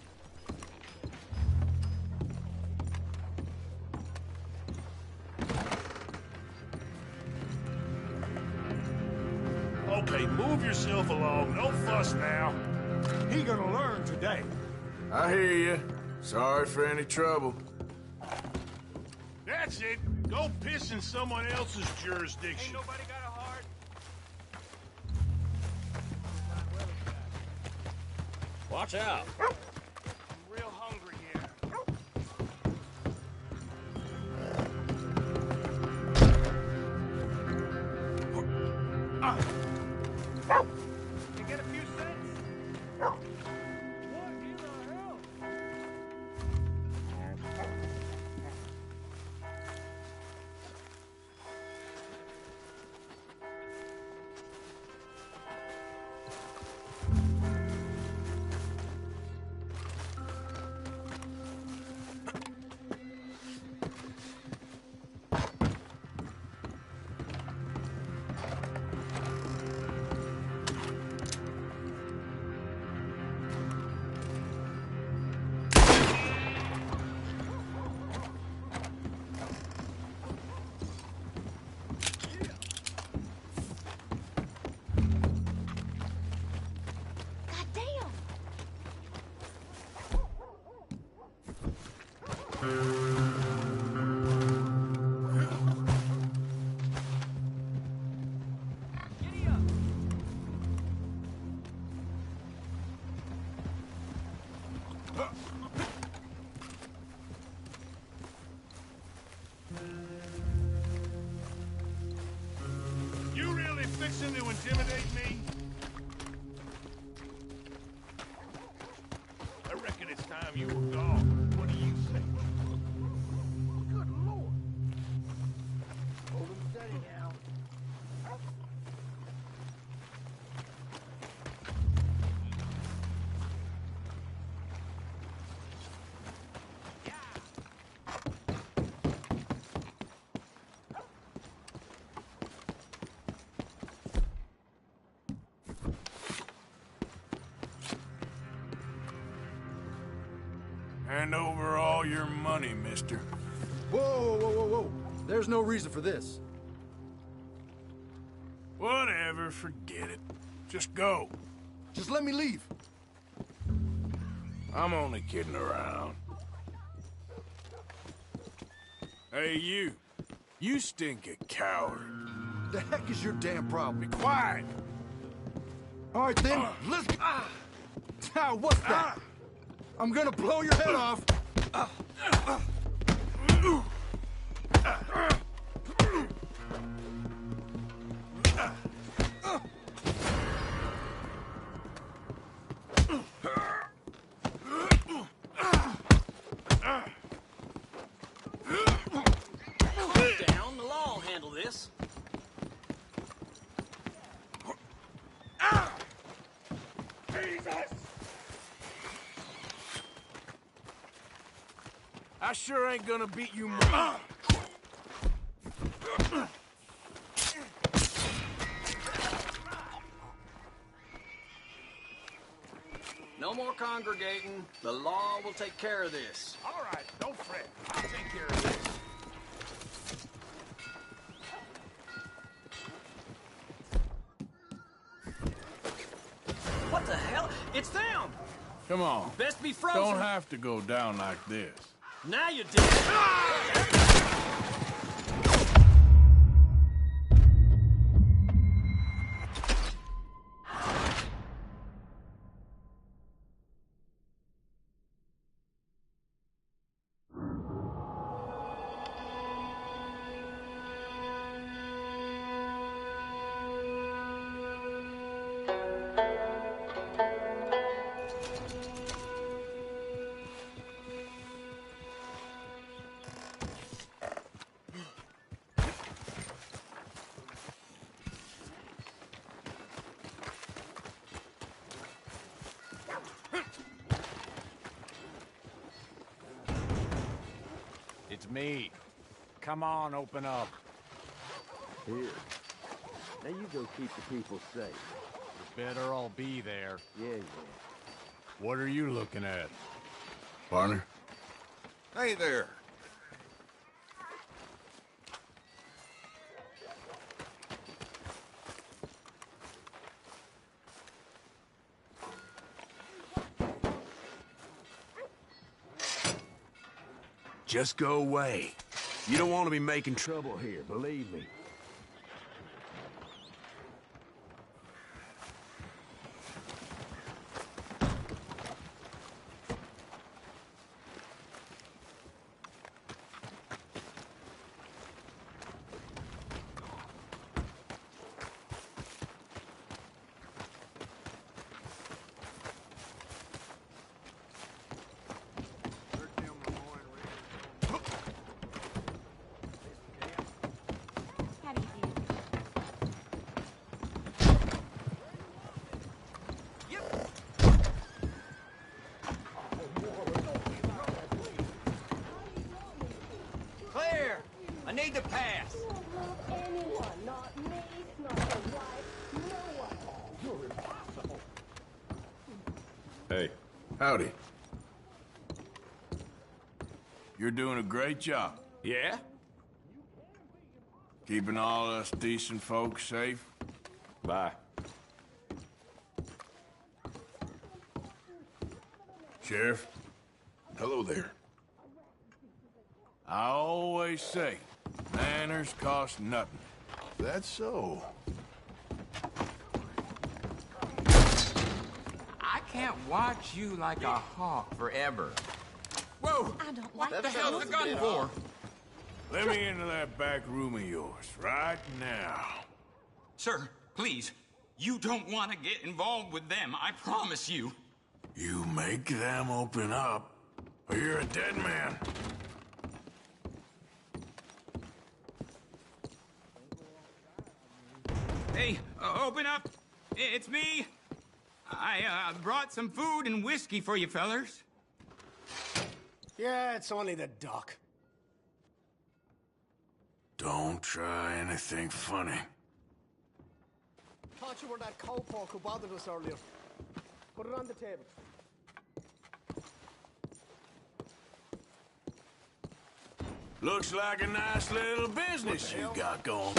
Okay, move yourself along. No fuss now. He gonna learn today. I hear you. Sorry for any trouble. That's it. Go piss in someone else's jurisdiction. Ain't nobody got a heart. Watch out. I'm real hungry here. You get a few cents? What in the hell? You really fixing to intimidate me? I reckon it's time you were gone. What do you say? Good Lord. Hold him steady now. Hand over all your money, mister. Whoa, whoa, whoa, whoa, whoa. There's no reason for this. Whatever, forget it. Just go. Just let me leave. I'm only kidding around. Hey, you. You stink a coward. The heck is your damn problem? Be quiet. All right, then, let's... what's that? I'm gonna blow your head off. Down, the law will handle this. Jesus! I sure ain't gonna beat you more. No more congregating. The law will take care of this. All right, don't fret. I'll take care of this. What the hell? It's them! Come on. Best be frozen. Don't have to go down like this. Now you did. It's me. Come on, open up. Here. Now you go keep the people safe. You better all be there. Yeah. What are you looking at? Partner? Hey there. Just go away. You don't want to be making trouble here, believe me. Clear! I need to pass. Hey. Howdy. You're doing a great job. Yeah? Keeping all us decent folks safe. Bye. Sheriff. Hello there. I always say, manners cost nothing. That's so. I can't watch you like a hawk forever. Whoa! I don't like What the that. hell's the gun for? Let me into that back room of yours, right now. Sir, please. You don't want to get involved with them, I promise you. You make them open up, or you're a dead man. Hey, open up. It's me. I brought some food and whiskey for you fellers. Yeah, it's only the duck. Don't try anything funny. Thought you were that cowpoke who bothered us earlier. Put it on the table. Looks like a nice little business you got going.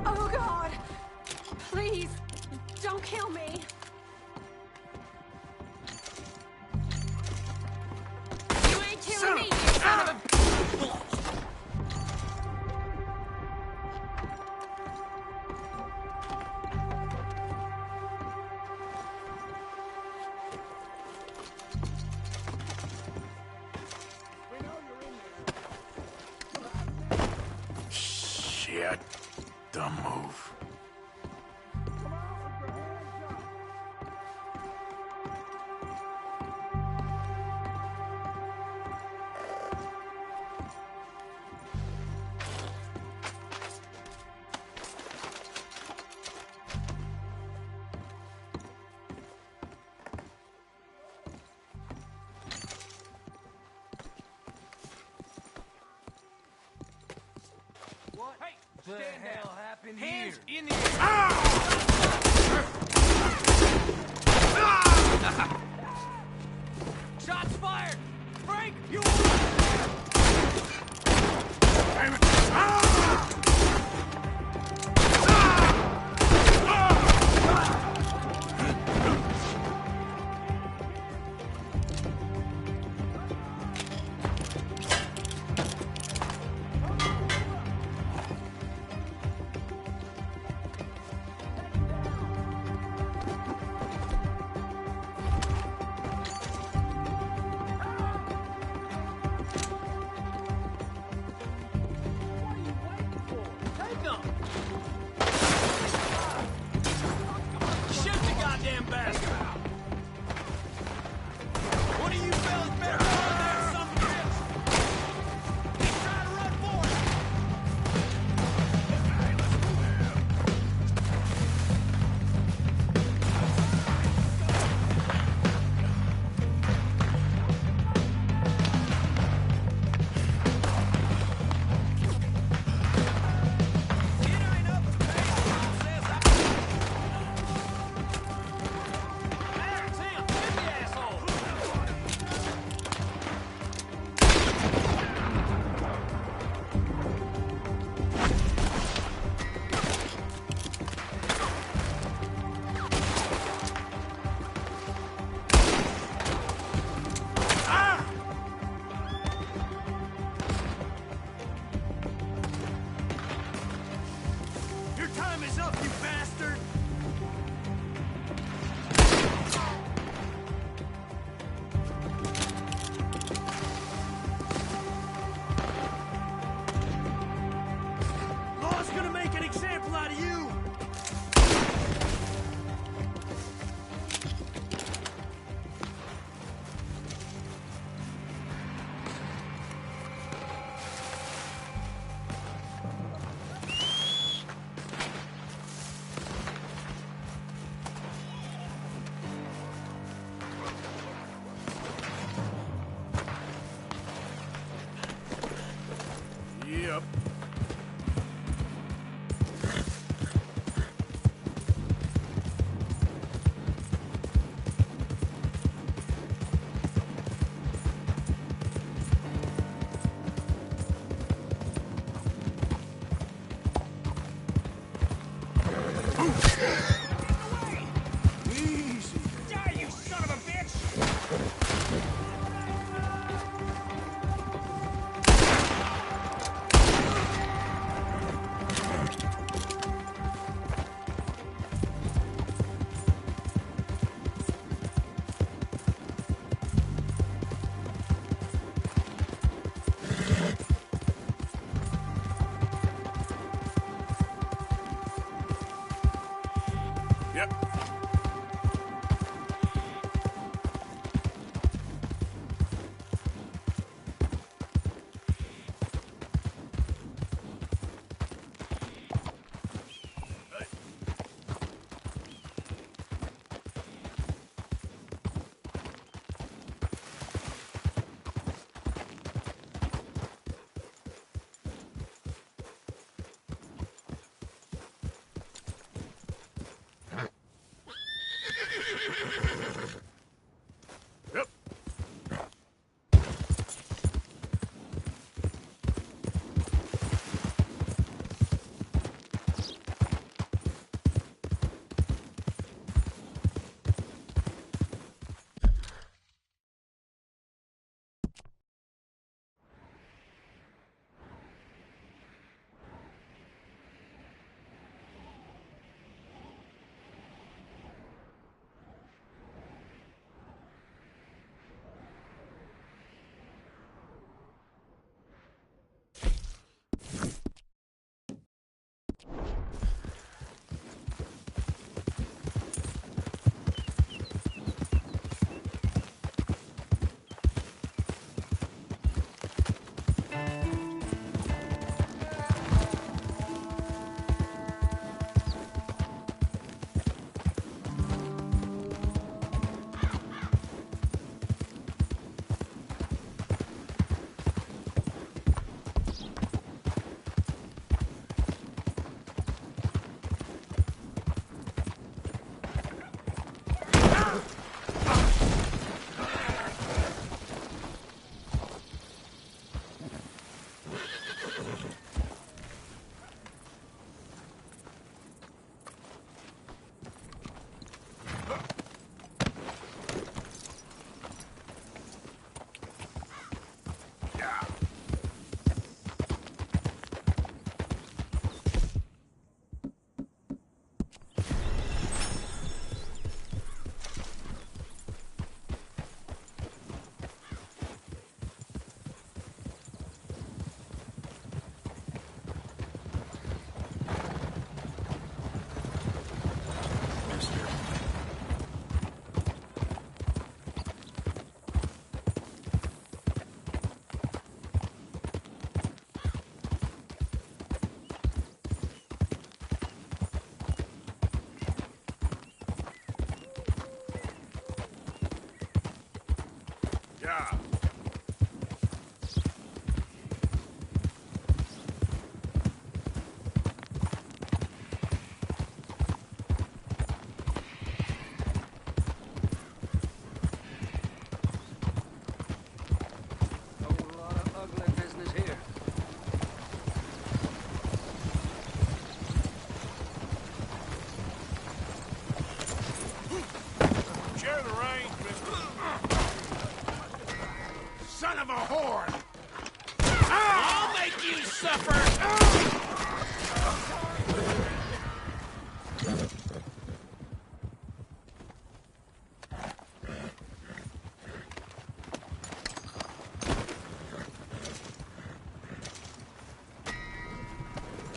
Oh, God! Please, don't kill me. You ain't killing me, you son of a... Shit. Dumb move. What the hell happened here? Hands in the Shots fired! Frank, you... Yep. Easy. Die, you son of a bitch! Yep. Yep. Yeah. Whole lot of ugly business here. Share the range, mister. Son of a whore! I'll make you suffer!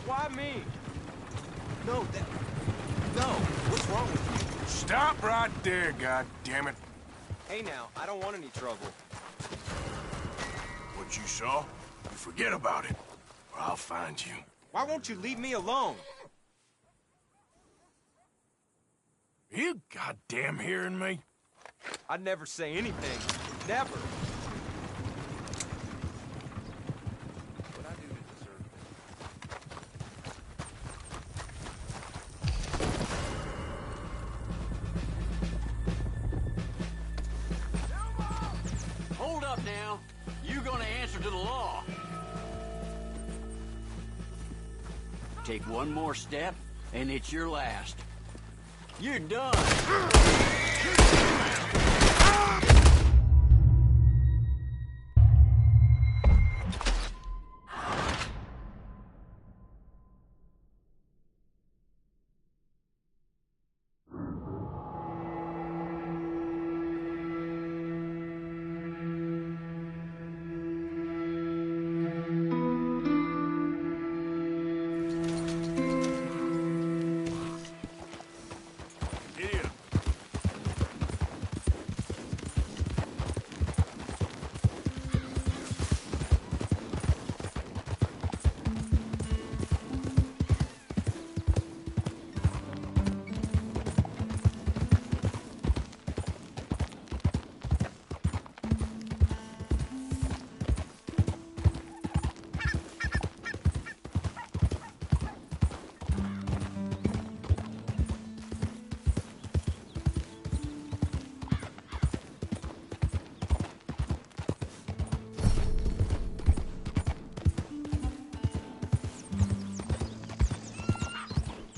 Why me? No, no. What's wrong with you? Stop right there, goddammit. Hey now, I don't want any trouble. What you saw, you forget about it, or I'll find you. Why won't you leave me alone? You goddamn hearing me? I'd never say anything. Never. What I do to deserve this? Take one more step, and it's your last. You're done.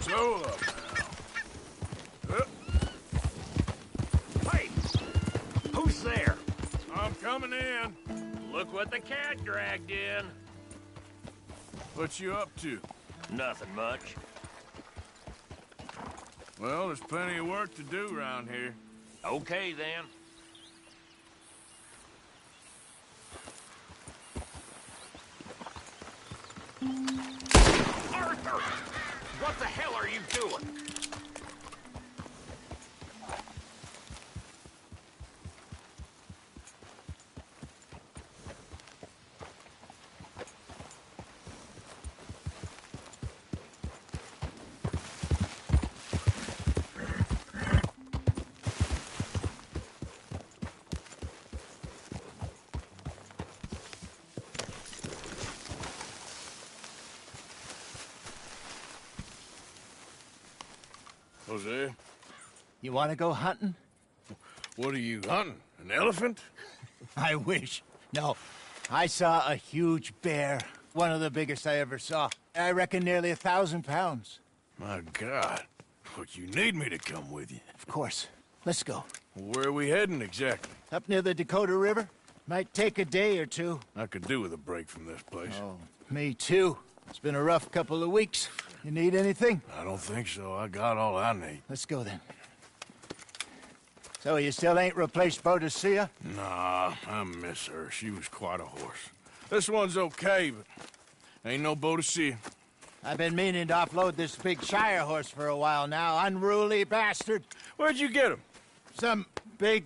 Slow up now. Hey! Who's there? I'm coming in. Look what the cat dragged in. What you up to? Nothing much. Well, there's plenty of work to do around here. Okay, then. Arthur! What the hell are you doing? Jose, You want to go hunting? what are you hunting? An elephant? I wish. No, I saw a huge bear. One of the biggest I ever saw. I reckon nearly 1,000 pounds. My God. But you need me to come with you. Of course. Let's go. Where are we heading exactly? Up near the Dakota River. Might take a day or two. I could do with a break from this place. Oh, me too. It's been a rough couple of weeks. You need anything? I don't think so. I got all I need. Let's go then. So you still ain't replaced Boadicea? Nah, I miss her. She was quite a horse. This one's okay, but ain't no Boadicea. I've been meaning to offload this big Shire horse for a while now. Unruly bastard. Where'd you get him? Some big,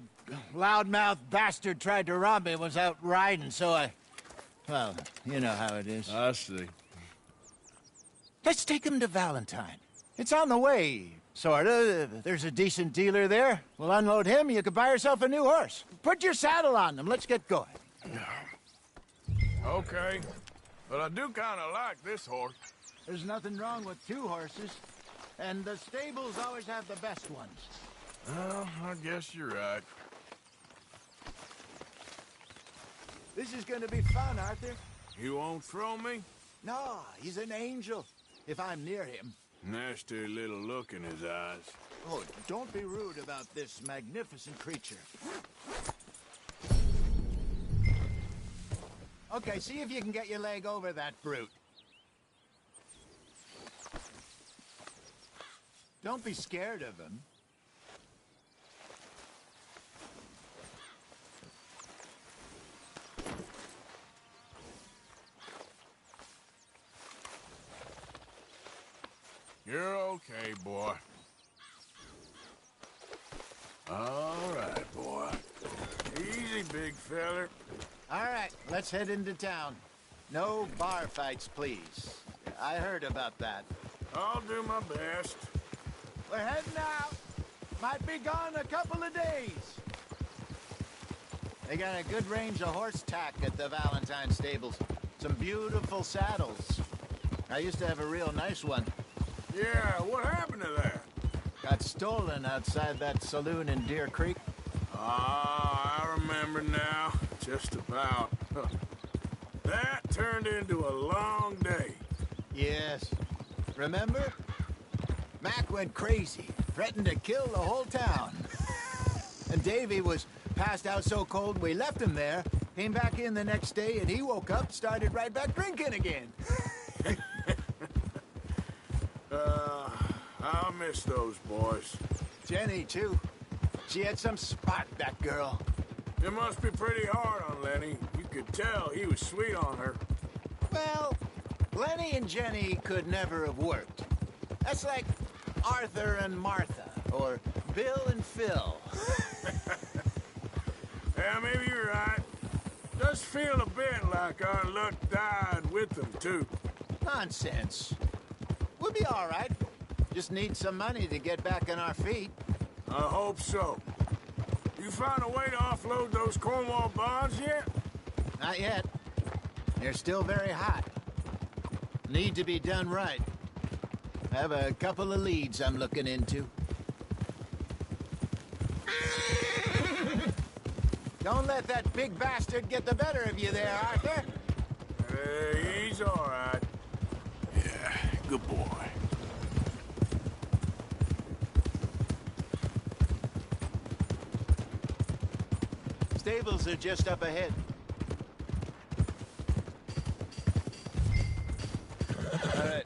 loudmouth bastard tried to rob me and was out riding, so I... Well, you know how it is. I see. Let's take him to Valentine. It's on the way, sorta. There's a decent dealer there. We'll unload him, you could buy yourself a new horse. Put your saddle on them, let's get going. Okay, but I do kind of like this horse. There's nothing wrong with two horses, and the stables always have the best ones. Well, I guess you're right. This is gonna be fun, Arthur. You won't throw me? No, he's an angel, if I'm near him. Nasty little look in his eyes. Oh, don't be rude about this magnificent creature. Okay, see if you can get your leg over that brute. Don't be scared of him. You're okay, boy. All right, boy. Easy, big feller. All right, let's head into town. No bar fights, please. I heard about that. I'll do my best. We're heading out. Might be gone a couple of days. They got a good range of horse tack at the Valentine stables. Some beautiful saddles. I used to have a real nice one. Yeah, what happened to that? Got stolen outside that saloon in Deer Creek. Ah, I remember now. Just about. That turned into a long day. Yes. remember? Mac went crazy, threatened to kill the whole town. And Davy was passed out so cold we left him there, came back in the next day, and he woke up, started right back drinking again. I'll miss those boys. Jenny, too. She had some spot, that girl. It must be pretty hard on Lenny. You could tell he was sweet on her. Well, Lenny and Jenny could never have worked. That's like Arthur and Martha, or Bill and Phil. Yeah, maybe you're right. Does feel a bit like our luck died with them, too. Nonsense. We'll be all right. Just need some money to get back on our feet. I hope so. You found a way to offload those Cornwall bonds yet? Not yet. They're still very hot. Need to be done right. I have a couple of leads I'm looking into. Don't let that big bastard get the better of you there, Arthur. He's all right. Yeah, good boy. Stables are just up ahead. All right.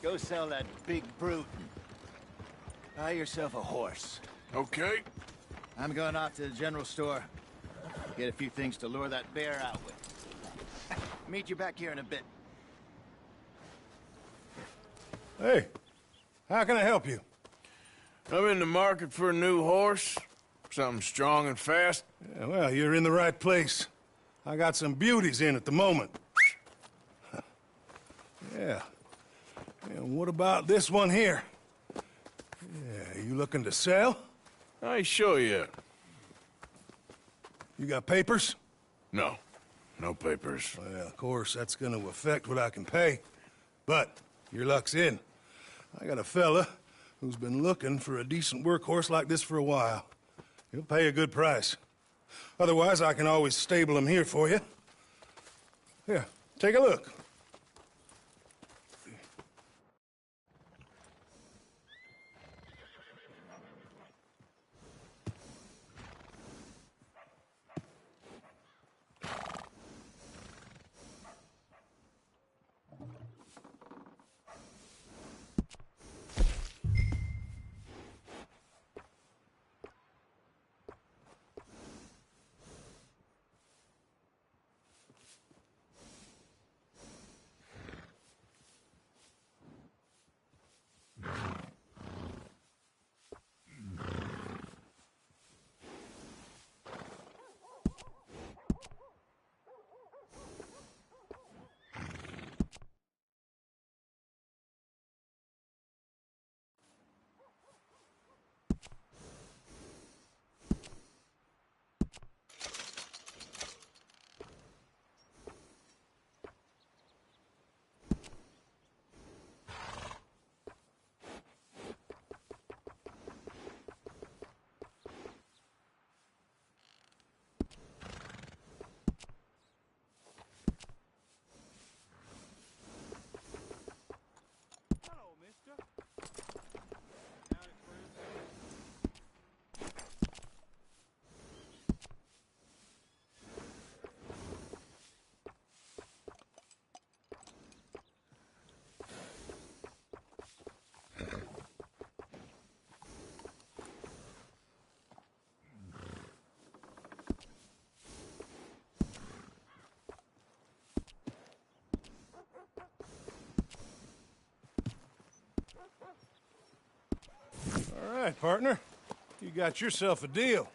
Go sell that big brute. Buy yourself a horse. Okay. I'm going off to the general store. Get a few things to lure that bear out with. Meet you back here in a bit. Hey, how can I help you? I'm in the market for a new horse. Something strong and fast. Yeah, well, you're in the right place. I got some beauties in at the moment. Yeah. And what about this one here? Yeah, you looking to sell? I ain't sure yet. You got papers? No. No papers. Well, of course, that's gonna affect what I can pay. But your luck's in. I got a fella who's been looking for a decent workhorse like this for a while. He'll pay a good price. Otherwise, I can always stable him here for you. Here, take a look. All right, partner. You got yourself a deal.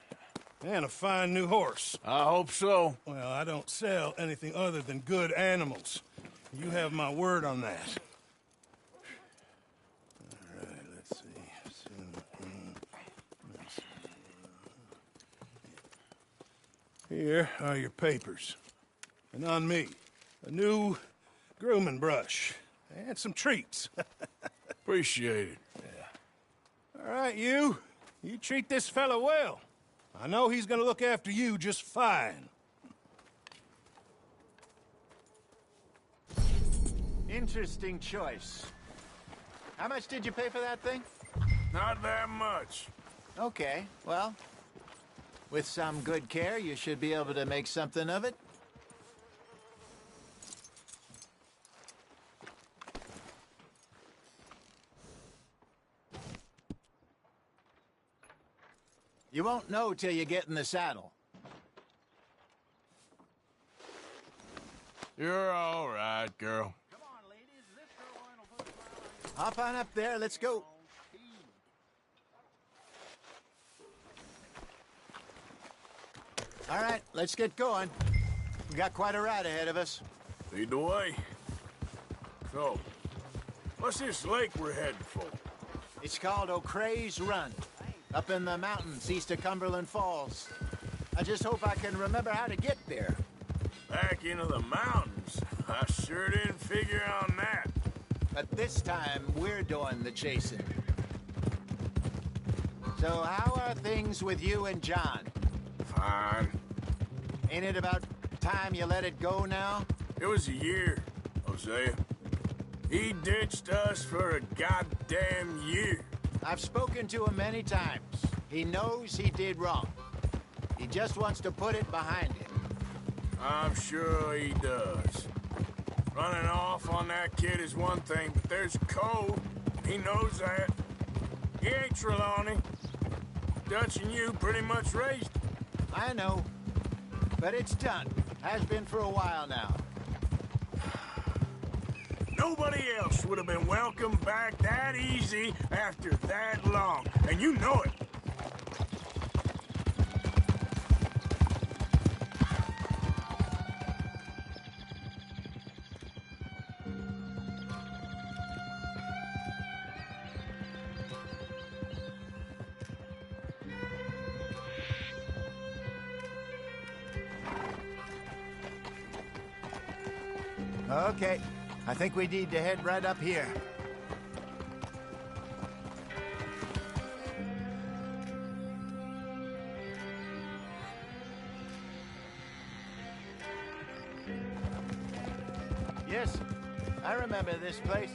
And a fine new horse. I hope so. Well, I don't sell anything other than good animals. You have my word on that. All right, let's see. Here are your papers. And on me, a new grooming brush. And some treats. Appreciate it. Yeah. All right, you treat this fella well. I know he's gonna look after you just fine. Interesting choice. How much did you pay for that thing? Not that much. Okay, well, with some good care, you should be able to make something of it. You won't know till you get in the saddle. You're all right, girl. Hop on up there, let's go. All right, let's get going. We got quite a ride ahead of us. Lead the way. So, what's this lake we're heading for? It's called O'Creagh's Run, up in the mountains east of Cumberland Falls. I just hope I can remember how to get there. Back into the mountains? I sure didn't figure on that. But this time, we're doing the chasing. So how are things with you and John? Fine. Ain't it about time you let it go now? It was a year, Hosea. He ditched us for a goddamn year. I've spoken to him many times. He knows he did wrong. He just wants to put it behind him. I'm sure he does. Running off on that kid is one thing, but there's a code. He knows that. He ain't Trelawney. Dutch and you pretty much raised him. I know. But it's done. Has been for a while now. Nobody else would have been welcomed back that easy after that long. And you know it. Okay, I think we need to head right up here. Yes, I remember this place.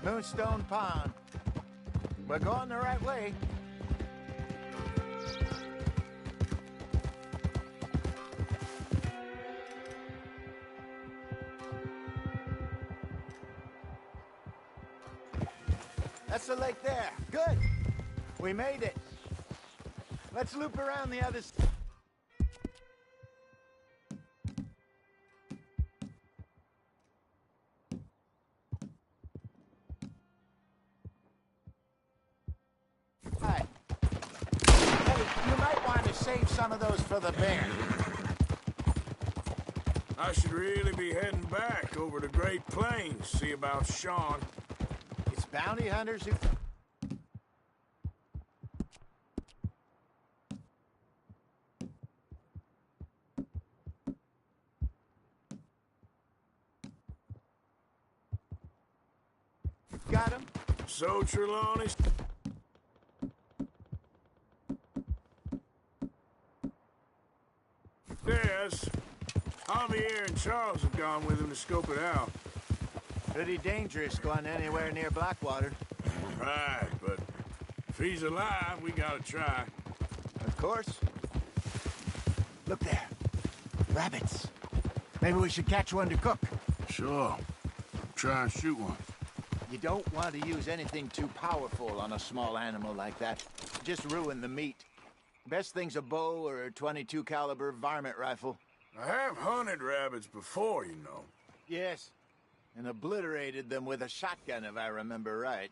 Moonstone Pond. We're going the right way. That's the lake there. Good. We made it. Let's loop around the other side. Hey, you might want to save some of those for the bear. I should really be heading back over the Great Plains, see about Sean. It's bounty hunters who... Got him? So, Trelawney... Yes. Javier and Charles have gone with him to scope it out. Pretty dangerous going anywhere near Blackwater. Right, but if he's alive, we gotta try. Of course. Look there. Rabbits. Maybe we should catch one to cook. Sure. Try and shoot one. You don't want to use anything too powerful on a small animal like that. Just ruin the meat. Best thing's a bow or a .22 caliber varmint rifle. I have hunted rabbits before, you know. Yes. And obliterated them with a shotgun, if I remember right.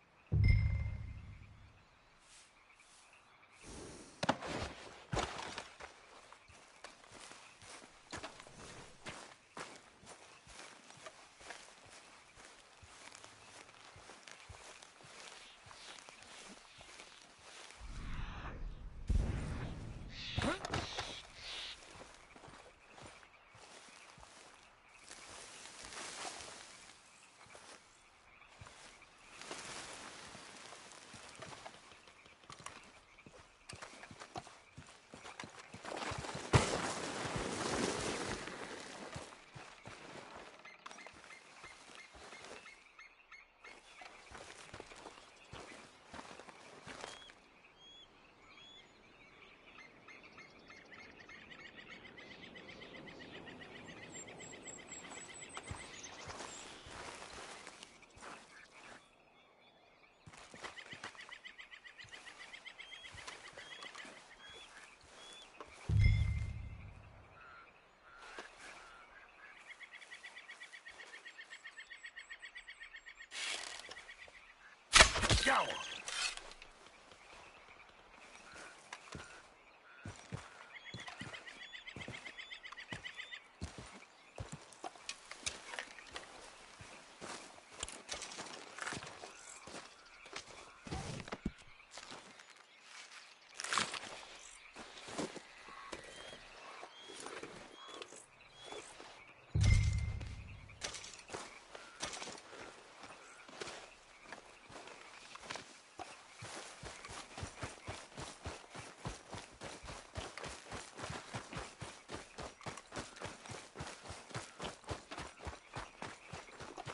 Go!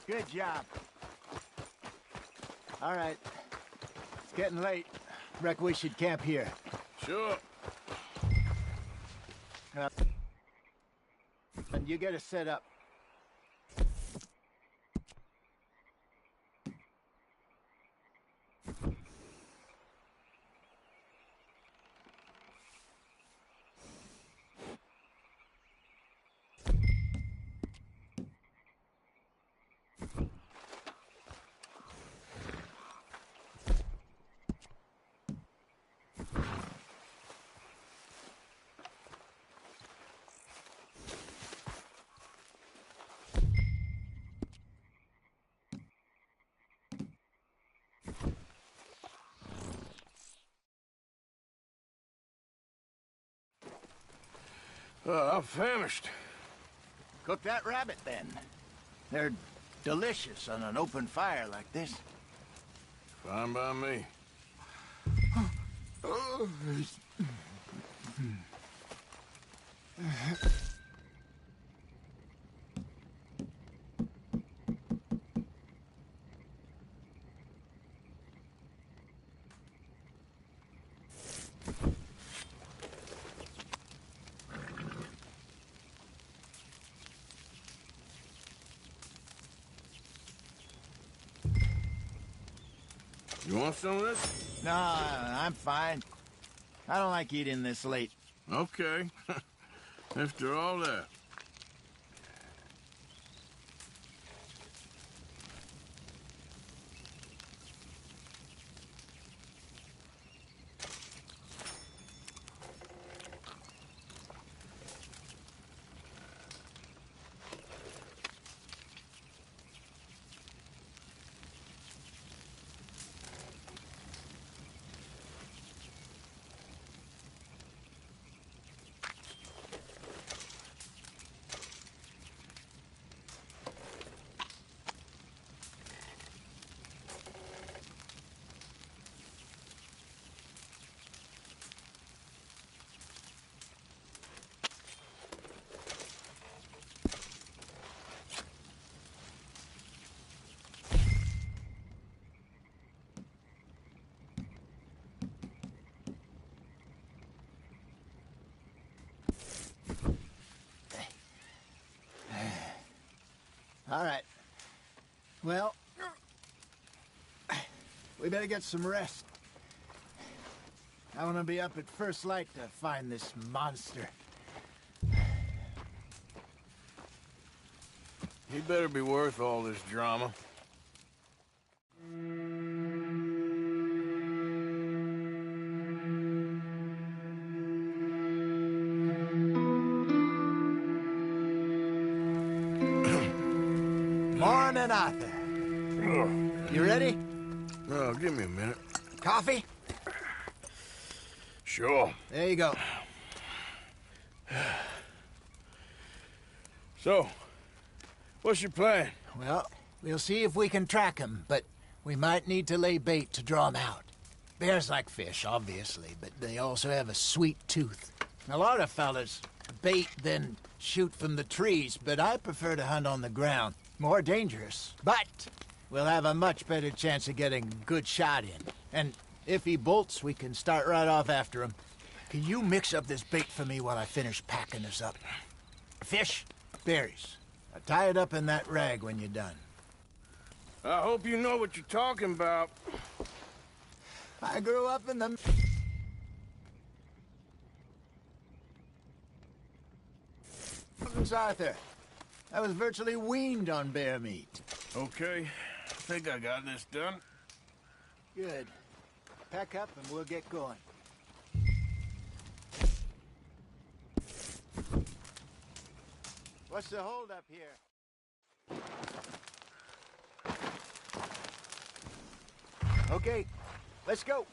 Good job. All right. It's getting late. Reckon we should camp here. Sure. And you get us set up. I'm famished. Cook that rabbit, then. They're delicious on an open fire like this. Fine by me. You want some of this? No, I'm fine. I don't like eating this late. Okay. After all that. All right. Well, we better get some rest. I want to be up at first light to find this monster. He better be worth all this drama. Morning, Arthur. You ready? Oh, give me a minute. Coffee? Sure. There you go. So, what's your plan? Well, we'll see if we can track him, but we might need to lay bait to draw him out. Bears like fish, obviously, but they also have a sweet tooth. A lot of fellas bait, then shoot from the trees, but I prefer to hunt on the ground. More dangerous, but we'll have a much better chance of getting a good shot in. And if he bolts, we can start right off after him. Can you mix up this bait for me while I finish packing this up? Fish, berries. Now tie it up in that rag when you're done. I hope you know what you're talking about. I grew up in the... Arthur. I was virtually weaned on bear meat. Okay, I think I got this done. Good. Pack up and we'll get going. What's the holdup here? Okay, let's go.